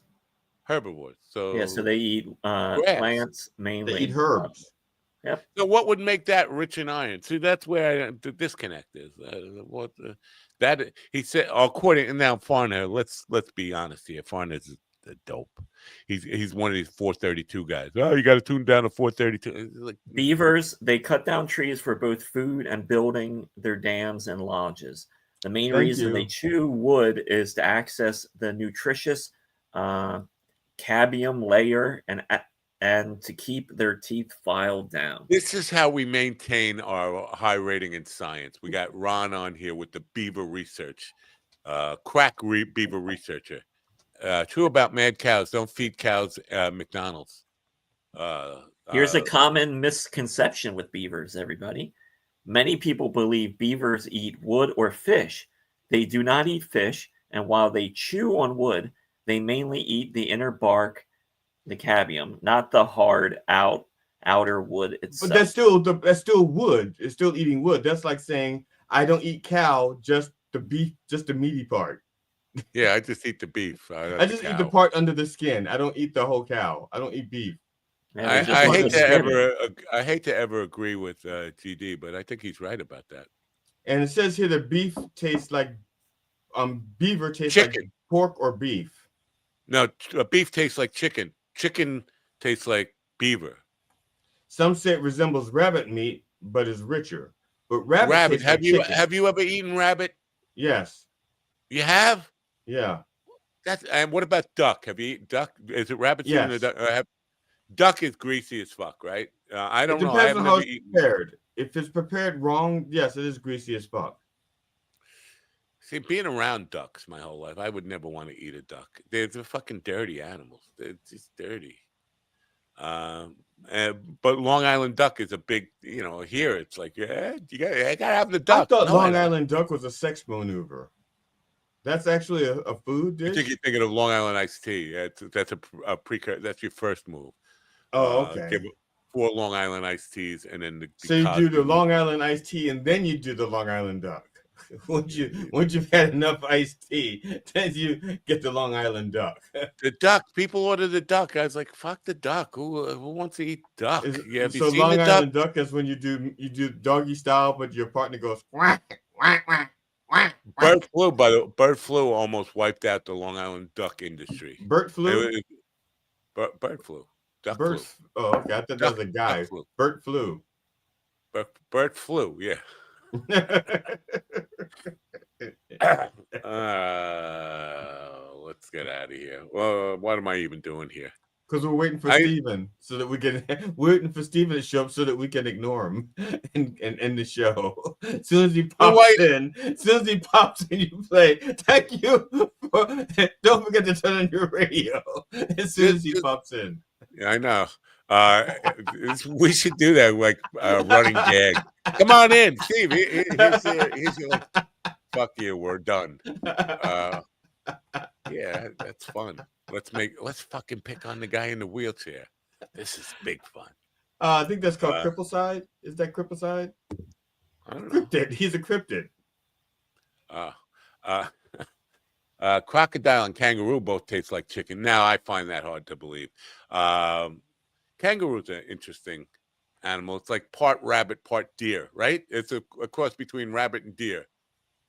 Herbivores. So yeah, so they eat plants mainly. They eat herbs. Yep. So what would make that rich in iron? See, that's where the disconnect is. That he said, according and now Farner. Let's be honest here. Farner's a dope. He's one of these 432 guys. Oh, you got to tune down to 432. Like, beavers, they cut down trees for both food and building their dams and lodges. The main reason they chew wood is to access the nutritious cabium layer and to keep their teeth filed down. This is how we maintain our high rating in science. We got Ron on here with the beaver research, beaver researcher. True about mad cows. Don't feed cows McDonald's. Here's a common misconception with beavers, everybody. Many people believe beavers eat wood or fish. They do not eat fish, and while they chew on wood, they mainly eat the inner bark, the cabium, not the hard outer wood itself. But that's still wood. It's still eating wood. That's like saying I don't eat cow, just the beef, just the meaty part. Yeah, I just eat the beef. I just eat the part under the skin. I don't eat the whole cow. I don't eat beef. I hate to ever agree with GD, but I think he's right about that. And it says here that beef tastes like beaver tastes like pork or beef. No, beef tastes like chicken. Chicken tastes like beaver. Some say it resembles rabbit meat, but is richer. But rabbit have you ever eaten rabbit? Yes. You have? Yeah. And what about duck? Have you eaten duck? Is it rabbit? Yes. Duck is greasy as fuck, right? I don't know. It depends on how it's prepared. If it's prepared wrong, yes, it is greasy as fuck. See, being around ducks my whole life, I would never want to eat a duck. They're fucking dirty animals. They're just dirty. But Long Island duck is a big, here it's like, yeah, I gotta have the duck. I thought Long Island duck was a sex maneuver. That's actually a food dish. I think you're thinking of Long Island iced tea. That's a precursor. That's your first move. Oh, okay. Give 4 Long Island iced teas, and then so you do the Long Island iced tea, and then you do the Long Island duck. Once you've had enough iced tea, then you get the Long Island duck. The duck. People order the duck. I was like, "Fuck the duck. Who wants to eat duck?" So Long Island duck is when you do doggy style, but your partner goes quack quack quack. Bird flu almost wiped out the Long Island duck industry. Bird flu. Bird flu. Duck flu. Oh, okay. I thought that was a guy. Bird flu. Bird flu. Yeah. Let's get out of here. Well, what am I even doing here? Because we're waiting for Steven so that we can waiting for Steven to show up so that we can ignore him and end the show. As soon as he pops in, you play. Thank you. Don't forget to turn on your radio as soon as he pops in. Yeah, I know. We should do that, like running gag. Come on in, Steve. Here's your like, fuck you. We're done. Yeah, that's fun. Let's fucking pick on the guy in the wheelchair. This is big fun. I think that's called Cripple Side. Is that Cripple Side? I don't know. Cryptid. He's a cryptid. Crocodile and kangaroo both taste like chicken. Now I find that hard to believe. Kangaroo's an interesting animal. It's like part rabbit, part deer, right? It's a cross between rabbit and deer.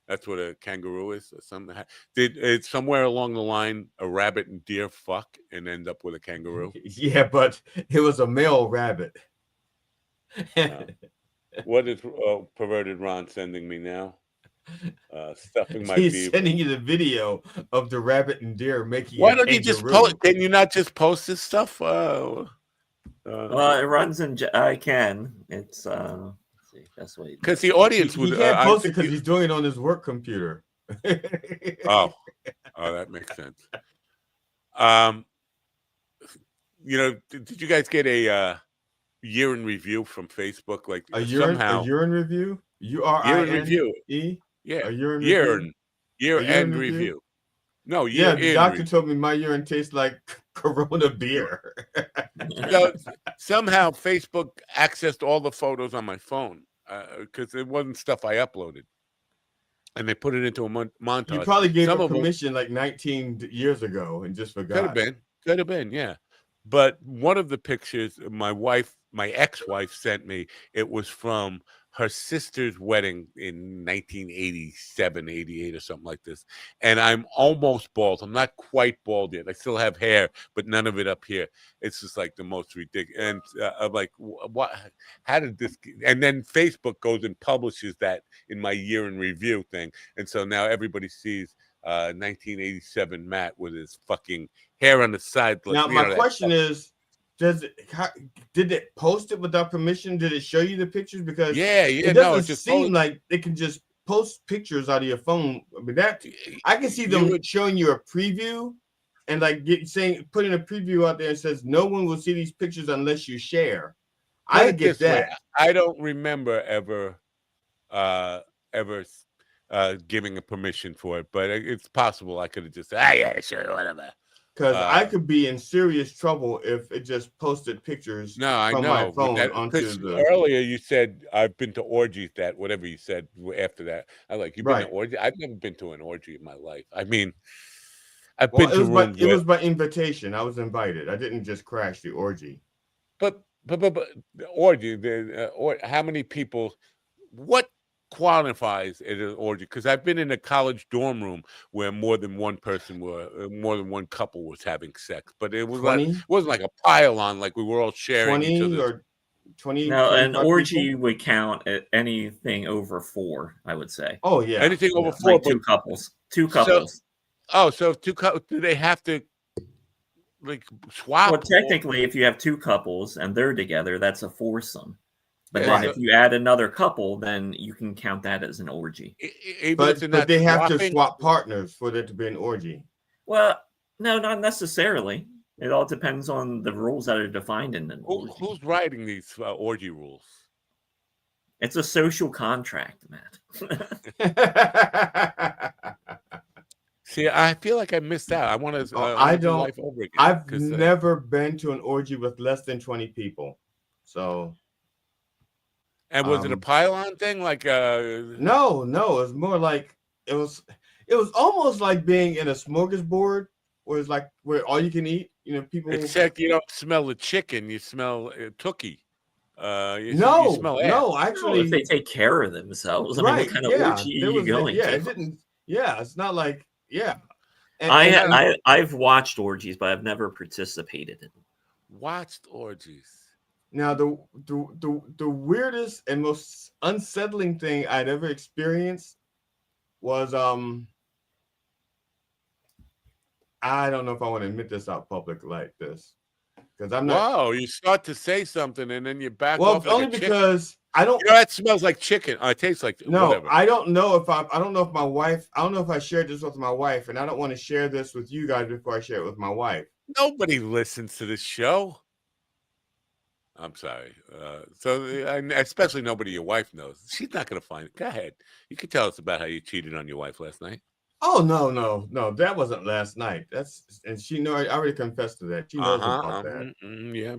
That's what a kangaroo is. It's somewhere along the line a rabbit and deer fuck and end up with a kangaroo. Yeah, but it was a male rabbit. What is perverted Ron sending me now? Stuffing my He's sending you the video of the rabbit and deer making. Why don't you just post? Can you not just post this stuff? Well, it runs in. I can. It's. See, that's what. Because the audience would. He can't post it because he's doing it on his work computer. Oh, that makes sense. Did you guys get a year in review from Facebook? Like a urine review? Year in review. Yeah, year end review. No, yeah. The doctor told me my urine tastes like Corona beer. So, somehow Facebook accessed all the photos on my phone because it wasn't stuff I uploaded, and they put it into a montage. You probably gave them permission like 19 years ago and just forgot. Could have been, yeah. But one of the pictures my ex-wife sent me, it was from her sister's wedding in 1987, 88 or something like this. And I'm almost bald. I'm not quite bald yet. I still have hair, but none of it up here. It's just like the most ridiculous. And I'm like, what? How did this? And then Facebook goes and publishes that in my year in review thing. And so now everybody sees 1987 Matt with his fucking hair on the side. Now, my question is, did it post it without permission? Did it show you the pictures? Because it doesn't seem like they can just post pictures out of your phone. I mean, I can see them showing you a preview and like putting a preview out there and says no one will see these pictures unless you share. I get that. I don't remember ever giving a permission for it, but it's possible I could have just said, yeah, sure, whatever. Because I could be in serious trouble if it just posted pictures from my phone onto the. Earlier you said I've been to orgies. That whatever you said after that, I like you've been to orgy. I've never been to an orgy in my life. I mean, I've been to. It was by invitation. I was invited. I didn't just crash the orgy. But the orgy. How many people? What qualifies as an orgy? Because I've been in a college dorm room where more than one couple was having sex, but it was it wasn't like a pile on, like we were all sharing 20 each other. Or 20. No, an orgy would count at anything over 4, I would say. Oh yeah, anything over 4. Like two couples. So if 2 couples, do they have to like swap? Well, technically, if you have 2 couples and they're together, that's a foursome. But then if you add another couple, then you can count that as an orgy. But they have to swap partners for there to be an orgy. Well, no, not necessarily. It all depends on the rules that are defined in an orgy. Who's writing these orgy rules? It's a social contract, Matt. See, I feel like I missed out. I want to. I don't. Life over again, I've never been to an orgy with less than 20 people. So. And was it a pile-on thing? Like No, it was more like it was almost like being in a smorgasbord where it's like where all you can eat, people. Except you don't smell the chicken, you smell Tookie. You smell ass. No, actually if they take care of themselves. I mean, what kind of orgy are you going to? It didn't it's not like I've watched orgies, but I've never participated in them. Watched orgies. Now, the weirdest and most unsettling thing I'd ever experienced was I don't know if I want to admit this out public like this because I'm not. Wow, you start to say something and then you back off. Well, only because I don't. That smells like chicken. It tastes like whatever. I don't know if I don't know if my wife. I don't know if I shared this with my wife, and I don't want to share this with you guys before I share it with my wife. Nobody listens to this show. I'm sorry. Especially nobody your wife knows. She's not going to find it. Go ahead. You can tell us about how you cheated on your wife last night. Oh no, that wasn't last night. And she know I already confessed to that. She knows about that. Yeah.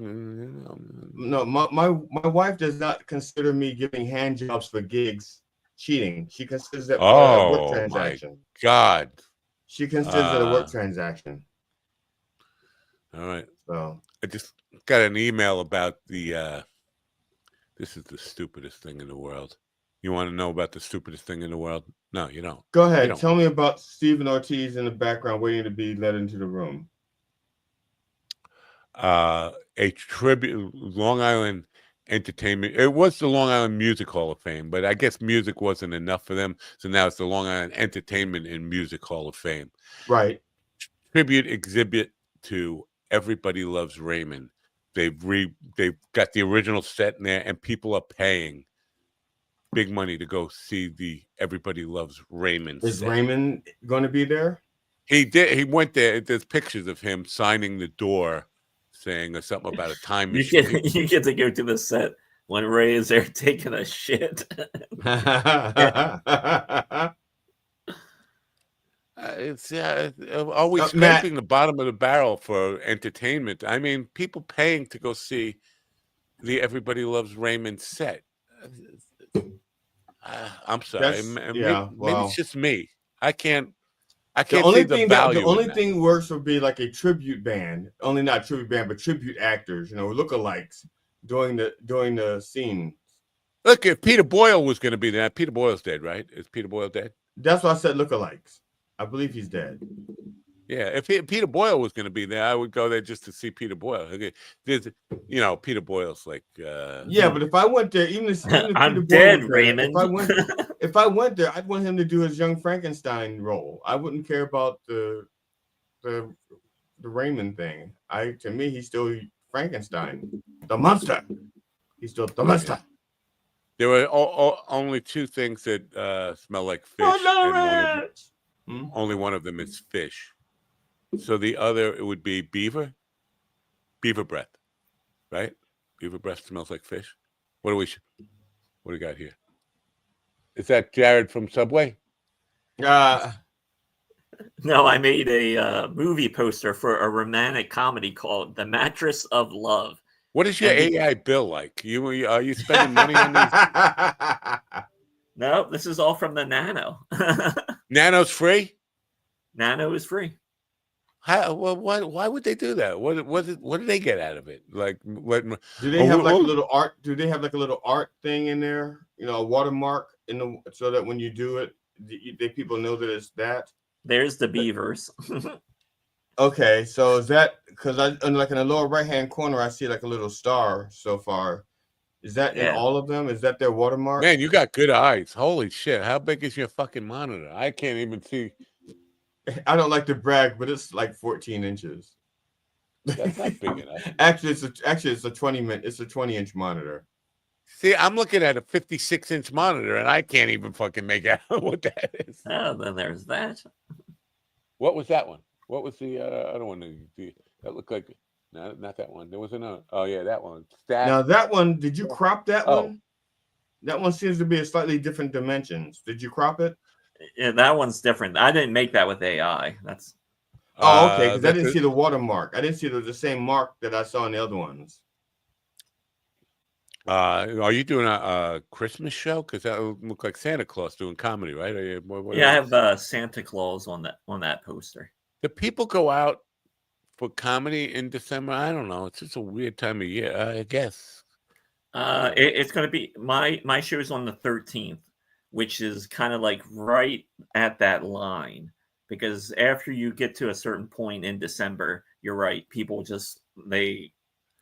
No, my wife does not consider me giving hand jobs for gigs cheating. She considers that part of a work transaction. My God. She considers it a work transaction. All right. So I just got an email about the this is the stupidest thing in the world. You want to know about the stupidest thing in the world? No, you don't. Go ahead. Tell me about Stephen Ortiz in the background waiting to be let into the room. A tribute, Long Island Entertainment. It was the Long Island Music Hall of Fame, but I guess music wasn't enough for them. So now it's the Long Island Entertainment and Music Hall of Fame. Right. Tribute exhibit to Everybody Loves Raymond. They've got the original set in there, and people are paying big money to go see the Everybody Loves Raymond. Is Raymond going to be there? He did. He went there. There's pictures of him signing the door, saying something about a time machine. You get to go to the set when Ray is there taking a shit. It's always scraping the bottom of the barrel for entertainment. I mean, people paying to go see the Everybody Loves Raymond set. I'm sorry. Maybe it's just me. I can't see the value. The only thing works would be like a tribute band. Only not tribute band, but tribute actors. Lookalikes doing the scene. Look, if Peter Boyle was going to be there, Peter Boyle's dead, right? Is Peter Boyle dead? That's why I said lookalikes. I believe he's dead. Yeah, if Peter Boyle was going to be there, I would go there just to see Peter Boyle. There's, Peter Boyle's like. Yeah, but if I went there, even if I'm Peter dead, Boyle Raymond. If I went there, I'd want him to do his Young Frankenstein role. I wouldn't care about the Raymond thing. To me, he's still Frankenstein, the monster. He's still the monster. There were only two things that smell like fish. Only one of them is fish. So the other, it would be beaver breath, right? Beaver breath smells like fish. What do we got here? Is that Jared from Subway? No, I made a movie poster for a romantic comedy called The Mattress of Love. What is your AI bill like? Are you spending money on these? No, this is all from the Nano. Nano's free? Nano is free. Why would they do that? What did they get out of it? Like, do they have like a little art? Do they have like a little art thing in there? A watermark so that when you do it, people know that it's that. There's the beavers. Okay, so is that because in the lower right hand corner I see like a little star so far? Is that in all of them? Is that their watermark? Man, you got good eyes. Holy shit! How big is your fucking monitor? I can't even see. I don't like to brag, but it's like 14 inches. That's not big enough. Actually, it's a 20-inch monitor. See, I'm looking at a 56-inch monitor, and I can't even fucking make out what that is. Oh, then there's that. What was that one? What was the other one? That looked like not that one. There was another. Oh yeah, that one. Now that one, did you crop that one? That one seems to be a slightly different dimensions. Did you crop it? Yeah, that one's different. I didn't make that with AI. That's. Oh, okay. Because I didn't see the watermark. I didn't see the same mark that I saw in the other ones. Are you doing a Christmas show? Because that would look like Santa Claus doing comedy, right? Yeah, I have Santa Claus on that poster. Do people go out for comedy in December? I don't know. It's just a weird time of year, I guess. It's going to be my show's on the 13th, which is kind of like right at that line, because after you get to a certain point in December, you're right. People they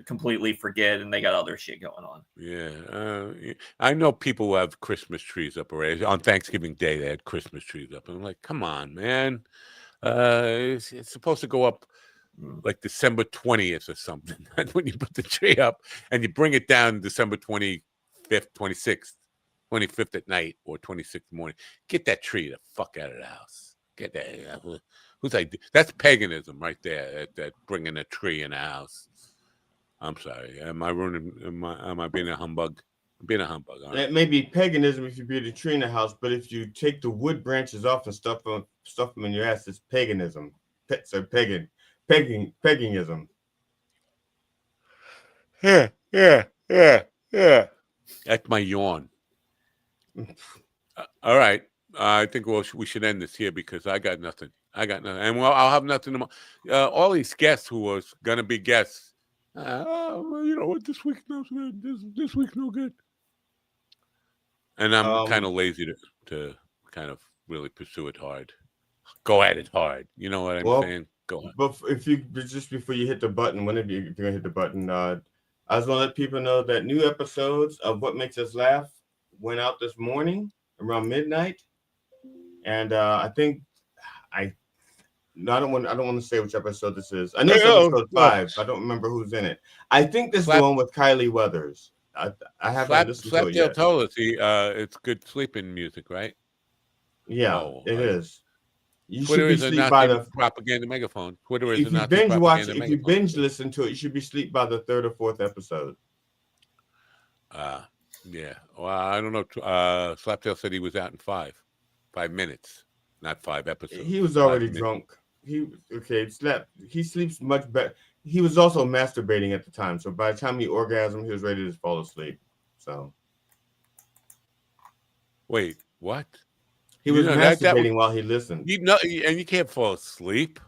completely forget and they got other shit going on. Yeah. I know people who have Christmas trees up already. On Thanksgiving Day, they had Christmas trees up. And I'm like, come on, man. It's supposed to go up like December 20th or something. When you put the tree up and you bring it down December 25th, 26th, 25th at night or 26th morning. Get that tree the fuck out of the house. Get that. Whose idea? That's paganism right there. That bringing a tree in the house. I'm sorry. Am I ruining? Am I being a humbug? Being a humbug. It may be paganism if you build a tree in a house, but if you take the wood branches off and stuff them in your ass, it's paganism. Paganism. Yeah. That's my yawn. All right. I think we should end this here because I got nothing. And I'll have nothing tomorrow. All these guests who was gonna be guests. You know what? This week's no good. This week's no good. And I'm kind of lazy to kind of really pursue it hard. Go at it hard. You know what I'm saying? Go on. But if you just before you hit the button, whenever you're gonna hit the button, I was gonna let people know that new episodes of What Makes Us Laugh went out this morning around midnight, and I think I don't want to say which episode this is. I know it's episode 5. I don't remember who's in it. I think this is the one with Kylie Weathers. I haven't listened to it yet. told us it's good sleeping music, right? Yeah, it is. You Twitter should be asleep by the propaganda megaphone. Twitter is if you binge watch, if you binge listen to it, you should be asleep by the 3rd or 4th episode. Yeah. Well, I don't know. Slaptail said he was out in 5 minutes, not 5 episodes. He was already drunk. He sleeps much better. He was also masturbating at the time, so by the time he orgasmed, he was ready to fall asleep. So, wait, what? He was masturbating while he listened. And you can't fall asleep.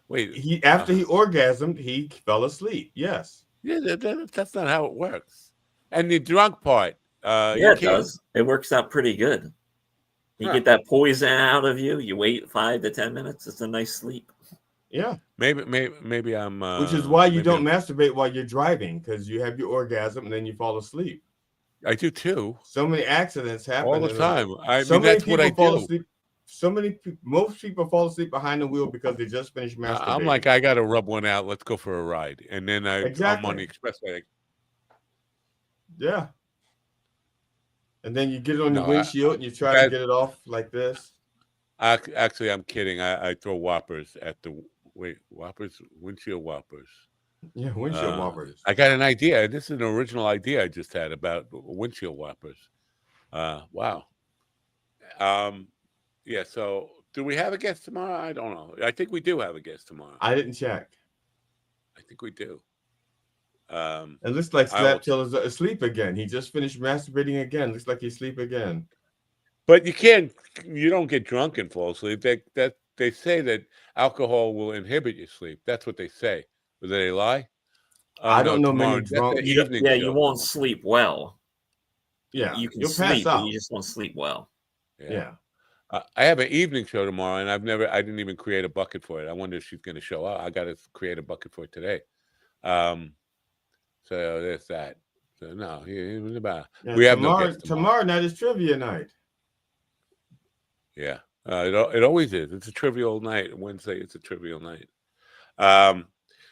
Wait, after he orgasmed, he fell asleep. Yes. Yeah, that's not how it works. And the drunk part, it does. It works out pretty good. You get that poison out of you. You wait 5 to 10 minutes. It's a nice sleep. Yeah. Maybe I'm. Which is why you don't masturbate while you're driving, because you have your orgasm and then you fall asleep. I do too. So many accidents happen all the time. That's what I do. Most people fall asleep behind the wheel because they just finished masturbating. I'm like, I got to rub one out. Let's go for a ride, and then I'm on the expressway. Yeah. And then you get it on your windshield and you try to get it off like this. Actually, I'm kidding. I throw whoppers at the windshield whoppers. Yeah, windshield whoppers. I got an idea. This is an original idea I just had about windshield whoppers. Wow. Yeah. So, do we have a guest tomorrow? I don't know. I think we do have a guest tomorrow. I didn't check. I think we do. It looks like Slaptail is asleep again. He just finished masturbating again. Looks like he's asleep again. But you don't get drunk and fall asleep. They say that alcohol will inhibit your sleep. That's what they say. Do they lie? I don't know many drunk. You won't sleep well. Yeah, you can sleep, but you just won't sleep well. Yeah. I have an evening show tomorrow, and I didn't even create a bucket for it. I wonder if she's going to show up. I got to create a bucket for it today. So there's that. So no, it was about. We have no guests tomorrow night is trivia night. Yeah, it always is. It's a trivial night. Wednesday, it's a trivial night.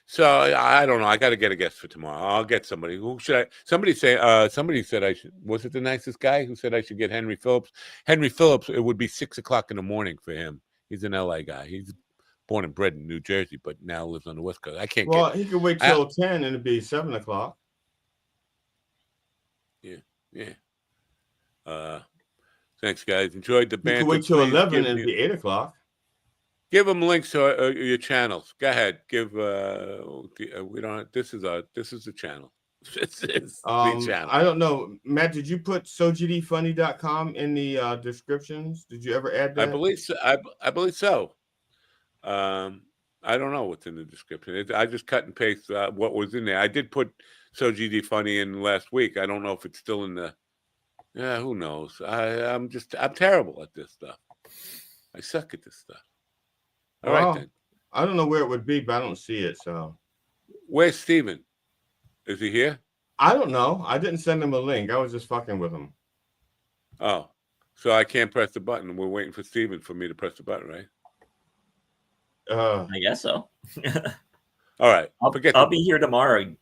So I don't know. I got to get a guest for tomorrow. I'll get somebody. Who should I? Somebody said I should. Was it the nicest guy who said I should get Henry Phillips? Henry Phillips. It would be 6 o'clock in the morning for him. He's an LA guy. He's born and bred in New Jersey, but now lives on the West Coast. I can't. Well, he could wait till 10 and it'd be 7 o'clock. Yeah. Thanks, guys. Enjoyed the band. You could wait till 11 and it'd be 8 o'clock. Give them links to your channels. Go ahead. Give we don't. This is the channel. This is the channel. I don't know, Matt. Did you put sogdfunny.com in the descriptions? Did you ever add that? I believe so. I believe so. I don't know what's in the description. I just cut and paste what was in there. I did put SoGD Funny in last week. I don't know if it's still in the. Yeah, who knows? I'm terrible at this stuff. I suck at this stuff. All right then. I don't know where it would be, but I don't see it. So, where's Steven? Is he here? I don't know. I didn't send him a link. I was just fucking with him. Oh, so I can't press the button. We're waiting for Steven for me to press the button, right? I guess so. All right. I'll be here tomorrow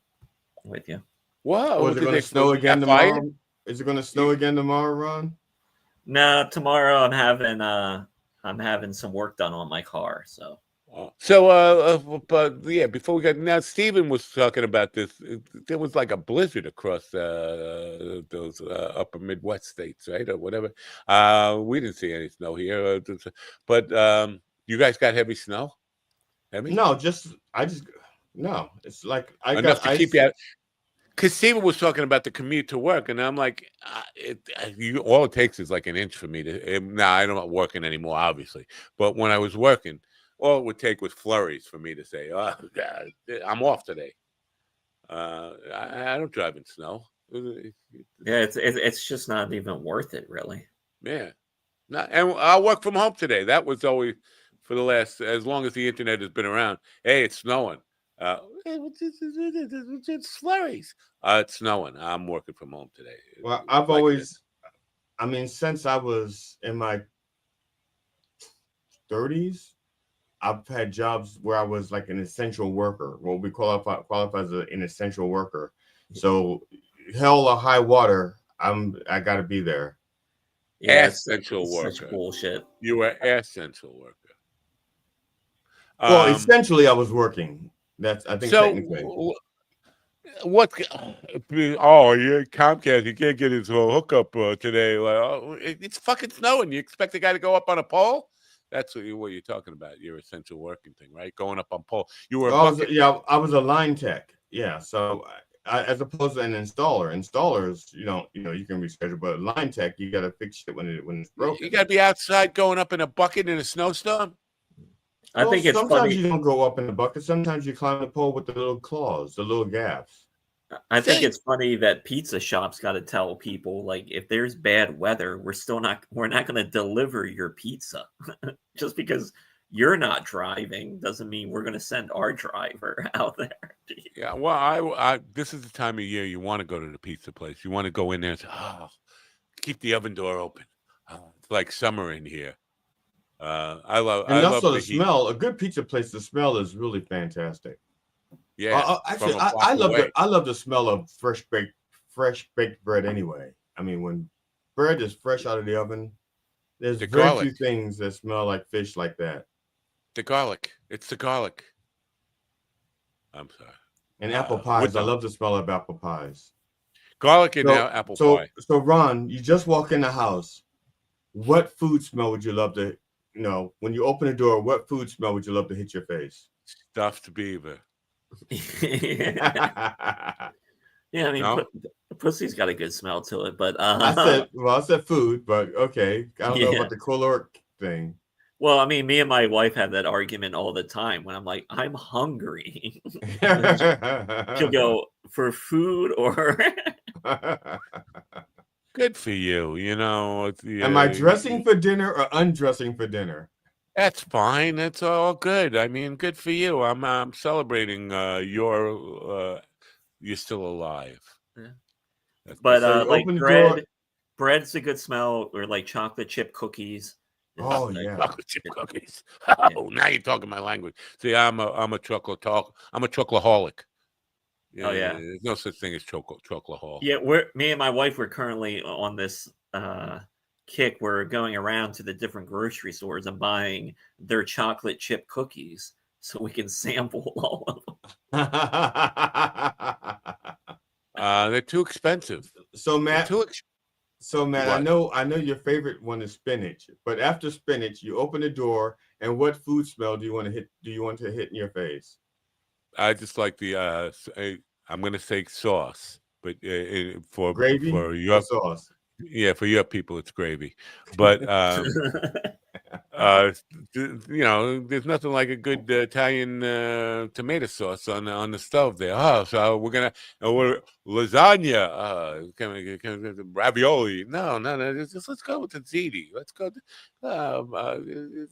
with you. Wow. Is it going to snow again tomorrow? Is it going to snow again tomorrow, Ron? No, tomorrow I'm having some work done on my car. So. But yeah, before we got now, Stephen was talking about this. There was like a blizzard across those upper Midwest states, right, or whatever. We didn't see any snow here, but you guys got heavy snow. Heavy? No, no. It's like I enough got to ice. keep you out. Because Stephen was talking about the commute to work, and I'm like, all it takes is like an inch for me to. Now I'm not working anymore, obviously, but when I was working, all it would take was flurries for me to say, "Oh, God, I'm off today." I don't drive in snow. Yeah, it's just not even worth it, really. Yeah, and I'll work from home today. That was always for the last as long as the internet has been around. Hey, it's snowing. It's flurries. It's snowing. I'm working from home today. Well, I've always, I mean, since I was in my 30s, I've had jobs where I was like an essential worker. Well, we qualify as an essential worker. So, hell or high water, I got to be there. Yeah, essential worker. Such bullshit. You were essential worker. Well, essentially, I was working. That's I think so. Technically. What? Oh, yeah, Comcast. You can't get his hookup today. Like, it's fucking snowing. You expect a guy to go up on a pole? That's what you're talking about. Your essential working thing, right? Going up on pole. You were. I was a line tech. Yeah, so as opposed to an installer. Installers, you can reschedule, but line tech, you got to fix it when it's broken. You got to be outside going up in a bucket in a snowstorm. I think it's sometimes funny. You don't go up in the bucket. Sometimes you climb the pole with the little claws, the little gaps. I think it's funny that pizza shops got to tell people, like, if there's bad weather, we're not going to deliver your pizza. Just because you're not driving doesn't mean we're going to send our driver out there. Yeah, well, this is the time of year you want to go to the pizza place. You want to go in there and say, keep the oven door open. It's like summer in here. I love the smell. A good pizza place, the smell is really fantastic. Yeah, actually, I love the smell of fresh baked bread. Anyway, I mean, when bread is fresh out of the oven, there's very few things that smell like fish like that. The garlic, it's the garlic. I'm sorry. And apple pies, I love the smell of apple pies. Garlic and apple pie. So Ron, you just walk in the house. What food smell would you love to? When you open the door, what food smell would you love to hit your face? Stuffed beaver. Yeah, I mean, pussy's got a good smell to it, but I said food, but okay. I don't know about the caloric thing. Well, I mean, me and my wife have that argument all the time when I'm like, I'm hungry. She'll go, for food or good for you, Am I dressing for dinner or undressing for dinner? That's fine. That's all good. I mean, good for you. I'm celebrating you're still alive. Yeah. But like bread's a good smell, or like chocolate chip cookies. Oh yeah, chocolate chip cookies. Oh, now you're talking my language. See, I'm a chocoholic. Yeah, oh yeah, there's no such thing as chocoholic. Yeah, me and my wife were currently on this kick. We're going around to the different grocery stores and buying their chocolate chip cookies so we can sample all of them. They're too expensive. So Matt, I know your favorite one is spinach, but after spinach, you open the door, and what food smell do you want to hit? Do you want to hit in your face? I just like the I'm going to say sauce, but for gravy for your sauce. Yeah, for your people, it's gravy. But there's nothing like a good Italian tomato sauce on the stove there. Oh, so we're gonna lasagna, ravioli. No. Let's go with the ziti. Let's go. The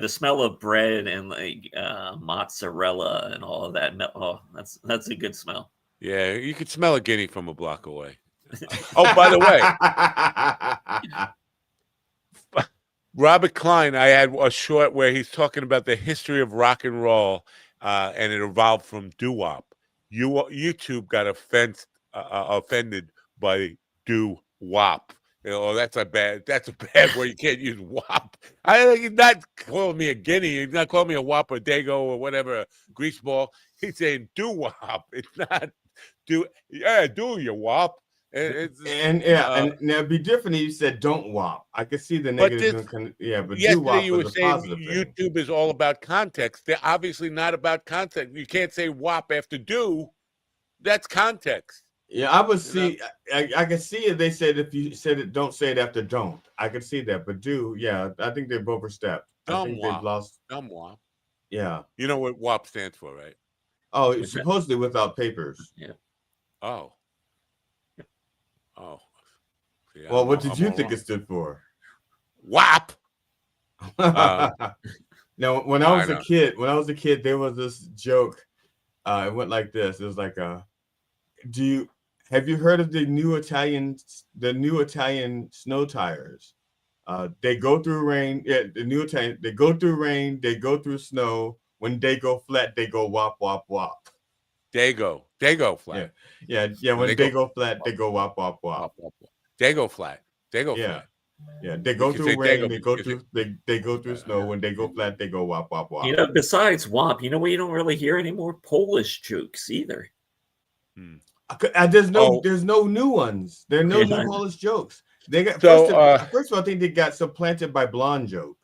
smell of bread and like mozzarella and all of that. Oh, that's a good smell. Yeah, you could smell a guinea from a block away. Oh, by the way, Robert Klein, I had a short where he's talking about the history of rock and roll, and it evolved from doo-wop. YouTube got offended by doo-wop. That's a bad word. You can't use wop. He's not calling me a guinea. He's not calling me a wop or dago or whatever, a grease ball. He's saying do wop. It's not do your wop. And now it'd be different if you said don't wop. I could see the negative. But do wop you were was a saying positive YouTube thing. is all about context. They're obviously not about context. You can't say wop after do. That's context. Yeah, I would see. I could see it. They said if you said it, don't say it after don't. I could see that, but do. Yeah, I think they've overstepped. I think they've lost. Dumb wop. Yeah. You know what WAP stands for, right? Oh, it's supposedly without papers. Yeah. Oh. Oh. See, well, what did you think it stood for? WAP. Now, when I was a kid, there was this joke. It went like this. It was like, have you heard of the new Italian snow tires? They go through rain. Yeah, the new Italian. They go through rain. They go through snow. When they go flat, they go wop wop wop. They go flat. Yeah. When they go flat, they go wop wop wop. They go flat. They go flat. Yeah. They go through rain. They go through snow. When they go flat, they go wop wop wop. Besides wop, you don't really hear any more Polish jokes either. There's no new ones. There are no new Polish jokes. They got first of all, I think they got supplanted by blonde jokes.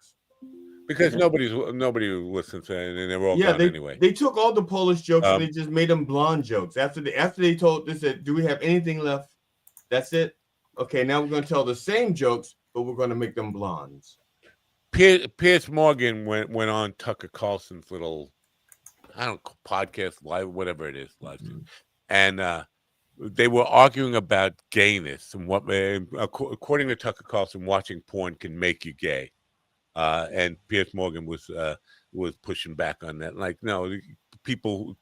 Because nobody listens to it, and they're all gone anyway. They took all the Polish jokes and they just made them blonde jokes. After they said, "Do we have anything left?" That's it. Okay, now we're going to tell the same jokes, but we're going to make them blondes. Piers Morgan went on Tucker Carlson's little, podcast live, whatever it is, live stream, and they were arguing about gayness and what, according to Tucker Carlson, watching porn can make you gay. And Piers Morgan was pushing back on that. Like, no,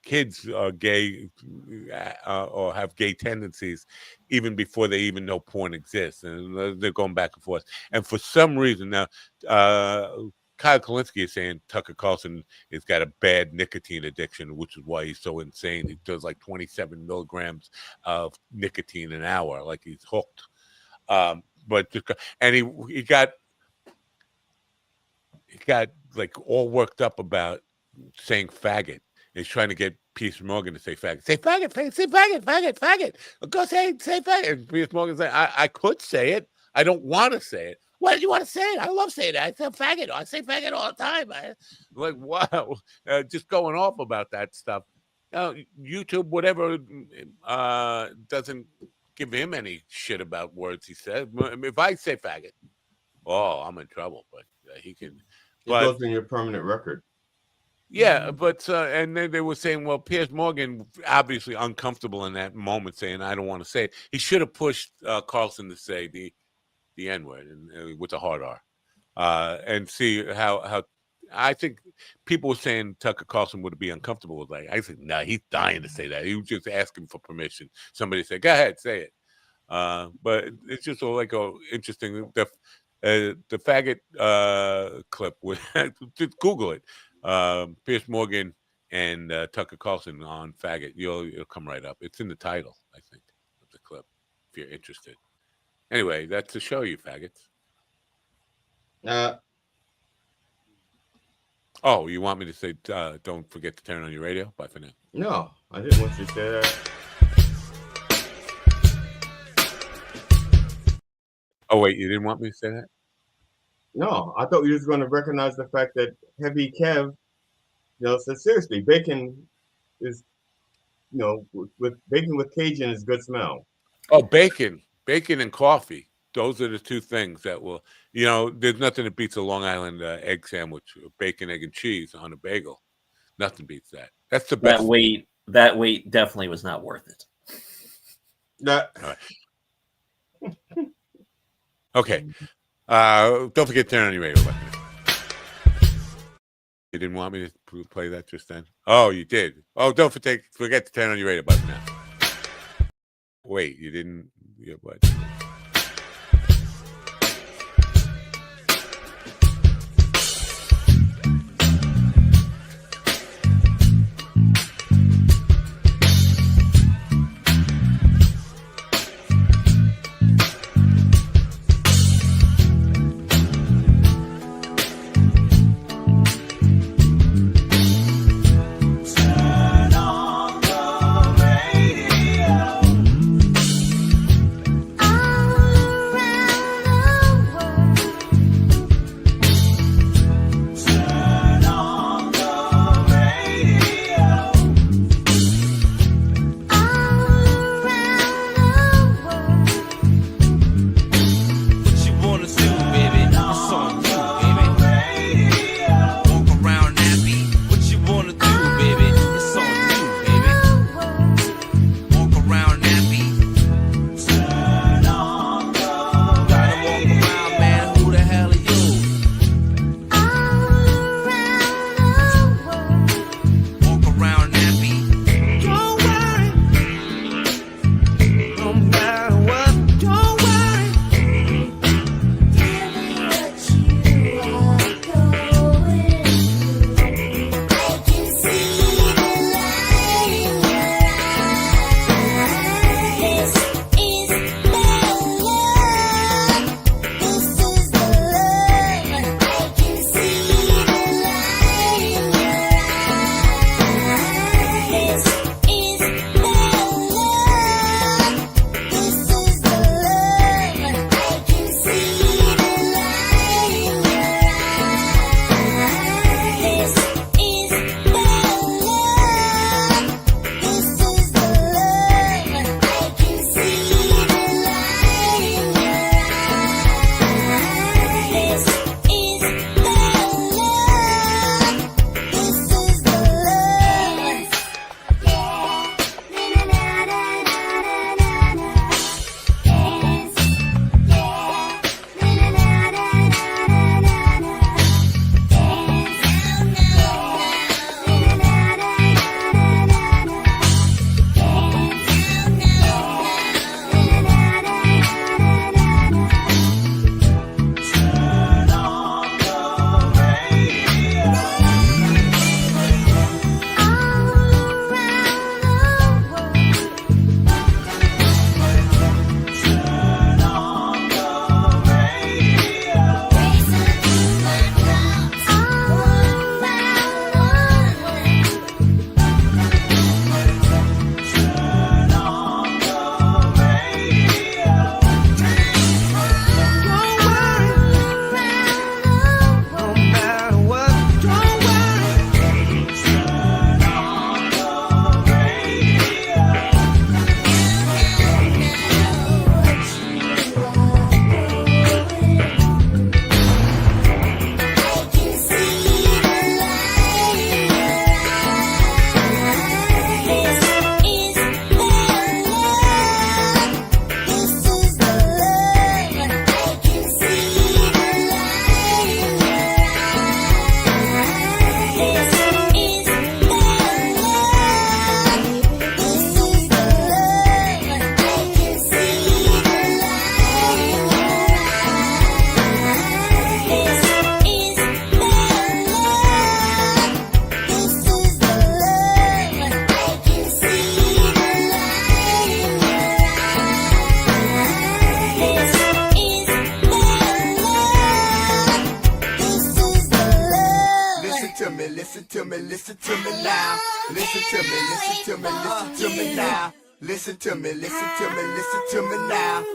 kids are gay or have gay tendencies even before they even know porn exists. And they're going back and forth. And for some reason now, Kyle Kalinske is saying Tucker Carlson has got a bad nicotine addiction, which is why he's so insane. He does like 27 milligrams of nicotine an hour, like he's hooked. He got like all worked up about saying faggot. He's trying to get Piers Morgan to say faggot. Say faggot, say faggot, faggot, faggot. Go say faggot. And Piers Morgan's like, I could say it. I don't want to say it. Why do you want to say it? I love saying it. I say faggot. I say faggot all the time. Like, wow. Just going off about that stuff. YouTube, whatever, doesn't give him any shit about words he says. If I say faggot, I'm in trouble. But he can. It goes in your permanent record. Yeah, but and then they were saying, well, Piers Morgan obviously uncomfortable in that moment, saying, "I don't want to say it." He should have pushed Carlson to say the N-word and with a hard R, and see how. I think people were saying Tucker Carlson would be uncomfortable with that. I said, no, he's dying to say that. He was just asking for permission. Somebody said, "Go ahead, say it." But it's just like interesting. The faggot clip with just Google it. Piers Morgan and Tucker Carlson on faggot. It'll come right up. It's in the title, I think, of the clip, if you're interested. Anyway, that's to show you, faggots. You want me to say don't forget to turn on your radio? Bye for now. No, I didn't want you to say that. Oh, wait, you didn't want me to say that? No, I thought you were going to recognize the fact that Heavy Kev, said seriously, bacon is, with bacon with Cajun is good smell. Oh, bacon and coffee. Those are the two things that will, there's nothing that beats a Long Island egg sandwich, bacon, egg, and cheese on a bagel. Nothing beats that. That's the best. That weight definitely was not worth it. All right. Okay. Don't forget to turn on your radio. You didn't want me to play that just then? Oh, you did. Oh, don't forget to turn on your radio button now. Wait, you didn't? Yeah, what? to me, listen to me, listen to me now. Listen to me, listen to me, listen to me now. Listen to me, listen to me, listen to me now.